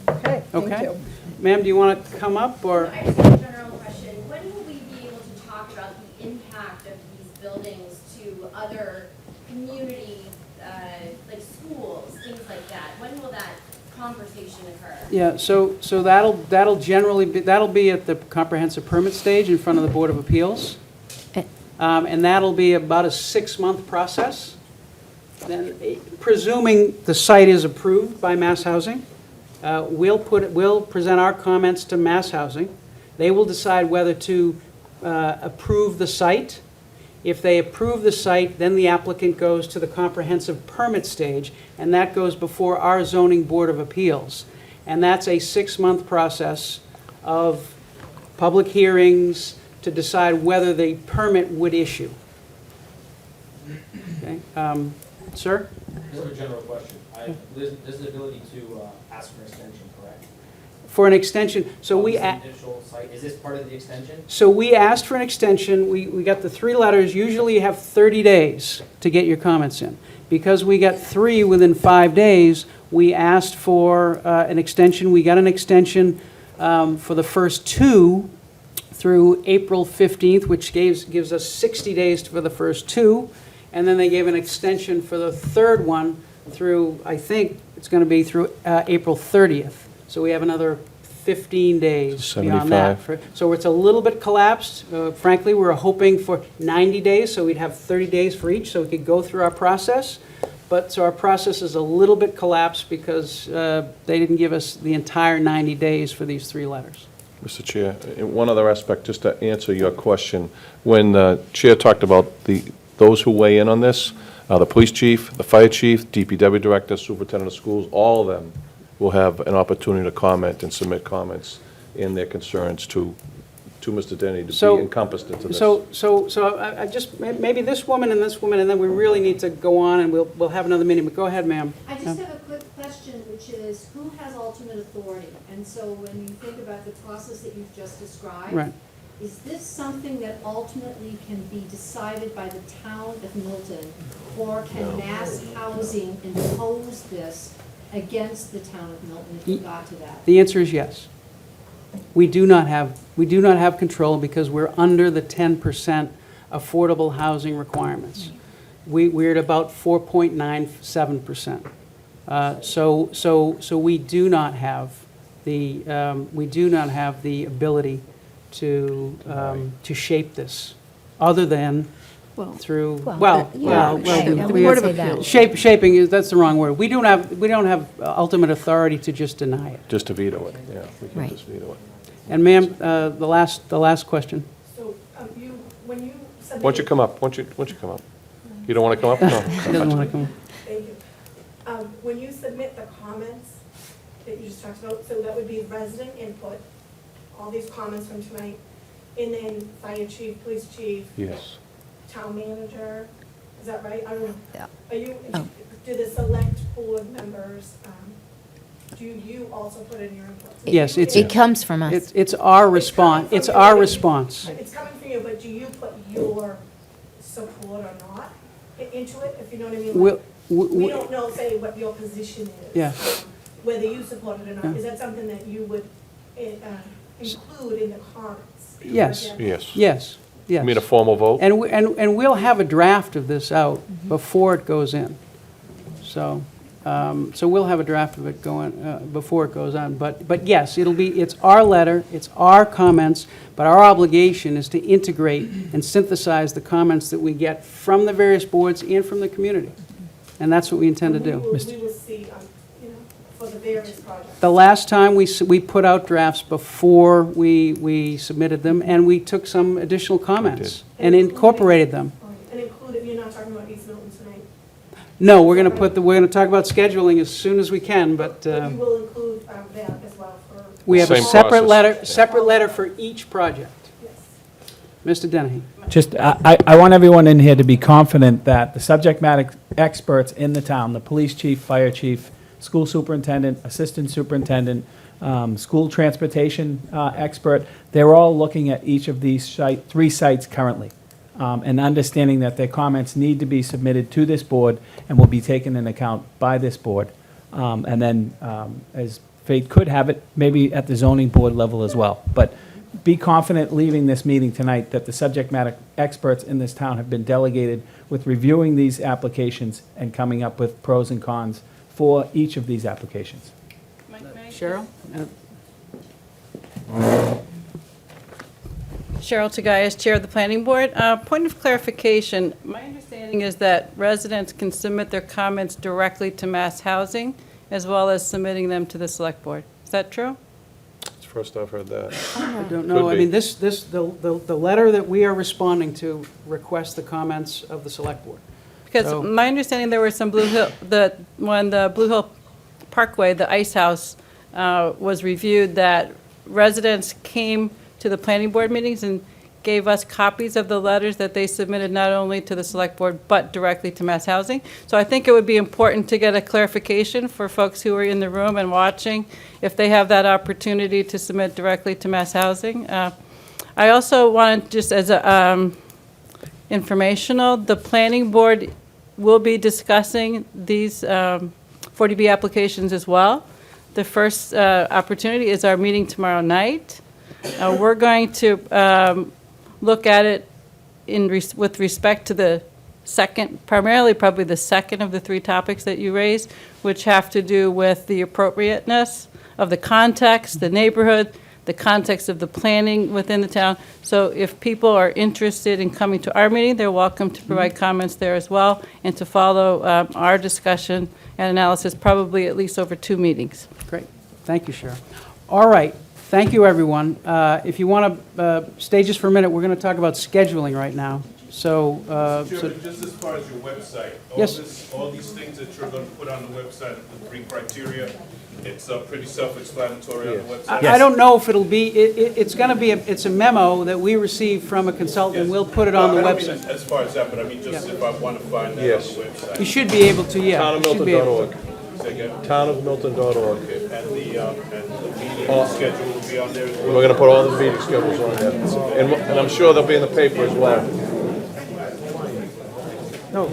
Okay, thank Okay? you. Ma'am, do you want to come up, or? I just have a general question. When will we be able to talk about the impact of these buildings to other community, like schools, things like that? When will that conversation occur? Yeah, so that'll generally be at the comprehensive permit stage in front of the Board of Appeals. And that'll be about a 6-month process. Then, presuming the site is approved by Mass Housing, we'll present our comments to Mass Housing. They will decide whether to approve the site, If they approve the site, then the applicant goes to the comprehensive permit stage, and that goes before our zoning board of appeals. And that's a 6-month process of public hearings to decide whether the permit would issue. Okay, sir? Just a general question. There's the ability to ask for extension, correct? For an extension, so we. Initial site, is this part of the extension? So we asked for an extension, we got the 3 letters, usually you have 30 days to get your comments in. Because we got 3 within 5 days, we asked for an extension, we got an extension for the first 2 through April 15th, which gives us 60 days for the first 2, and then they gave an extension for the 3rd one through, I think, it's going to be through April 30th. So we have another 15 days beyond that. 75. So it's a little bit collapsed. Frankly, we were hoping for 90 days, so we'd have 30 days for each, so we could go through our process. But, so our process is a little bit collapsed because they didn't give us the entire 90 days for these 3 letters. Mr. Chair, and one other aspect, just to answer your question. When the Chair talked about those who weigh in on this, the police chief, the fire chief, DPW director, superintendent of schools, all of them will have an opportunity to comment and submit comments in their concerns to Mr. Denny to So- be encompassed into this. So I just, maybe this woman, and then we really need to go on, and we'll have another meeting, but go ahead, ma'am. I just have a quick question, which is, who has ultimate authority? And so when you think about the process that you've just described, Right. is this something that ultimately can be decided by the town of Milton? Or can Mass Housing impose this against the town of Milton if you got to that? The answer is yes. We do not have control because we're under the 10% affordable housing requirements. We're at about 4.97%. So we do not have the ability to shape this, other than through, shaping, that's the wrong word. We don't have ultimate authority to just deny it. Just to veto it, yeah, we can Right. just veto it. And ma'am, the last question. So, when you submit. Why don't you come up, why don't you come up? You don't want to come up? No. She doesn't want to come. Thank you. When you submit the comments that you just talked about, so that would be resident input, all these comments from tonight, and then fire chief, police chief. Yes. Town manager, is that right? I don't know. Yeah. Are you, Oh. do the select board members, do you also put in your input? Yes, It comes from us. It's our response, it's our response. It's coming from you, but do you put your support or not into it, if you know what I mean? We'll- Like, we- we don't know, say, what your position is. Yeah. Whether you support it or not. Yeah. Is that something that you would include in the comments? Yes. Yes. Yes, yes. You mean a formal vote? And we'll have a draft of this out before it goes in. So we'll have a draft of it going, before it goes on. But yes, it's our letter, it's our comments, but our obligation is to integrate and synthesize the comments that we get from the various boards and from the community. And that's what we intend to do. We will see, for the various projects. The last time we put out drafts before we submitted them, and we took some additional comments and incorporated them. And included, you're not talking about East Milton tonight? No, we're going to talk about scheduling as soon as we can, but But you will include that as well for. we have a Same separate process. separate letter for each project. Yes. Mr. Dennehy. Just, I want everyone in here to be confident that the subject matter experts in the town, the police chief, fire chief, school superintendent, assistant superintendent, school transportation expert, they're all looking at each of these 3 sites currently, and understanding that their comments need to be submitted to this board and will be taken into account by this board. And then, as fate could have it, maybe at the zoning board level as well. But be confident leaving this meeting tonight that the subject matter experts in this town have been delegated with reviewing these applications and coming up with pros and cons for each of these applications. Cheryl? Cheryl Tagayas, Chair of the Planning Board. Point of clarification, my understanding is that residents can submit their comments directly to Mass Housing, as well as submitting them to the Select Board. Is that true? first I've heard that. I don't know. I mean, the letter that we are responding to requests the comments of the select board. Because So- my understanding, there were some when the Blue Hill Parkway, the ice house, was reviewed, that residents came to the planning board meetings and gave us copies of the letters that they submitted not only to the select board, but directly to Mass Housing. So I think it would be important to get a clarification for folks who are in the room and watching, if they have that opportunity to submit directly to Mass Housing. I also wanted, just as a informational, the planning board will be discussing these 40B applications as well. The first opportunity is our meeting tomorrow night. We're going to look at it with respect to the second, primarily probably the second of the three topics that you raised, which have to do with the appropriateness of the context, the neighborhood, the context of the planning within the town. So if people are interested in coming to our meeting, they're welcome to provide comments there as well, and to follow our discussion and analysis, probably at least over 2 meetings. Great. Thank you, Cheryl. All right. Thank you, everyone. If you want to stay just for a minute, we're going to talk about scheduling right now. So, Just as far as your website, Yes. all these things that you're going to put on the website, the 3 criteria, it's pretty self-explanatory on the website. I don't know if it'll be, it's going to be, it's a memo that we received from a consultant. We'll put it on the I don't mean website. as far as that, but I mean just if I want to find that on the website. You should be able to, yeah. You should be able to. Say again? Townofmilton.org. And the meeting schedule will be on there as well? We're gonna put all the meeting schedules on there. And I'm sure they'll be in the paper as well. No.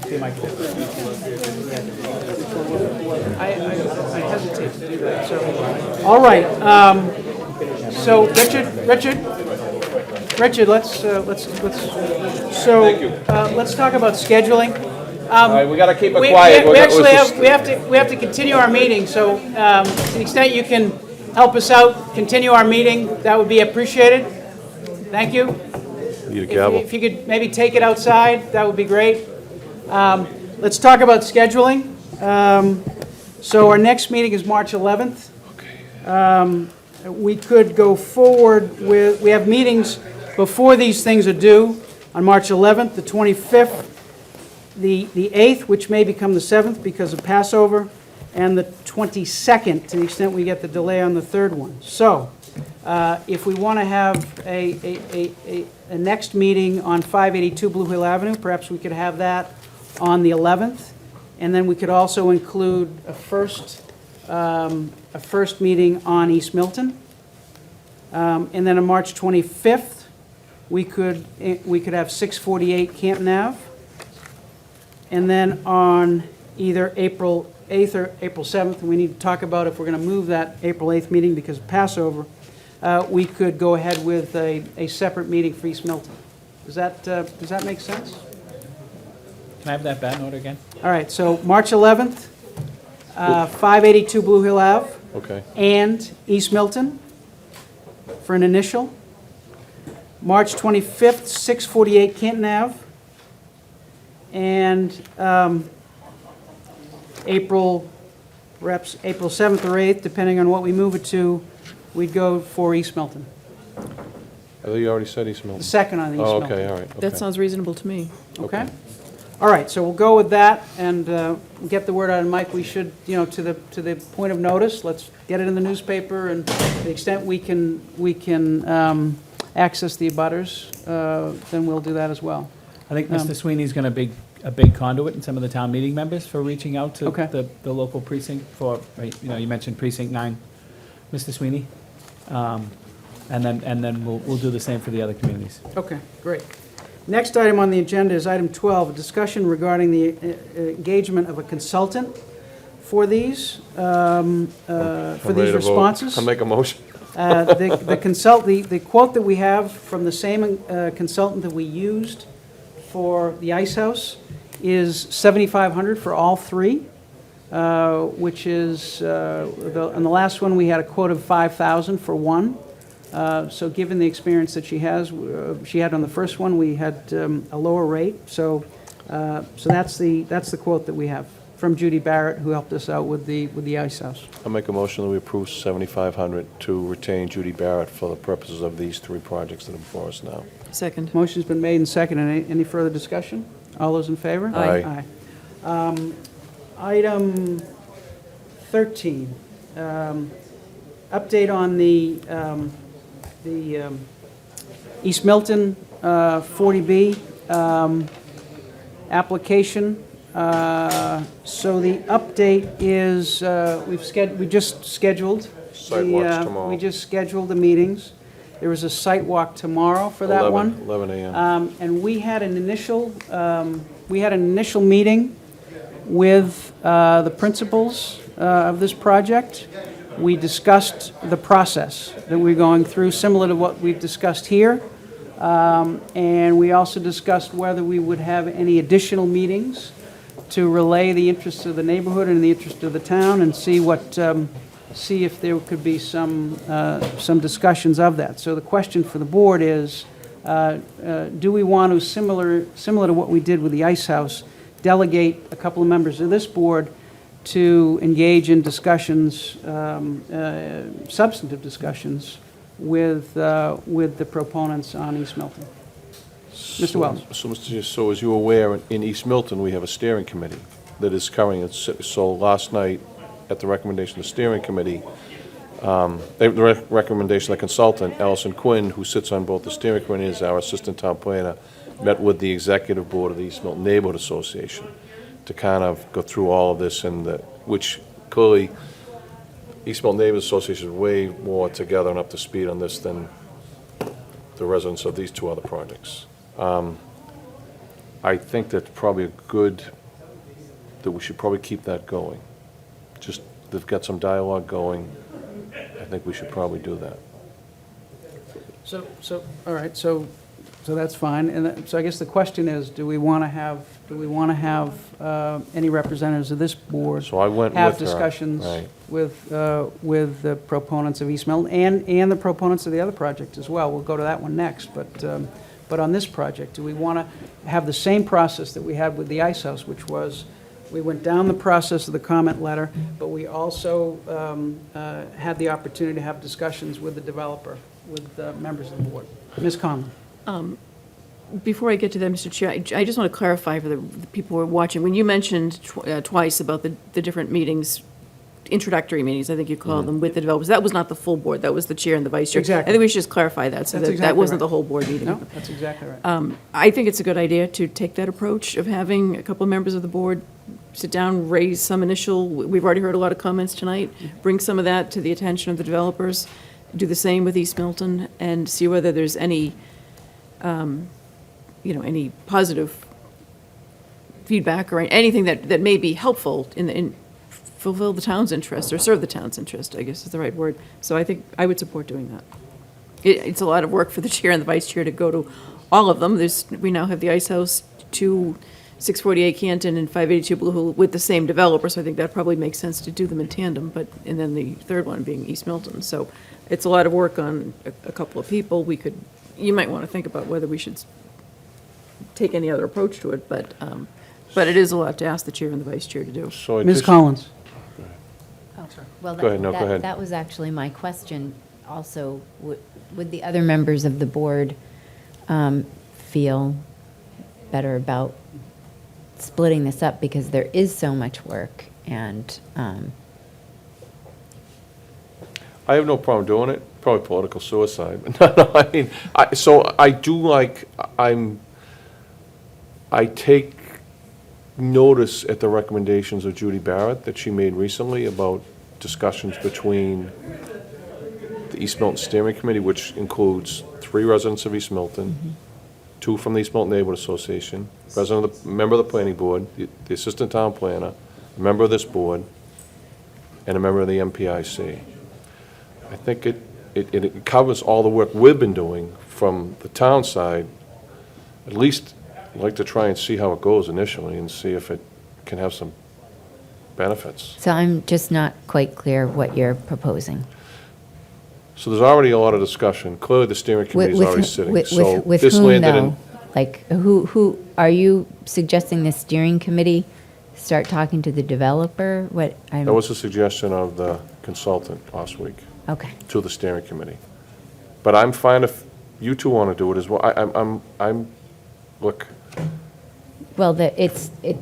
Okay, Mike. I hesitate to do that, so. All right, so Richard, let's talk about scheduling. All right, we gotta keep it We quiet. actually have to continue our meeting, so to the extent you can help us out, continue our meeting, that would be appreciated. Thank you. Need a gavel. If you could maybe take it outside, that would be great. Let's talk about scheduling. So our next meeting is March 11th. We could go forward with, we have meetings before these things are due, on March 11th, the 25th, the 8th, which may become the 7th because of Passover, and the 22nd, to the extent we get the delay on the third one. So, if we want to have a next meeting on 582 Blue Hill Avenue, perhaps we could have that on the 11th, and then we could also include a first meeting on East Milton. And then on March 25th, we could have 648 Canton Ave. And then on either April 8th or April 7th, and we need to talk about if we're going to move that April 8th meeting because of Passover, we could go ahead with a separate meeting for East Milton. Does that make sense? Can I have that bat note again? All right, so March 11th, 582 Blue Hill Ave. Okay. And East Milton for an initial. March 25th, 648 Canton Ave. And April 7th or 8th, depending on what we move it to, we'd go for East Milton. I thought you already said East Milton. The second on East Oh, Milton. okay, all right. That okay. sounds reasonable to me. Okay? All right, so we'll go with that and get the word out. And Mike, we should, to the point of notice, let's get it in the newspaper, and to the extent we can access the abutters, then we'll do that as well. I think Mr. Sweeney's going to be a big conduit, and some of the town meeting members for reaching out to Okay. the local precinct for, you mentioned precinct 9, Mr. Sweeney. And then we'll do the same for the other communities. Okay, great. Next item on the agenda is item 12, a discussion regarding the engagement of a consultant for these, responses. I'll make a motion. The quote that we have from the same consultant that we used for the ice house is $7,500 for all three, which is, on the last one, we had a quote of $5,000 for one. So given the experience that she had on the first one, we had a lower rate. So that's the quote that we have. from Judy Barrett, who helped us out with the ice house. I'll make a motion that we approve $7,500 to retain Judy Barrett for the purposes of these three projects that are before us now. Second. Motion's been made and seconded. Any further discussion? All those in favor? Aye. Aye. Item 13, update on the East Milton 40B application. So the update is, we just scheduled. Sidewalks tomorrow. We just scheduled the meetings. There is a site walk tomorrow for that one. 11 a.m. And we had an initial meeting with the principals of this project. We discussed the process that we're going through, similar to what we've discussed here. And we also discussed whether we would have any additional meetings to relay the interests of the neighborhood and the interest of the town, and see if there could be some discussions of that. So the question for the board is, do we want to, similar to what we did with the ice house, delegate a couple of members of this board to engage in discussions, substantive discussions, with the proponents on East Milton? Mr. Wells. So as you're aware, in East Milton, we have a steering committee that is currently, so last night, at the recommendation of the steering committee, the recommendation of the consultant, Allison Quinn, who sits on both the steering committee as our assistant town planner, met with the executive board of the East Milton Neighborhood Association to kind of go through all of this, which clearly East Milton Neighborhood Association is way more together and up to speed on this than the residents of these two other projects. I think that's probably that we should probably keep that going. Just, they've got some dialogue going. I think we should probably do that. All right, so that's fine. And so I guess the question is, do we want to have any representatives of this board So I went have with her, discussions right. with the proponents of East Milton and the proponents of the other project as well? We'll go to that one next, but on this project, do we want to have the same process that we had with the ice house, which was, we went down the process of the comment letter, but we also had the opportunity to have discussions with the developer, with members of the board? Ms. Conlon. Before I get to that, Mr. Chair, I just want to clarify for the people who are watching. When you mentioned twice about the different meetings, introductory meetings, I think you called them, with the developers, that was not the full board, that was the chair and the vice chair. Exactly. I think we should just clarify that, so That's that exactly wasn't right. the whole board meeting. No, that's exactly right. I think it's a good idea to take that approach of having a couple of members of the board sit down, raise some initial, we've already heard a lot of comments tonight, bring some of that to the attention of the developers, do the same with East Milton, and see whether there's any, any positive feedback or anything that may be helpful in fulfill the town's interest, or serve the town's interest, I guess is the right word. So I think I would support doing that. It's a lot of work for the chair and the vice chair to go to all of them. We now have the Ice House, 648 Canton and 582 Blue Hill with the same developer, so I think that probably makes sense to do them in tandem, and then the third one being East Milton. So it's a lot of work on a couple of people. You might want to think about whether we should take any other approach to it, but it is a lot to ask the chair and the vice chair to do. So Ms. Collins. Well, Go ahead, no, go ahead. that was actually my question. Also, would the other members of the board feel better about splitting this up, because there is so much work, and I have no problem doing it, probably political suicide, but no, I mean, I take notice at the recommendations of Judy Barrett that she made recently about discussions between the East Milton Steering Committee, which includes 3 residents of East Milton, 2 from the East Milton Neighborhood Association, member of the planning board, the assistant town planner, a member of this board, and a member of the MPIC. I think it covers all the work we've been doing from the town side. At least I'd like to try and see how it goes initially and see if it can have some benefits. so I'm just not quite clear what you're proposing. So there's already a lot of discussion. Clearly, the steering committee is already sitting. So With this whom, landed though? in. Like, who, are you suggesting the steering committee start talking to the developer? What, That was a suggestion of the consultant last week okay. to the steering committee. But I'm fine if you two want to do it as well. Look, Well, it seems If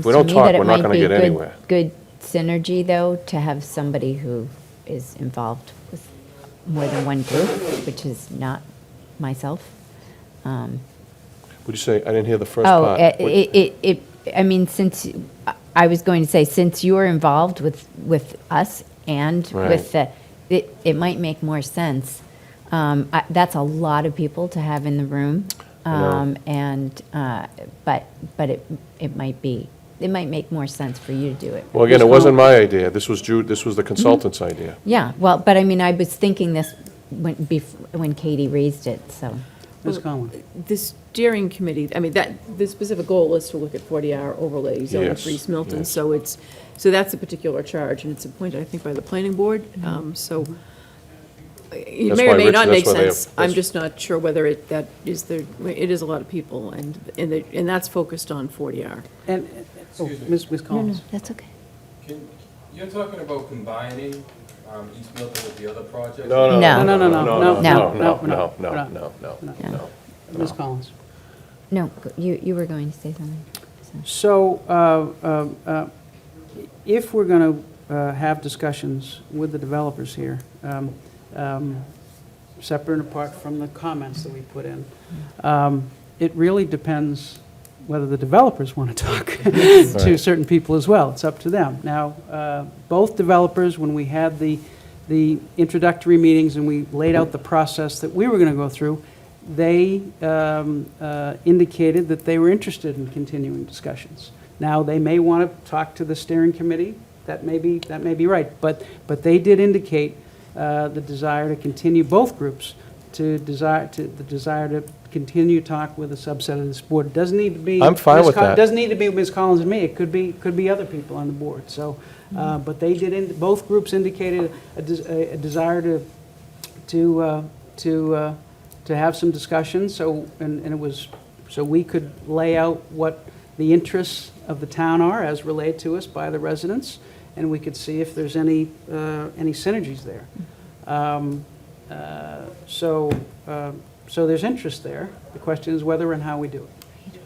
we to don't me talk, that it we're not might gonna be get anywhere. good synergy, though, to have somebody who is involved with more than one group, which is not myself. what'd you say? I didn't hear the first Oh, part. I mean, I was going to say, since you're involved with us and Right. with it might make more sense. That's a lot of people to have in the room. I know. But it might make more sense for you to do it. Well, again, it wasn't my idea. This was the consultant's idea. Yeah, well, but I mean, I was thinking this when Katie raised it, so. Ms. Conlon? The steering committee, I mean, the specific goal is to look at 40R overlay zone Yes, for East Milton. yes. So that's a particular charge, and it's appointed, I think, by the planning board. So it That's may or why may Rich- not that's make why they have- sense. I'm that's- just not sure whether it is a lot of people, and that's focused on 40R. And, Ms. Collins? That's okay. You're talking about combining East Milton with the other projects? No. No. Ms. Collins? No, you were going to say something. So, if we're going to have discussions with the developers here, separate and apart from the comments that we put in, it really depends whether the developers want to talk to certain people as well. It's up to them. Now, both developers, when we had the introductory meetings and we laid out the process that we were going to go through, they indicated that they were interested in continuing discussions. Now, they may want to talk to the steering committee. That may be right. But they did indicate the desire to continue, both groups, the desire to continue talk with a subset of this board. It doesn't need to be. I'm fine with that. It doesn't need to be Ms. Collins and me. It could be other people on the board. So, but they did. Both groups indicated a desire to have some discussions. So, and it was so we could lay out what the interests of the town are as relayed to us by the residents, and we could see if there's any synergies there. So there's interest there. The question is whether and how we do it.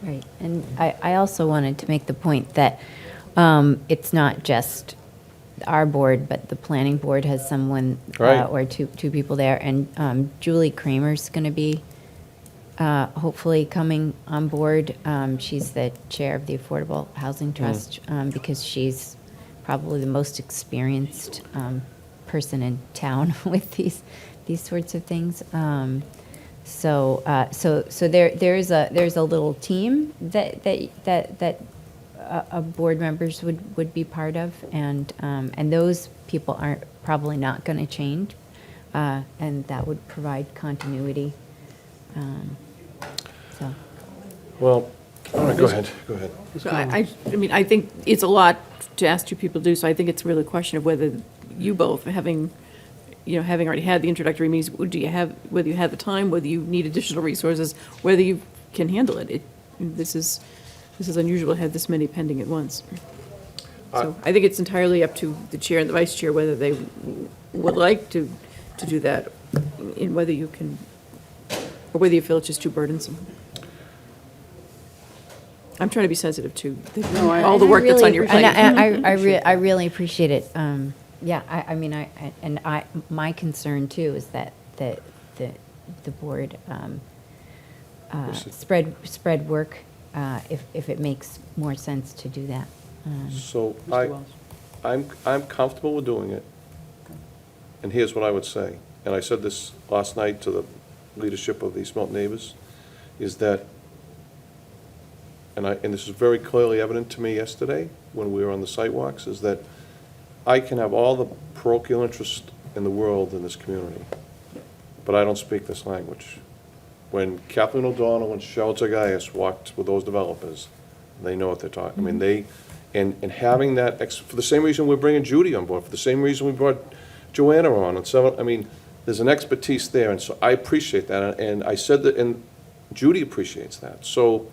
Right, and I also wanted to make the point that it's not just our board, but the planning board has someone Right. or two people there, and Julie Kramer's going to be hopefully coming on board. She's the chair of the Affordable Housing Trust because she's probably the most experienced person in town with these sorts of things. So there's a little team that board members would be part of, and those people aren't probably not going to change, and that would provide continuity. So. Well, all right, go ahead. So I mean, I think it's a lot to ask two people to do, so I think it's really a question of whether you both, having already had the introductory meetings, whether you have the time, whether you need additional resources, whether you can handle it. This is unusual to have this many pending at once. So I think it's entirely up to the chair and the vice chair whether they would like to do that, and whether you can, or whether you feel it's just too burdensome. I'm trying to be sensitive to all the work that's on your plate. I really appreciate it. Yeah, my concern too is that the board spread work if it makes more sense to do that. So Mr. Wells? I'm comfortable with doing it. And here's what I would say, and I said this last night to the leadership of the East Milton neighbors, is that, and this is very clearly evident to me yesterday when we were on the sidewalks, is that I can have all the parochial interest in the world in this community, but I don't speak this language. When Kathleen O'Donnell and Cheryl Zagayas walked with those developers, they know what they're talking. I mean, and having that, for the same reason we're bringing Judy on board, for the same reason we brought Joanna on, and so, I mean, there's an expertise there, and so I appreciate that, and I said that, and Judy appreciates that. So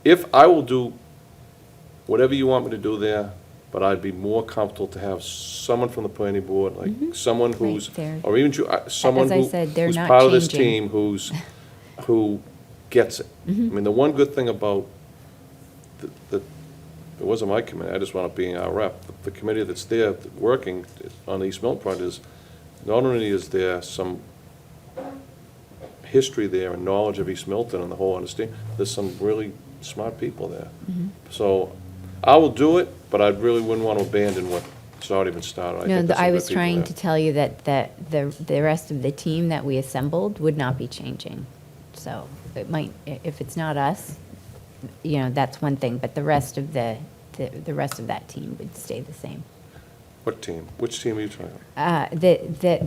if I will do whatever you want me to do there, but I'd be more comfortable to have someone from the planning board, like someone who's, there. or even someone As I who, said, they're who's not part of this changing. team, who gets it. I mean, the one good thing about it wasn't my committee, I just wound up being our rep. The committee that's there, working on the East Milton project is, not only is there some history there and knowledge of East Milton and the whole understanding, there's some really smart people there. So I will do it, but I really wouldn't want to abandon what's already been started. No, think there's some I good was people trying there. to tell you that the rest of the team that we assembled would not be changing. So it might, if it's not us, that's one thing, but the rest of the rest of that team would stay the same. What team? Which team are you talking about?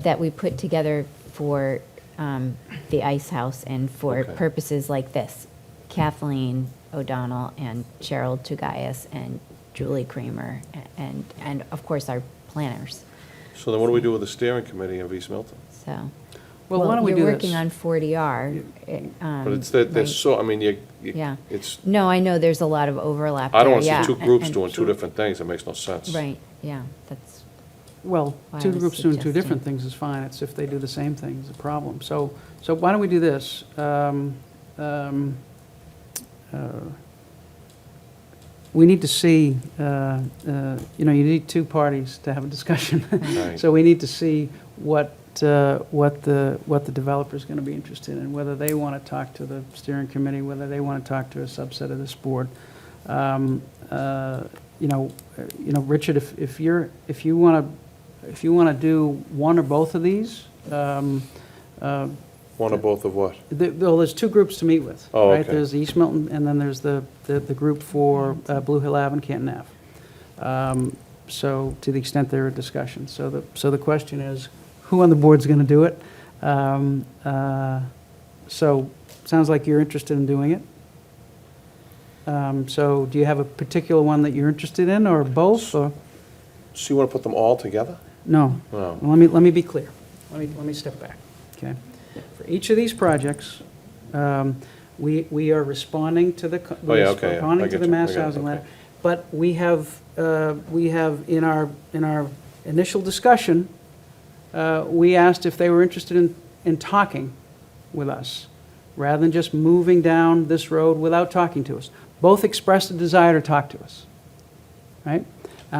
That we put together for the Ice House and for Okay. purposes like this. Kathleen O'Donnell and Cheryl Tugayas and Julie Kramer and of course our planners. So then what do we do with the steering committee of East Milton? So, Well, why don't we do you're this? working on 40R. But it's that, there's so, I mean, Yeah. it's, No, I know there's a lot of overlap I don't there, want to yeah, see two and- groups and- doing two different things, it makes no sense. Right, yeah, that's, Well, Why I two was groups doing two suggesting. different things is fine. It's if they do the same thing is a problem. So why don't we do this? We need to see, you need two parties to have a discussion. Right. So we need to see what the developer's going to be interested in, whether they want to talk to the steering committee, whether they want to talk to a subset of this board. Richard, if you want to do one or both of these, One or both of what? well, there's two groups to meet with. Oh, Right, okay. there's East Milton, and then there's the group for Blue Hill Ave and Canton Ave. So to the extent there are discussions. So the question is, who on the board's going to do it? So, sounds like you're interested in doing it. So do you have a particular one that you're interested in, or both, or? So you want to put them all together? No. No. Let me be clear. Let me step back, okay? For each of these projects, we are responding to the, Oh, yeah, okay, yeah. responding I to get the you. mass I get it, housing okay. letter. But we have in our initial discussion, we asked if they were interested in talking with us, rather than just moving down this road without talking to us. Both expressed a desire to talk to us, right?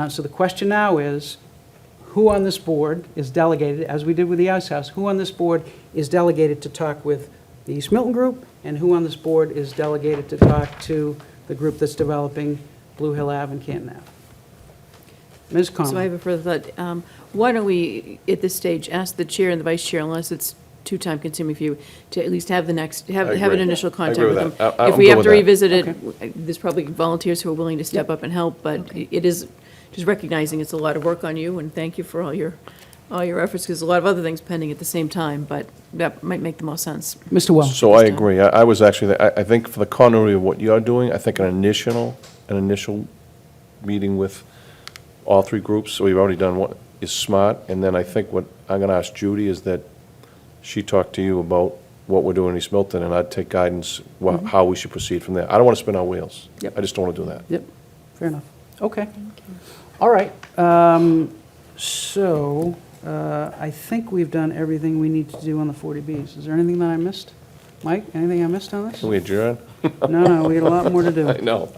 So the question now is, who on this board is delegated, as we did with the Ice House, who on this board is delegated to talk with the East Milton group, and who on this board is delegated to talk to the group that's developing Blue Hill Ave and Canton Ave? Ms. Conlon? So I have a further thought. Why don't we, at this stage, ask the chair and the vice chair, unless it's too time consuming for you, to at least have the next, have I an agree. initial I contact agree with with them. that. I'm If we good have with to that. revisit it, there's probably volunteers who are willing to step up and help, but it is just recognizing it's a lot of work on you, and thank you for all your efforts, because there's a lot of other things pending at the same time, but that might make the most sense. Mr. Wells? So I agree. I was actually, I think for the continuity of what you're doing, I think an initial meeting with all three groups, so we've already done one, is smart. And then I think what I'm going to ask Judy is that she talk to you about what we're doing in East Milton, and I'd take guidance, how we should proceed from there. I don't want to spin our wheels. Yep. I just don't want to do that. Yep, fair enough. Okay. All right. So I think we've done everything we need to do on the 40Bs. Is there anything that I missed? Mike, anything I missed on this? Can we adjourn? No, we had a lot more to do. I know.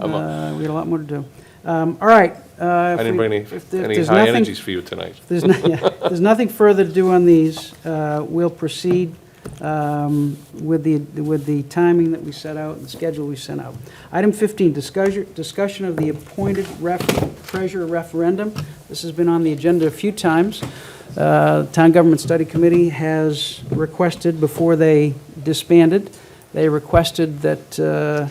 We had a lot more to do. All right. I didn't bring any high energies for you tonight. There's nothing further to do on these. We'll proceed with the timing that we set out and the schedule we sent out. Item 15, discussion of the appointed treasurer referendum. This has been on the agenda a few times. Town Government Study Committee has requested, before they disbanded, they requested that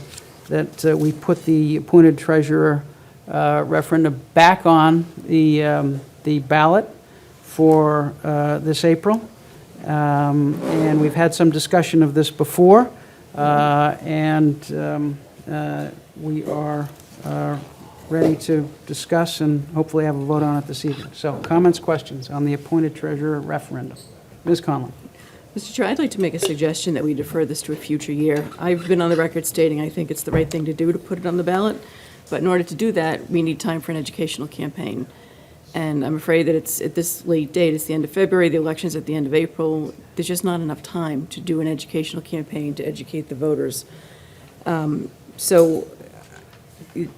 we put the appointed treasurer referendum back on the ballot for this April. And we've had some discussion of this before, and we are ready to discuss and hopefully have a vote on it this evening. So, comments, questions on the appointed treasurer referendum? Ms. Conlon? Mr. Chair, I'd like to make a suggestion that we defer this to a future year. I've been on the record stating I think it's the right thing to do to put it on the ballot. But in order to do that, we need time for an educational campaign. And I'm afraid that it's at this late date, it's the end of February, the election's at the end of April. There's just not enough time to do an educational campaign to educate the voters. So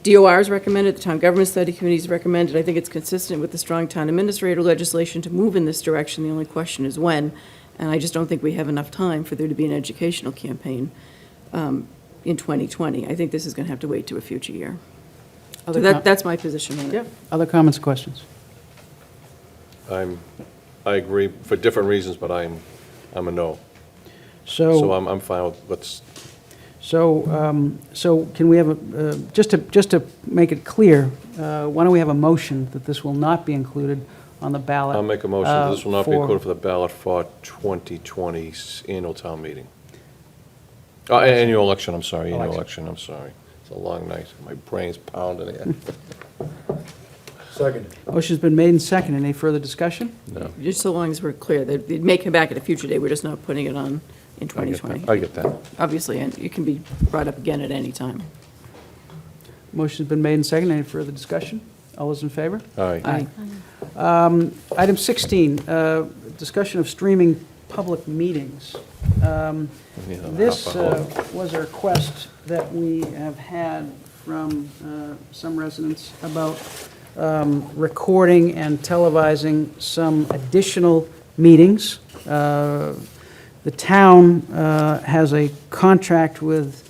DOR is recommended, the Town Government Study Committee is recommended. I think it's consistent with the strong town administrator legislation to move in this direction. The only question is when. And I just don't think we have enough time for there to be an educational campaign in 2020. I think this is going to have to wait to a future year. So that's my position on it. Yeah. Other comments, questions? I agree for different reasons, but I'm a no. So So I'm fine with, So can we have a, just to make it clear, why don't we have a motion that this will not be included on the ballot? I'll make a motion that this will not be for- included for the ballot for 2020's annual town meeting. Annual election, I'm sorry, annual election, I'm sorry. It's a long night, my brain's pounding here. Second. Motion's been made and seconded. Any further discussion? No. Just so long as we're clear that it may come back at a future date, we're just not putting it on in 2020. I get that. Obviously, and it can be brought up again at any time. Motion's been made and seconded. Any further discussion? All those in favor? Aye. Item 16, discussion of streaming public meetings. This was a request that we have had from some residents about recording and televising some additional meetings. The town has a contract with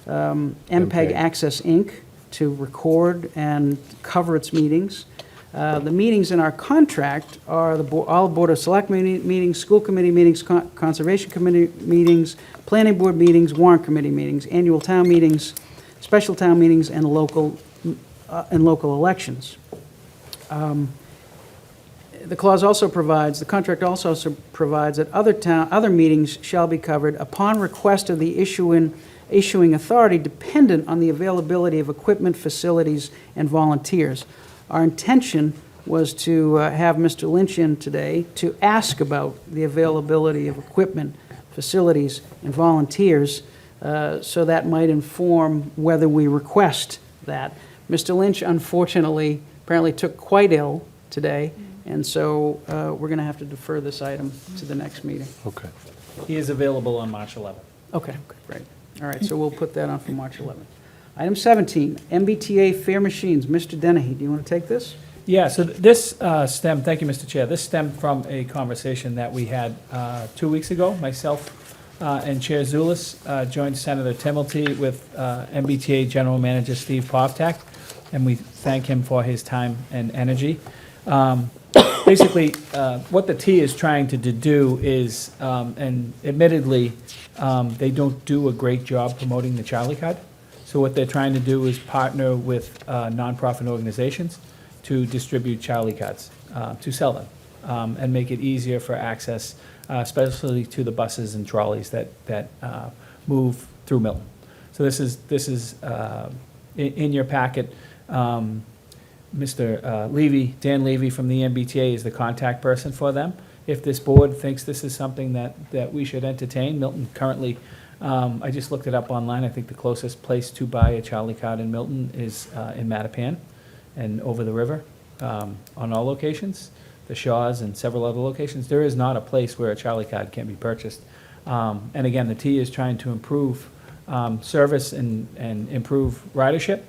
MPEG Access, Inc. to record and cover its meetings. The meetings in our contract are all Board of Selectmen meetings, school committee meetings, Conservation Committee meetings, Planning Board meetings, Warrant Committee meetings, annual town meetings, special town meetings, and local elections. The clause also provides, the contract also provides that other meetings shall be covered upon request of the issuing authority dependent on the availability of equipment, facilities, and volunteers. Our intention was to have Mr. Lynch in today to ask about the availability of equipment, facilities, and volunteers, so that might inform whether we request that. Mr. Lynch, unfortunately, apparently took quite ill today, and so we're going to have to defer this item to the next meeting. Okay. He is available on March 11th. Okay, great. All right, so we'll put that on for March 11th. Item 17, MBTA Fair Machines. Mr. Dennehy, do you want to take this? Yeah, so this stemmed, thank you, Mr. Chair, this stemmed from a conversation that we had 2 weeks ago. Myself and Chair Zulus joined Senator Timmelty with MBTA General Manager Steve Povtak, and we thank him for his time and energy. Basically, what the T is trying to do is, and admittedly, they don't do a great job promoting the Charlie card. So what they're trying to do is partner with nonprofit organizations to distribute Charlie cards, to sell them, and make it easier for access, especially to the buses and trolleys that move through Milton. So this is in your packet. Mr. Levy, Dan Levy from the MBTA is the contact person for them. If this board thinks this is something that we should entertain, Milton currently, I just looked it up online, I think the closest place to buy a Charlie card in Milton is in Mattapan and over the river, on all locations, the Shaws and several other locations. There is not a place where a Charlie card can be purchased. And again, the T is trying to improve service and improve ridership.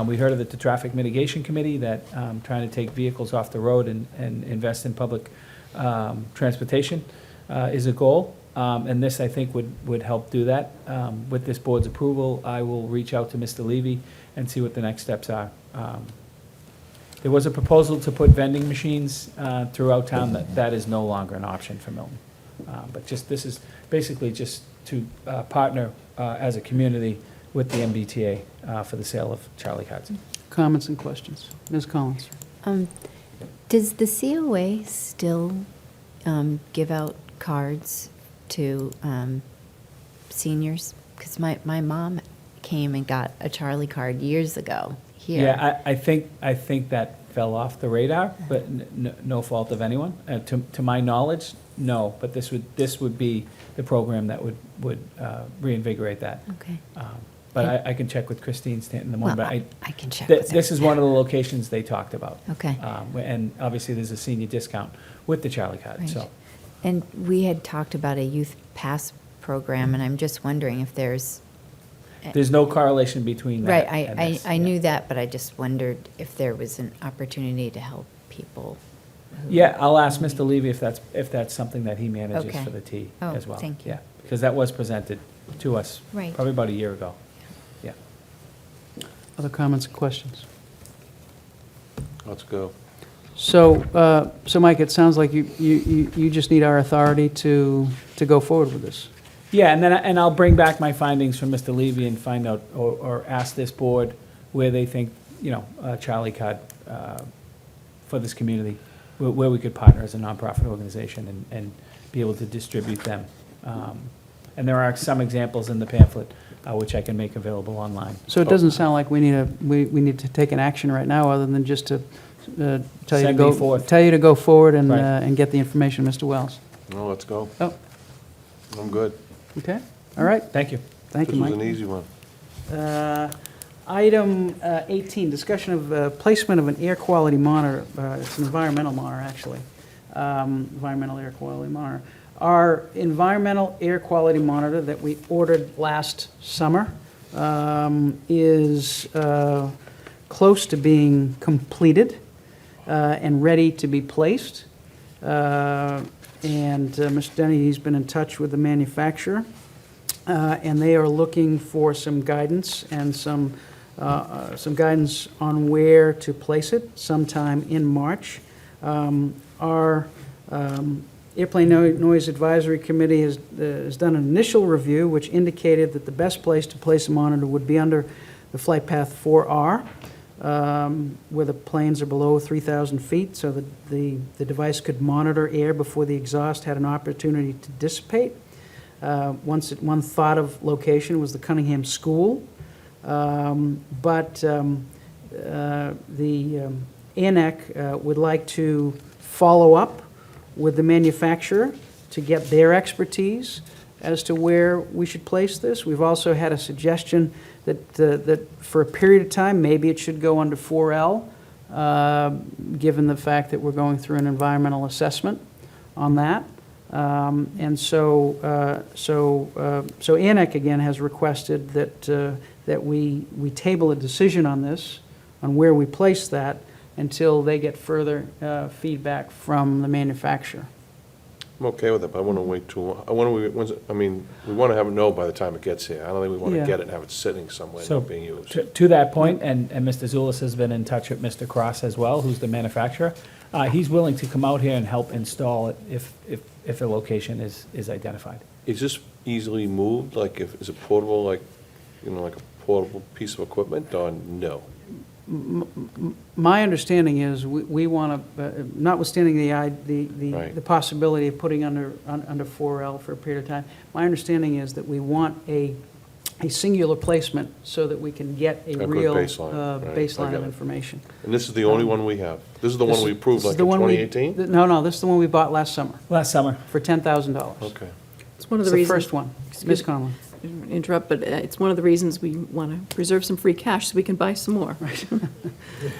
We heard of the Traffic Mitigation Committee that trying to take vehicles off the road and invest in public transportation is a goal. And this, I think, would help do that. With this board's approval, I will reach out to Mr. Levy and see what the next steps are. There was a proposal to put vending machines throughout town. That is no longer an option for Milton. But this is basically just to partner as a community with the MBTA for the sale of Charlie cards. Comments and questions? Ms. Collins? Does the COA still give out cards to seniors? Because my mom came and got a Charlie card years ago here. Yeah, I think that fell off the radar, but no fault of anyone. To my knowledge, no. But this would be the program that would reinvigorate that. Okay. But I can check with Christine Stanton in the morning, Well, but I can check with her. This is one of the locations they talked about. Okay. And obviously, there's a senior discount with the Charlie card, Right. so. And we had talked about a youth pass program, and I'm just wondering if there's. There's no correlation between that Right, and this, I yeah. knew that, but I just wondered if there was an opportunity to help people. Yeah, I'll ask Mr. Levy if that's something that he manages Okay. for the T Oh, as well. thank you. Yeah, because that was presented to us Right. probably about a year ago. Yeah. Other comments and questions? Let's go. So, Mike, it sounds like you just need our authority to go forward with this. Yeah, and I'll bring back my findings from Mr. Levy and find out, or ask this board where they think, Charlie card for this community, where we could partner as a nonprofit organization and be able to distribute them. And there are some examples in the pamphlet, which I can make available online. So it doesn't sound like we need to take an action right now, other than just to tell you to Send go me forth. tell you to go forward and Right. and get the information, Mr. Wells. No, let's go. Oh, I'm good. okay, all right. Thank you. Thank you, This Mike. was an easy one. Item 18, discussion of placement of an air quality monitor. It's an environmental monitor, actually. Environmental air quality monitor. Our environmental air quality monitor that we ordered last summer is close to being completed and ready to be placed. And Mr. Denny, he's been in touch with the manufacturer, and they are looking for some guidance and some guidance on where to place it sometime in March. Our Airplane Noise Advisory Committee has done an initial review, which indicated that the best place to place a monitor would be under the flight path 4R, where the planes are below 3,000 feet, so that the device could monitor air before the exhaust had an opportunity to dissipate. One thought of location was the Cunningham School, but the ANAC would like to follow up with the manufacturer to get their expertise as to where we should place this. We've also had a suggestion that for a period of time, maybe it should go under 4L, given the fact that we're going through an environmental assessment on that. And so ANAC, again, has requested that we table a decision on this, on where we place that, until they get further feedback from the manufacturer. I'm okay with it, but I want to wait too long. We want to have it know by the time it gets here. I don't think we want to Yeah. get it and have it sitting somewhere So, not being used. to that point, and Mr. Zulus has been in touch with Mr. Cross as well, who's the manufacturer. He's willing to come out here and help install it if a location is identified. Is this easily moved? Like, is it portable, like a portable piece of equipment, or no? My understanding is we want to, notwithstanding the possibility of putting under 4L for a period of time, my understanding is that we want a singular placement so that we can get a good real baseline, right, I baseline get of it. information. And this is the only one we have? This is the one we approved This like is the in one we- 2018? No, this is the one we bought last summer Last summer. for $10,000. Okay. It's one of It's the the reasons. first one. Ms. Conlon. Interrupt, but it's one of the reasons we want to preserve some free cash so we can buy some more.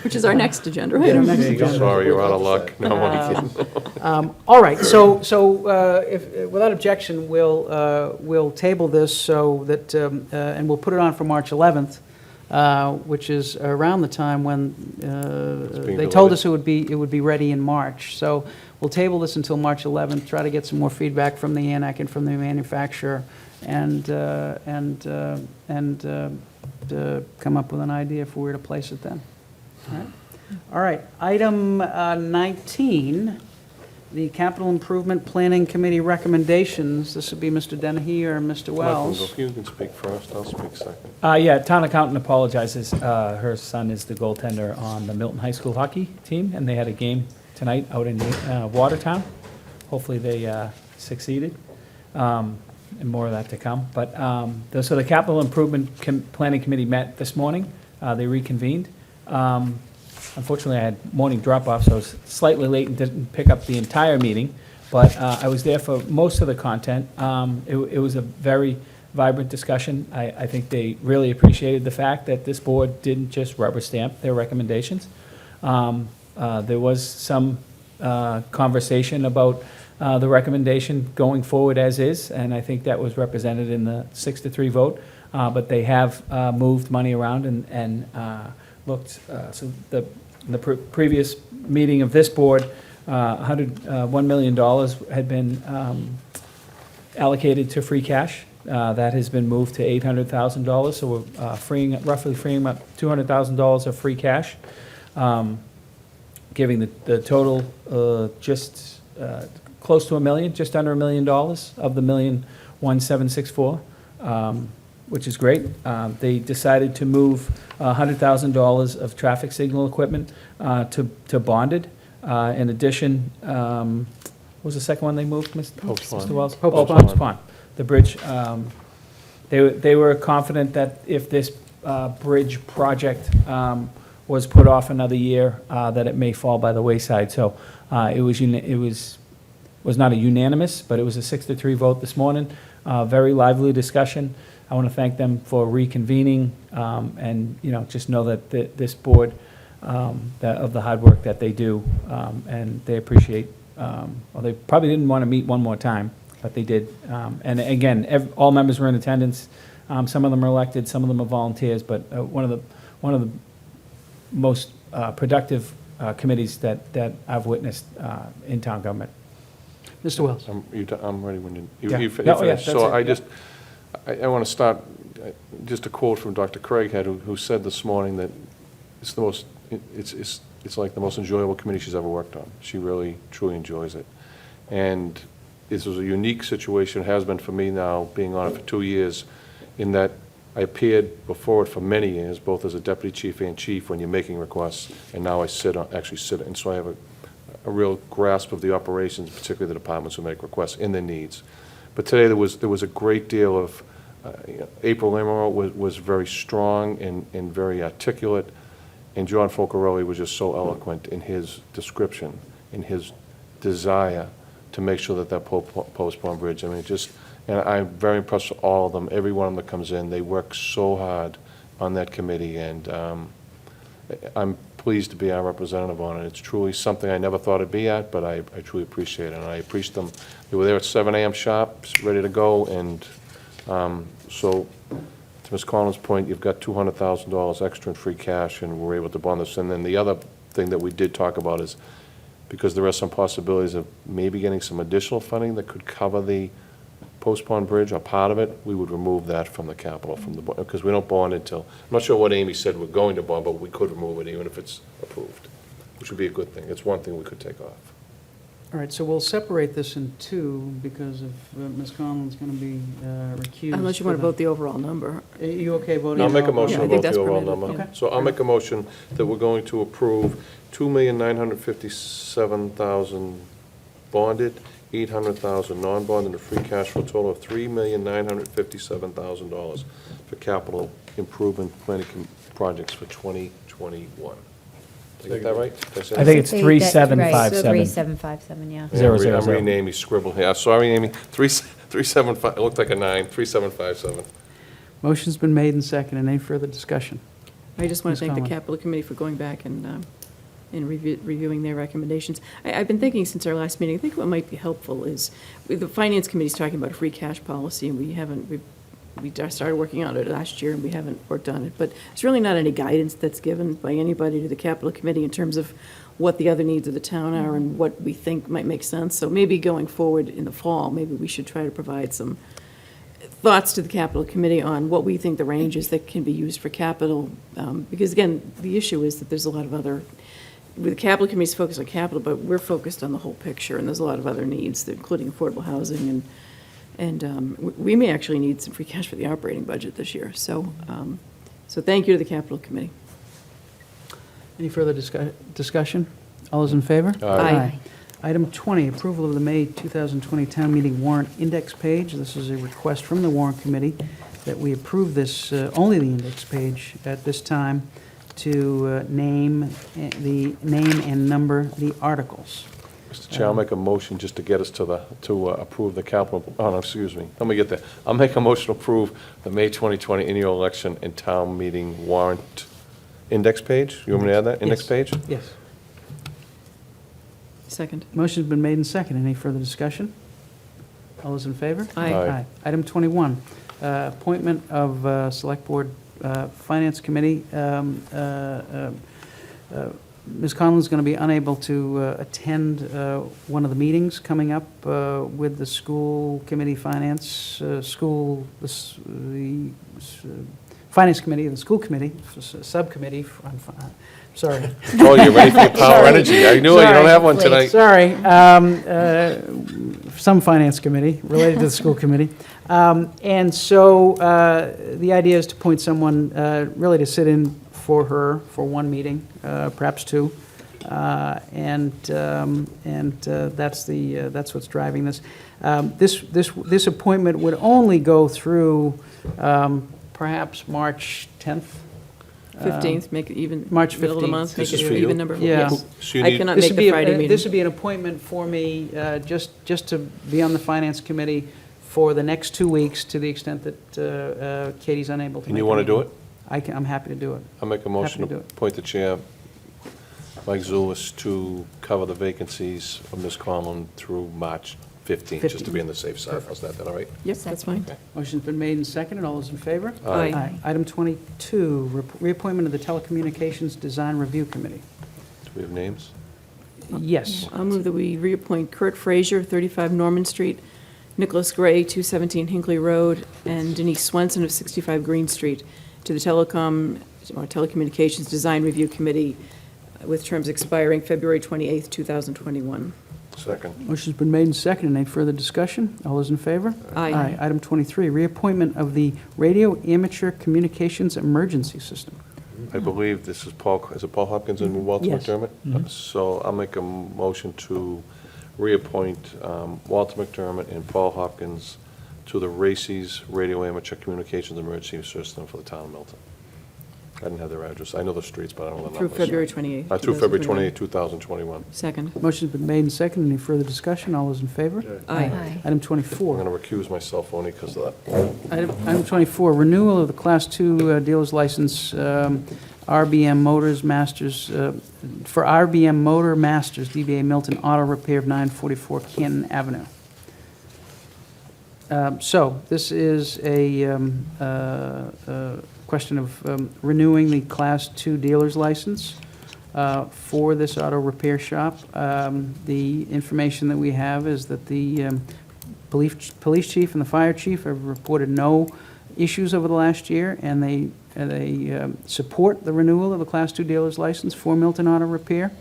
Which is our next agenda item. Next agenda. Sorry, you're out of luck. No, I'm kidding. All right, so if, without objection, we'll table this so that, and we'll put it on for March 11th, which is around the time when being they told delayed. us it would be ready in March. So we'll table this until March 11th, try to get some more feedback from the ANAC and from the manufacturer, and come up with an idea for where to place it then. All right, item 19, the Capital Improvement Planning Committee recommendations. This would be Mr. Dennehy or Mr. Wells. Michael, if you can speak first, I'll speak second. Yeah, town accountant apologizes. Her son is the goaltender on the Milton High School hockey team, and they had a game tonight out in Watertown. Hopefully they succeeded, and more of that to come. But, so the Capital Improvement Planning Committee met this morning. They reconvened. Unfortunately, I had morning drop-off, so I was slightly late and didn't pick up the entire meeting, but I was there for most of the content. It was a very vibrant discussion. I think they really appreciated the fact that this board didn't just rubber stamp their recommendations. There was some conversation about the recommendation going forward as is, and I think that was represented in the 6-3 vote. But they have moved money around and looked, so the previous meeting of this board, $1 million had been allocated to free cash. That has been moved to $800,000, so we're roughly freeing up $200,000 of free cash, giving the total just close to $1 million, just under $1 million of the $1,176,400, which is great. They decided to move $100,000 of traffic signal equipment to bonded. In addition, what was the second one they moved, Mr. Wells? Pope's Pond. The bridge. They were confident that if this bridge project was put off another year, that it may fall by the wayside. So it was not a unanimous, but it was a 6-3 vote this morning. Very lively discussion. I want to thank them for reconvening, and just know that this board of the hard work that they do, and they appreciate. Well, they probably didn't want to meet one more time, but they did. And again, all members were in attendance. Some of them are elected, some of them are volunteers, but one of the most productive committees that I've witnessed in town government. Mr. Wells. I'm ready when you Yeah. you No, yeah, finish. that's So it, I want to start, just a quote from Dr. Craighead, who said this morning that it's the most, it's like the most enjoyable committee she's ever worked on. She really, truly enjoys it. And this was a unique situation, has been for me now, being on it for 2 years, in that I appeared before it for many years, both as a deputy chief and chief when you're making requests, and now I actually sit, and so I have a real grasp of the operations, particularly the departments who make requests and their needs. But today there was a great deal of, April Limero was very strong and very articulate, and John Folcarelli was just so eloquent in his description, in his desire to make sure that Pope's Pond Bridge, and I'm very impressed with all of them, every one of them that comes in. They work so hard on that committee, and I'm pleased to be our representative on it. It's truly something I never thought it'd be at, but I truly appreciate it, and I appreciate them. They were there at 7 a.m. sharp, ready to go, and so to Ms. Collins' point, you've got $200,000 extra in free cash, and we're able to bond this. And then the other thing that we did talk about is, because there are some possibilities of maybe getting some additional funding that could cover the Post Pond Bridge, or part of it, we would remove that from the capital, because we don't bond until, I'm not sure what Amy said we're going to bond, but we could remove it even if it's approved, which would be a good thing. It's one thing we could take off. All right, so we'll separate this in two because of Ms. Conlon's going to be recused. Unless you want to vote the overall number. Are you okay voting? I'll make a no? motion Yeah, I to think vote that's the overall permitted, number. yeah. So I'll make a motion that we're going to approve $2,957,000 bonded, $800,000 non-bonded, and a free cash for a total of $3,957,000 for capital improvement planning projects for 2021. Did I get that right? Did I say I think it's 3757. 3757, yeah. Yeah, Zero, I'm zero, zero. renaming Amy, scribble here. Sorry, Amy. 375, it looked like a 9, 3757. Motion's been made and seconded. Any further discussion? I just want Ms. to thank the Conlon. capital committee for going back and reviewing their recommendations. I've been thinking since our last meeting, I think what might be helpful is, the finance committee's talking about a free cash policy, and we started working on it last year, and we haven't worked on it, but there's really not any guidance that's given by anybody to the capital committee in terms of what the other needs of the town are and what we think might make sense. So maybe going forward in the fall, maybe we should try to provide some thoughts to the capital committee on what we think the range is that can be used for capital. Because again, the issue is that there's a lot of other, the capital committee's focused on capital, but we're focused on the whole picture, and there's a lot of other needs, including affordable housing, and we may actually need some free cash for the operating budget this year. So, so thank you to the capital committee. Any further discussion? All those in favor? Aye. Item 20, approval of the May 2020 town meeting warrant index page. This is a request from the warrant committee that we approve this, only the index page at this time, to name and number the articles. Mr. Chair, I'll make a motion just to get us to approve the capital, oh, no, excuse me, let me get there. I'll make a motion to approve the May 2020 annual election and town meeting warrant index page. You want me to add that, index Yes. page? Yes. Second. Motion's been made and seconded. Any further discussion? All those in favor? Aye. Aye. Item 21, appointment of Select Board Finance Committee. Ms. Conlon's going to be unable to attend one of the meetings coming up with the school committee finance, the finance committee, the school committee, subcommittee, sorry. Oh, you're ready for your power Sorry. energy. I knew it, you don't have one tonight. Sorry, some finance committee related to the school committee. And so the idea is to appoint someone really to sit in for her for one meeting, perhaps two. And that's what's driving this. This appointment would only go through perhaps March 10th. 15th, make it even. March Middle of the 15th. month, This make is it for an you? even number. Yeah. So you I need- cannot This make would the be, Friday meeting. this would be an appointment for me, just to be on the finance committee for the next 2 weeks, to the extent that Katie's unable to make And you a want to do meeting. it? I'm happy to do it. I'll make a motion Happy to to do it. appoint the chair, Mike Zulus, to cover the vacancies of Ms. Conlon through March 15th, just to be on the safe side. How's that, all right? Yep, that's fine. Motion's been made and seconded. All those in favor? Aye. Item 22, reappointment of the Telecommunications Design Review Committee. Do we have names? Yes. I'll move that we reappoint Kurt Frazier, 35 Norman Street, Nicholas Gray, 217 Hinckley Road, and Denise Swenson of 65 Green Street to the Telecommunications Design Review Committee with terms expiring February 28th, 2021. Second. Motion's been made and seconded. Any further discussion? All those in favor? Aye. Item 23, reappointment of the Radio Amateur Communications Emergency System. I believe this is is it Paul Hopkins and Walter Yes. McDermott? So I'll make a motion to reappoint Walter McDermott and Paul Hopkins to the RACES Radio Amateur Communications Emergency System for the town of Milton. I didn't have their address. I know the streets, but I don't know the Through numbers. February 28th. Through February 2021. 28, 2021. Second. Motion's been made and seconded. Any further discussion? All those in favor? Aye. Item I'm 24. going to recuse myself only because of that. Item 24, renewal of the Class 2 dealer's license, RBM Motors Masters, for RBM Motor Masters, DBA Milton Auto Repair of 944 Canton Avenue. So this is a question of renewing the Class 2 dealer's license for this auto repair shop. The information that we have is that the police chief and the fire chief have reported no issues over the last year, and they support the renewal of the Class 2 dealer's license for Milton Auto Repair.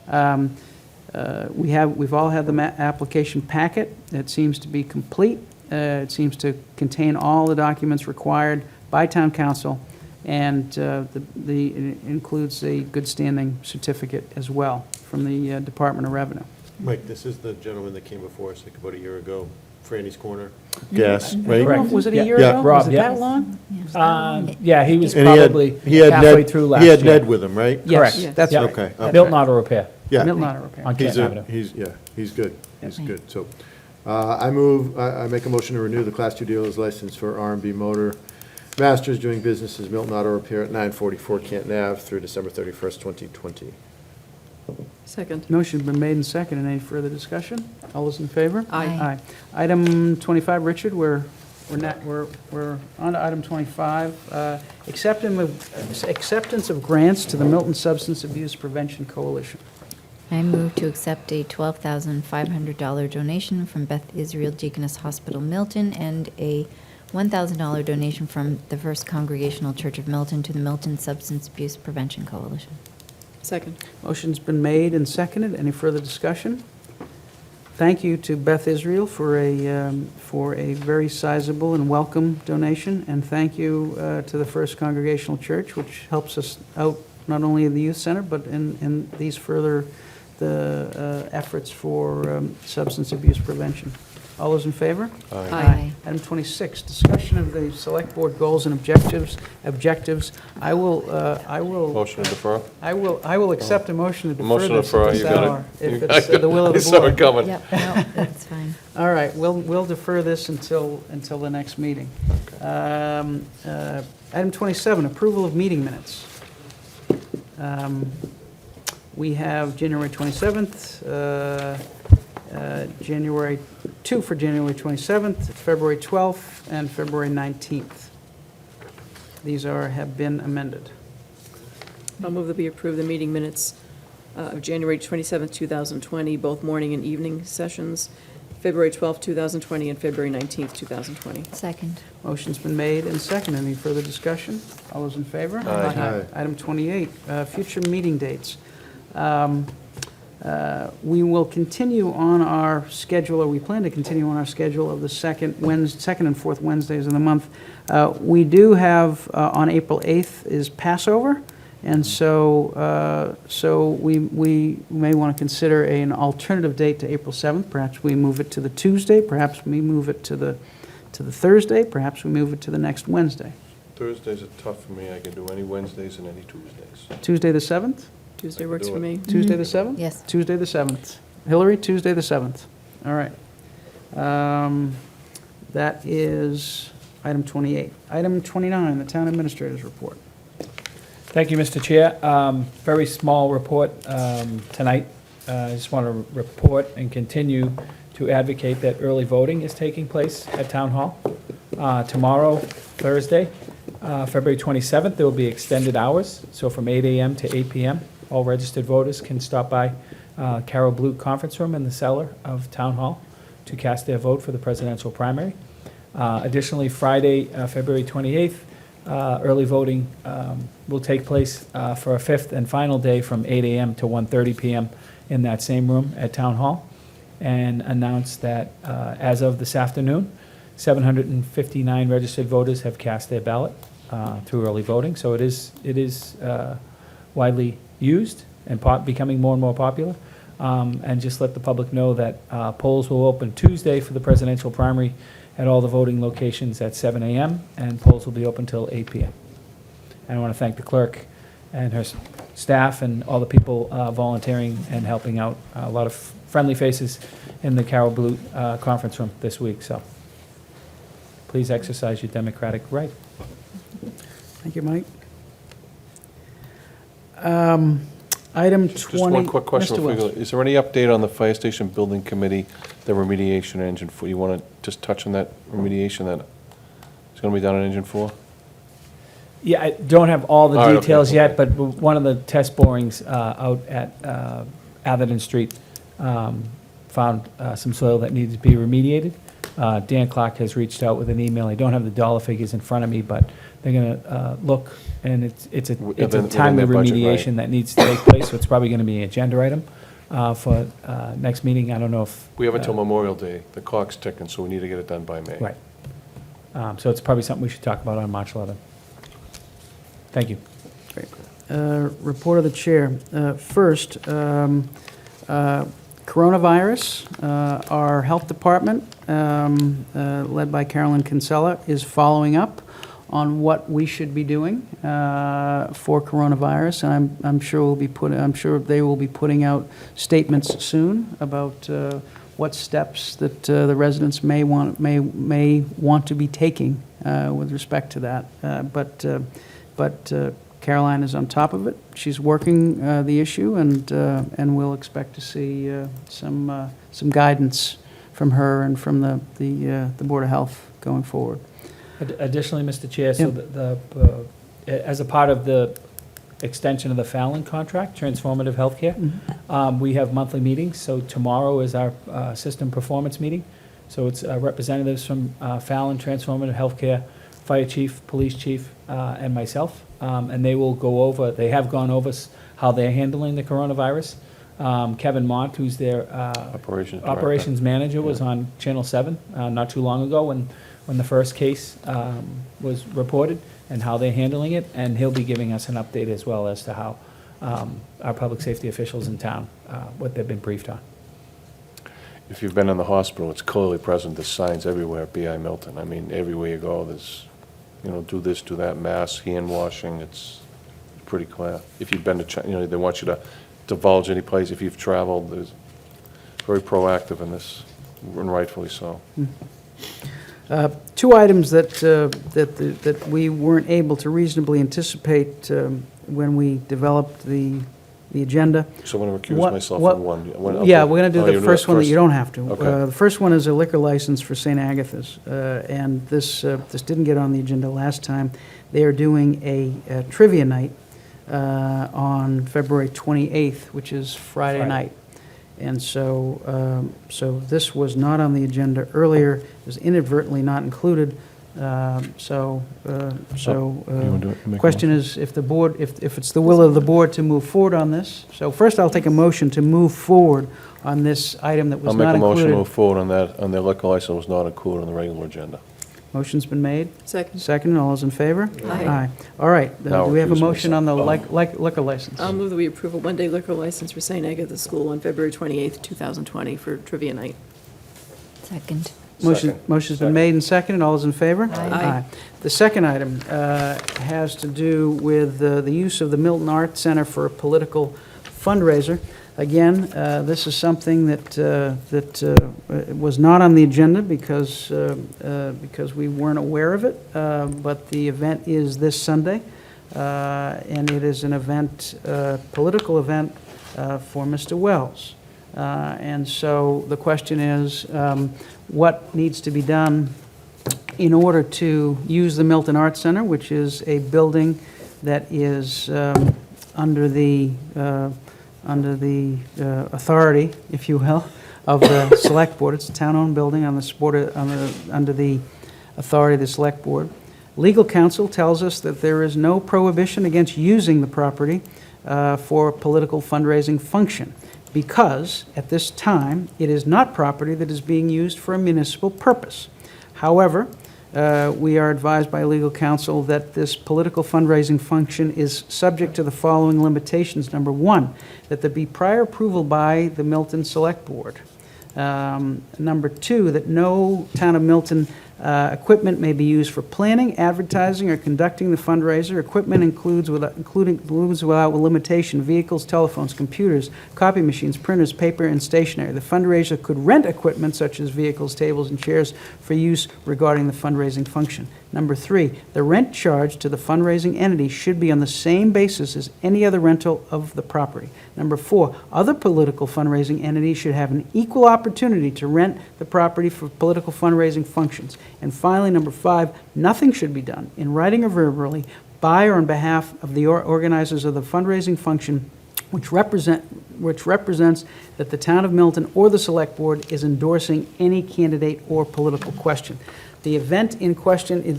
We've all had the application packet. It seems to be complete. It seems to contain all the documents required by town council, and it includes a good standing certificate as well from the Department of Revenue. Mike, this is the gentleman that came before us like about a year ago, Franny's Corner. Gas, right? Correct. Was it a Yeah. year Yeah. ago? Rob, Was it yeah. that long? Yeah, he was And he had- probably he had halfway Ned- through last He year. had Ned with him, right? Yes, Correct. yes, that's Yeah. right. Okay, okay. Milton Auto Repair Yeah. Milton Auto Repair. on He's Canton Avenue. he's good. He's good. So, I make a motion to renew the Class 2 dealer's license for R&B Motor Masters doing business as Milton Auto Repair at 944 Canton Ave through December 31st, 2020. Second. Motion's been made and seconded. Any further discussion? All those in favor? Aye. Item 25, Richard, we're on to item 25. Acceptance of grants to the Milton Substance Abuse Prevention Coalition. I move to accept a $12,500 donation from Beth Israel Deaconess Hospital Milton and a $1,000 donation from the First Congregational Church of Milton to the Milton Substance Abuse Prevention Coalition. Second. Motion's been made and seconded. Any further discussion? Thank you to Beth Israel for a very sizable and welcome donation, and thank you to the First Congregational Church, which helps us out not only in the youth center, but in these further efforts for substance abuse prevention. All those in favor? Aye. Item 26, discussion of the Select Board goals and objectives. I will. Motion to defer? I will accept a motion to defer Motion to this defer, at this you got it. hour, if You- it's the will of I the saw board. it coming. Yep, no, that's fine. All right, we'll defer this until the next meeting. Item 27, approval of meeting minutes. We have January 27th, January 2 for January 27th, February 12th, and February 19th. These have been amended. I'll move that we approve the meeting minutes of January 27th, 2020, both morning and evening sessions, February 12th, 2020, and February 19th, 2020. Second. Motion's been made and seconded. Any further discussion? All those in favor? Aye. Item 28, future meeting dates. We will continue on our schedule, or we plan to continue on our schedule of the second and fourth Wednesdays of the month. We do have, on April 8th is Passover, and so we may want to consider an alternative date to April 7th. Perhaps we move it to the Tuesday, perhaps we move it to the Thursday, perhaps we move it to the next Wednesday. Thursdays are tough for me. I can do any Wednesdays and any Tuesdays. Tuesday the 7th? Tuesday works for me. Tuesday the 7th? Yes. Tuesday the 7th. Hillary, Tuesday the 7th. All right. That is item 28. Item 29, the town administrator's report. Thank you, Mr. Chair. Very small report tonight. I just want to report and continue to advocate that early voting is taking place at Town Hall. Tomorrow, Thursday, February 27th, there will be extended hours, so from 8 a.m. to 8 p.m. All registered voters can stop by Carol Blute Conference Room in the cellar of Town Hall to cast their vote for the presidential primary. Additionally, Friday, February 28th, early voting will take place for a fifth and final day from 8 a.m. to 1:30 p.m. in that same room at Town Hall, and announce that as of this afternoon, 759 registered voters have cast their ballot through early voting, so it is widely used and becoming more and more popular. And just let the public know that polls will open Tuesday for the presidential primary at all the voting locations at 7 a.m., and polls will be open till 8 p.m. And I want to thank the clerk and her staff and all the people volunteering and helping out. A lot of friendly faces in the Carol Blute conference room this week, so please exercise your democratic right. Thank you, Mike. Item 20. Just one quick question. Mr. Wells. Is there any update on the fire station building committee, the remediation at Engine 4? You want to just touch on that remediation that is going to be done at Engine 4? Yeah, I don't have all the All right, okay, details yet, okay. but one of the test borings out at Atherton Street found some soil that needed to be remediated. Dan Clark has reached out with an email. I don't have the dollar figures in front of me, but they're going to look, and it's a Within timely their budget, remediation right. that needs to take place, so it's probably going to be an agenda item for next meeting. I don't know if... We have until Memorial Day. The clock's ticking, so we need to get it done by May. Right. So it's probably something we should talk about on March 11th. Thank you. Great. Report of the chair. First, coronavirus. Our health department, led by Carolyn Kinsella, is following up on what we should be doing for coronavirus, and I'm sure they will be putting out statements soon about what steps that the residents may want to be taking with respect to that. But Caroline is on top of it. She's working the issue, and we'll expect to see some guidance from her and from the Board of Health going forward. Additionally, Mr. Chair, so as a part of the extension of the Fallon contract, Transformative Healthcare, we have monthly meetings. So tomorrow is our system performance meeting. So it's representatives from Fallon, Transformative Healthcare, Fire Chief, Police Chief, and myself. And they will go over, they have gone over how they're handling the coronavirus. Kevin Mont, who's their operations manager, was on Channel 7 not too long ago when the first case was reported and how they're handling it. And he'll be giving us an update as well as to how our public safety officials in town, what they've been briefed on. if you've been in the hospital, it's clearly present, there's signs everywhere at BI Milton. I mean, everywhere you go, there's, do this, do that, mask, hand washing, it's pretty clear. If you've been to, they want you to divulge any place, if you've traveled, there's very proactive in this, and rightfully so. Two items that we weren't able to reasonably anticipate when we developed the agenda. So I'm going to recuse What- myself what- from one. Yeah, we're going to do you the do first that one that first? you don't have to. Okay. The first one is a liquor license for St. Agatha's, and this didn't get on the agenda last time. They are doing a trivia night on February 28th, which is Friday night. And so this was not on the agenda earlier, it was inadvertently not included. Question is, if the board, if it's the will of the board to move forward on this. So first, I'll take a motion to move forward on this item that was I'll not make a motion to included. move forward on that, on the liquor license was not included on the regular agenda. Motion's been made. Second. Second, all those in favor? Aye. All right, Now do we have a recuse motion on the myself. liquor license? I'll move that we approve a one-day liquor license for St. Agatha's School on February 28th, 2020 for trivia night. Second. Motion's been made and seconded, all those in favor? Aye. The second item has to do with the use of the Milton Arts Center for a political fundraiser. Again, this is something that was not on the agenda because we weren't aware of it, but the event is this Sunday, and it is an event, political event for Mr. Wells. And so the question is, what needs to be done in order to use the Milton Arts Center, which is a building that is under the authority, if you will, of the Select Board. It's a town-owned building under the authority of the Select Board. Legal counsel tells us that there is no prohibition against using the property for a political fundraising function, because at this time, it is not property that is being used for a municipal purpose. However, we are advised by legal counsel that this political fundraising function is subject to the following limitations. Number one, that there be prior approval by the Milton Select Board. Number two, that no Town of Milton equipment may be used for planning, advertising, or conducting the fundraiser. Equipment includes without limitation vehicles, telephones, computers, copy machines, printers, paper, and stationery. The fundraiser could rent equipment such as vehicles, tables, and chairs for use regarding the fundraising function. Number three, the rent charged to the fundraising entity should be on the same basis as any other rental of the property. Number four, other political fundraising entities should have an equal opportunity to rent the property for political fundraising functions. And finally, number five, nothing should be done, in writing or verbally, by or on behalf of the organizers of the fundraising function which represents that the Town of Milton or the Select Board is endorsing any candidate or political question. The event in question is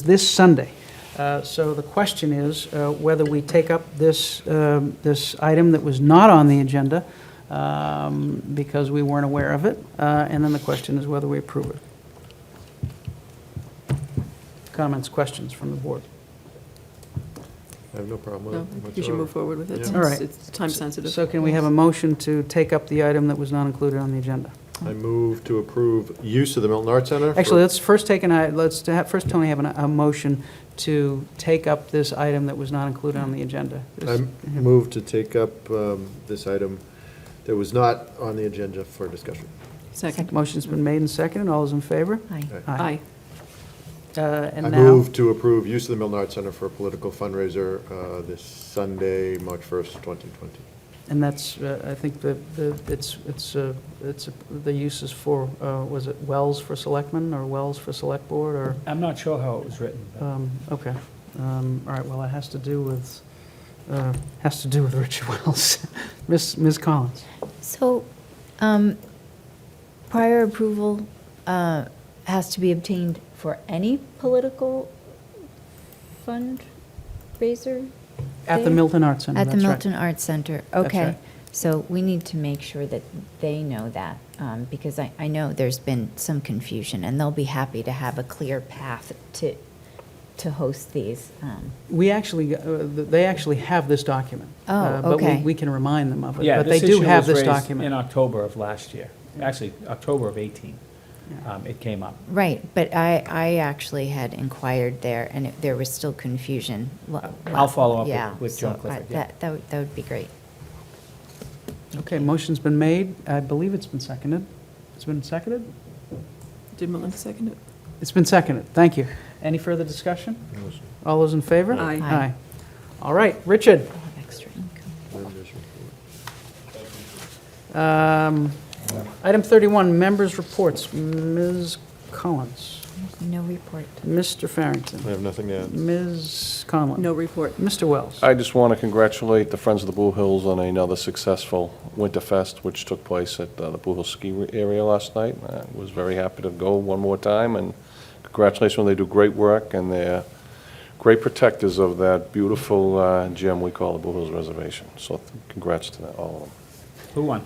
this Sunday. So the question is whether we take up this item that was not on the agenda because we weren't aware of it, and then the question is whether we approve it. Comments, questions from the board? I have no problem with No, it. I think you should move forward with it. Yeah. since All right. It's time sensitive. So can we have a motion to take up the item that was not included on the agenda? I move to approve use of the Milton Arts Center. Actually, let's first take first Tony have a motion to take up this item that was not included on the agenda. I move to take up this item that was not on the agenda for discussion. Second. Motion's been made and seconded. All those in favor? Aye. Aye. And I now, move to approve use of the Milton Arts Center for a political fundraiser this Sunday, March 1st, 2020. and that's, I think the use is for, was it Wells for Selectmen or Wells for Select Board or? I'm not sure how it was written. but- Okay. All right, well, it has to do with Richard Wells. Ms. Collins? So, prior approval has to be obtained for any political fundraiser? At the there? Milton Arts Center, At the that's right. Milton Arts Center, That's okay. right. So we need to make sure that they know that, because I know there's been some confusion, and they'll be happy to have a clear path to host these. We actually, they actually have this document. Oh, But okay. we can remind them of it. Yeah, But they this do issue have was this raised document. in October of last year. actually, October of 18, it came up. Right, but I actually had inquired there, and there was still confusion. I'll follow up Yeah, with John so Clifford, yeah. that would be great. Okay, motion's been made. I believe it's been seconded. It's been seconded? Did Milton second it? It's been seconded. Thank you. Any further discussion? All those in favor? Aye. Aye. All right, Richard. Extra income. Item 31, members' reports. Ms. Collins. No report. Mr. Farrington. I have nothing to add. Ms. Conlon. No report. Mr. Wells. I just want to congratulate the Friends of the Blue Hills on another successful Winterfest, which took place at the Blue Hill Ski area last night. I was very happy to go one more time, and congratulations, they do great work, and they're great protectors of that beautiful gem we call the Blue Hills Reservation. So congrats to all of them. Who won?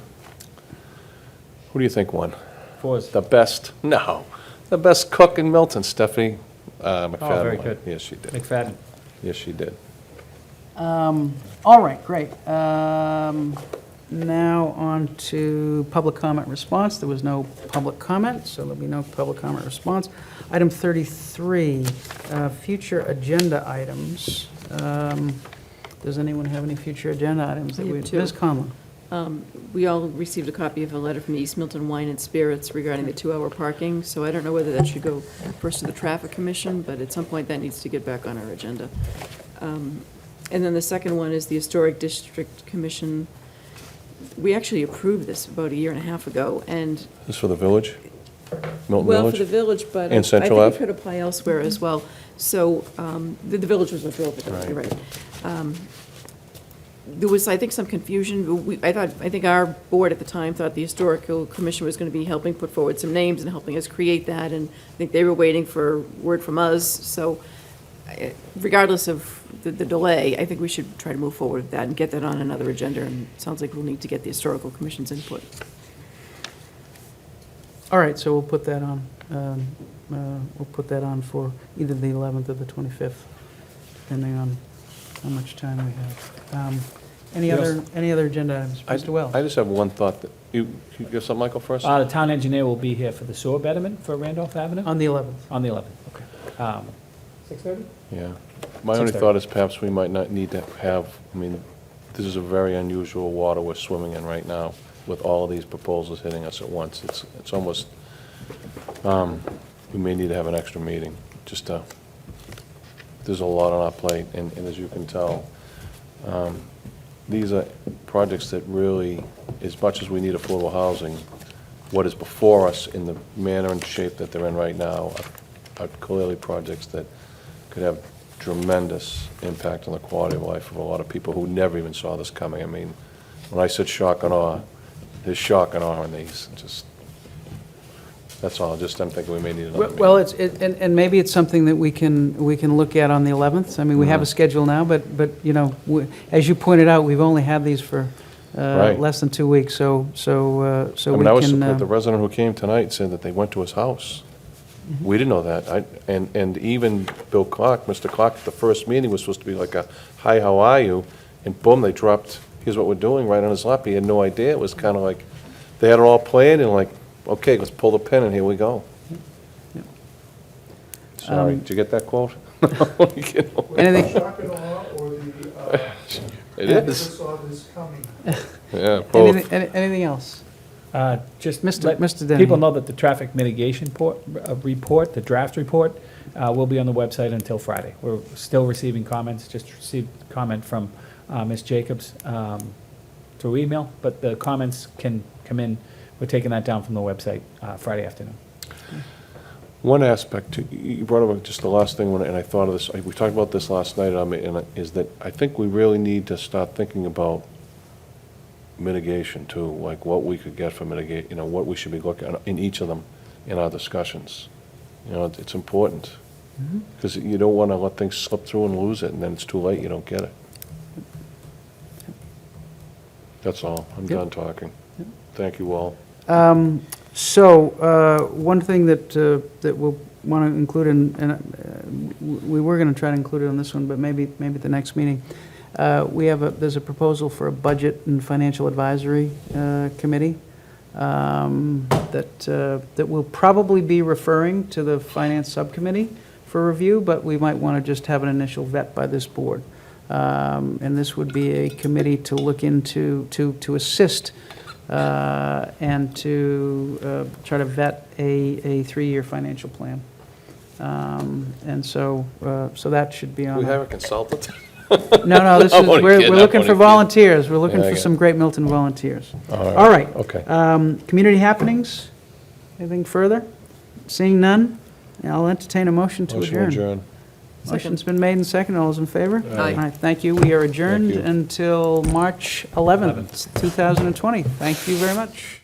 Who do you think won? Fours. The best? No. The best cook in Milton, Stephanie McFadden. Oh, very good. Yes, she did. McFadden. Yes, she did. All right, great. Now on to public comment response. There was no public comment, so there'll be no public comment response. Item 33, future agenda items. Does anyone have any future agenda items that I have we? two. Ms. Conlon. We all received a copy of a letter from East Milton Wine and Spirits regarding the 2-hour parking, so I don't know whether that should go first to the Traffic Commission, but at some point that needs to get back on our agenda. And then the second one is the Historic District Commission. We actually approved this about a year and a half ago, and This is for the village? Milton well, Village? for the village, but And Central I Ave? think it could apply elsewhere as well. So the village was withdrawn, you're right. There was, I think, some confusion. I think our board at the time thought the Historical Commission was going to be helping put forward some names and helping us create that, and I think they were waiting for word from us. So regardless of the delay, I think we should try to move forward with that and get that on another agenda, and it sounds like we'll need to get the Historical Commission's input. All right, so we'll put that on. We'll put that on for either the 11th or the 25th, depending on how much time we have. Any other agenda items? Mr. Wells? I just have one thought. You have something, Michael, first? The town engineer will be here for the sewer betterment for Randolph Avenue? On the 11th. On the 11th, okay. 6:30? Yeah. My only 6:30. thought is perhaps we might not need to have, this is a very unusual water we're swimming in right now with all of these proposals hitting us at once. It's almost, we may need to have an extra meeting, just to, there's a lot on our plate, and as you can tell, these are projects that really, as much as we need affordable housing, what is before us in the manner and shape that they're in right now are clearly projects that could have tremendous impact on the quality of life of a lot of people who never even saw this coming. When I said shock and awe, there's shock and awe in these. That's all. I'm thinking we may need another meeting. Well, and maybe it's something that we can look at on the 11th. I mean, we have a schedule now, but as you pointed out, we've only had these for Right. less than 2 weeks, so we I was can. surprised, the resident who came tonight said that they went to his house. We didn't know that. And even Bill Clark, Mr. Clark, at the first meeting was supposed to be like a, hi, how are you? And boom, they dropped, here's what we're doing, right on his lap. He had no idea. It was kind of like, they had it all planned and like, okay, let's pull the pin and here we go. Sorry, did you get that quote? Anything? Shock and awe or the, It never is. saw this coming. Yeah, both. Anything else? Just Mr. let Denny. people know that the traffic mitigation report, the draft report, will be on the website until Friday. We're still receiving comments, just received a comment from Ms. Jacobs through email, but the comments can come in. We're taking that down from the website Friday afternoon. One aspect, you brought up just the last thing, and I thought of this, we talked about this last night, is that I think we really need to start thinking about mitigation too, like what we could get for mitigate, what we should be looking at in each of them in our discussions. It's important, because you don't want to let things slip through and lose it, and then it's too late, you don't get it. That's all. I'm done talking. Thank you all. So, one thing that we'll want to include we were going to try to include it on this one, but maybe at the next meeting. There's a proposal for a budget and financial advisory committee. that we'll probably be referring to the Finance Subcommittee for review, but we might want to just have an initial vet by this board. And this would be a committee to look into, to assist and to try to vet a 3-year financial plan. And so that should be on. We have a consultant? No, this I'm is, only we're kidding, I'm looking only for kidding. volunteers. We're looking Yeah, I for get some it. great Milton volunteers. All right, All right. okay. Community happenings? Anything further? Seeing none, I'll entertain a motion to Motion adjourn. adjourn. Motion's been made and seconded. All those in favor? Aye. All right, thank you. We are adjourned you. until March 11th, 2020. Thank you very much.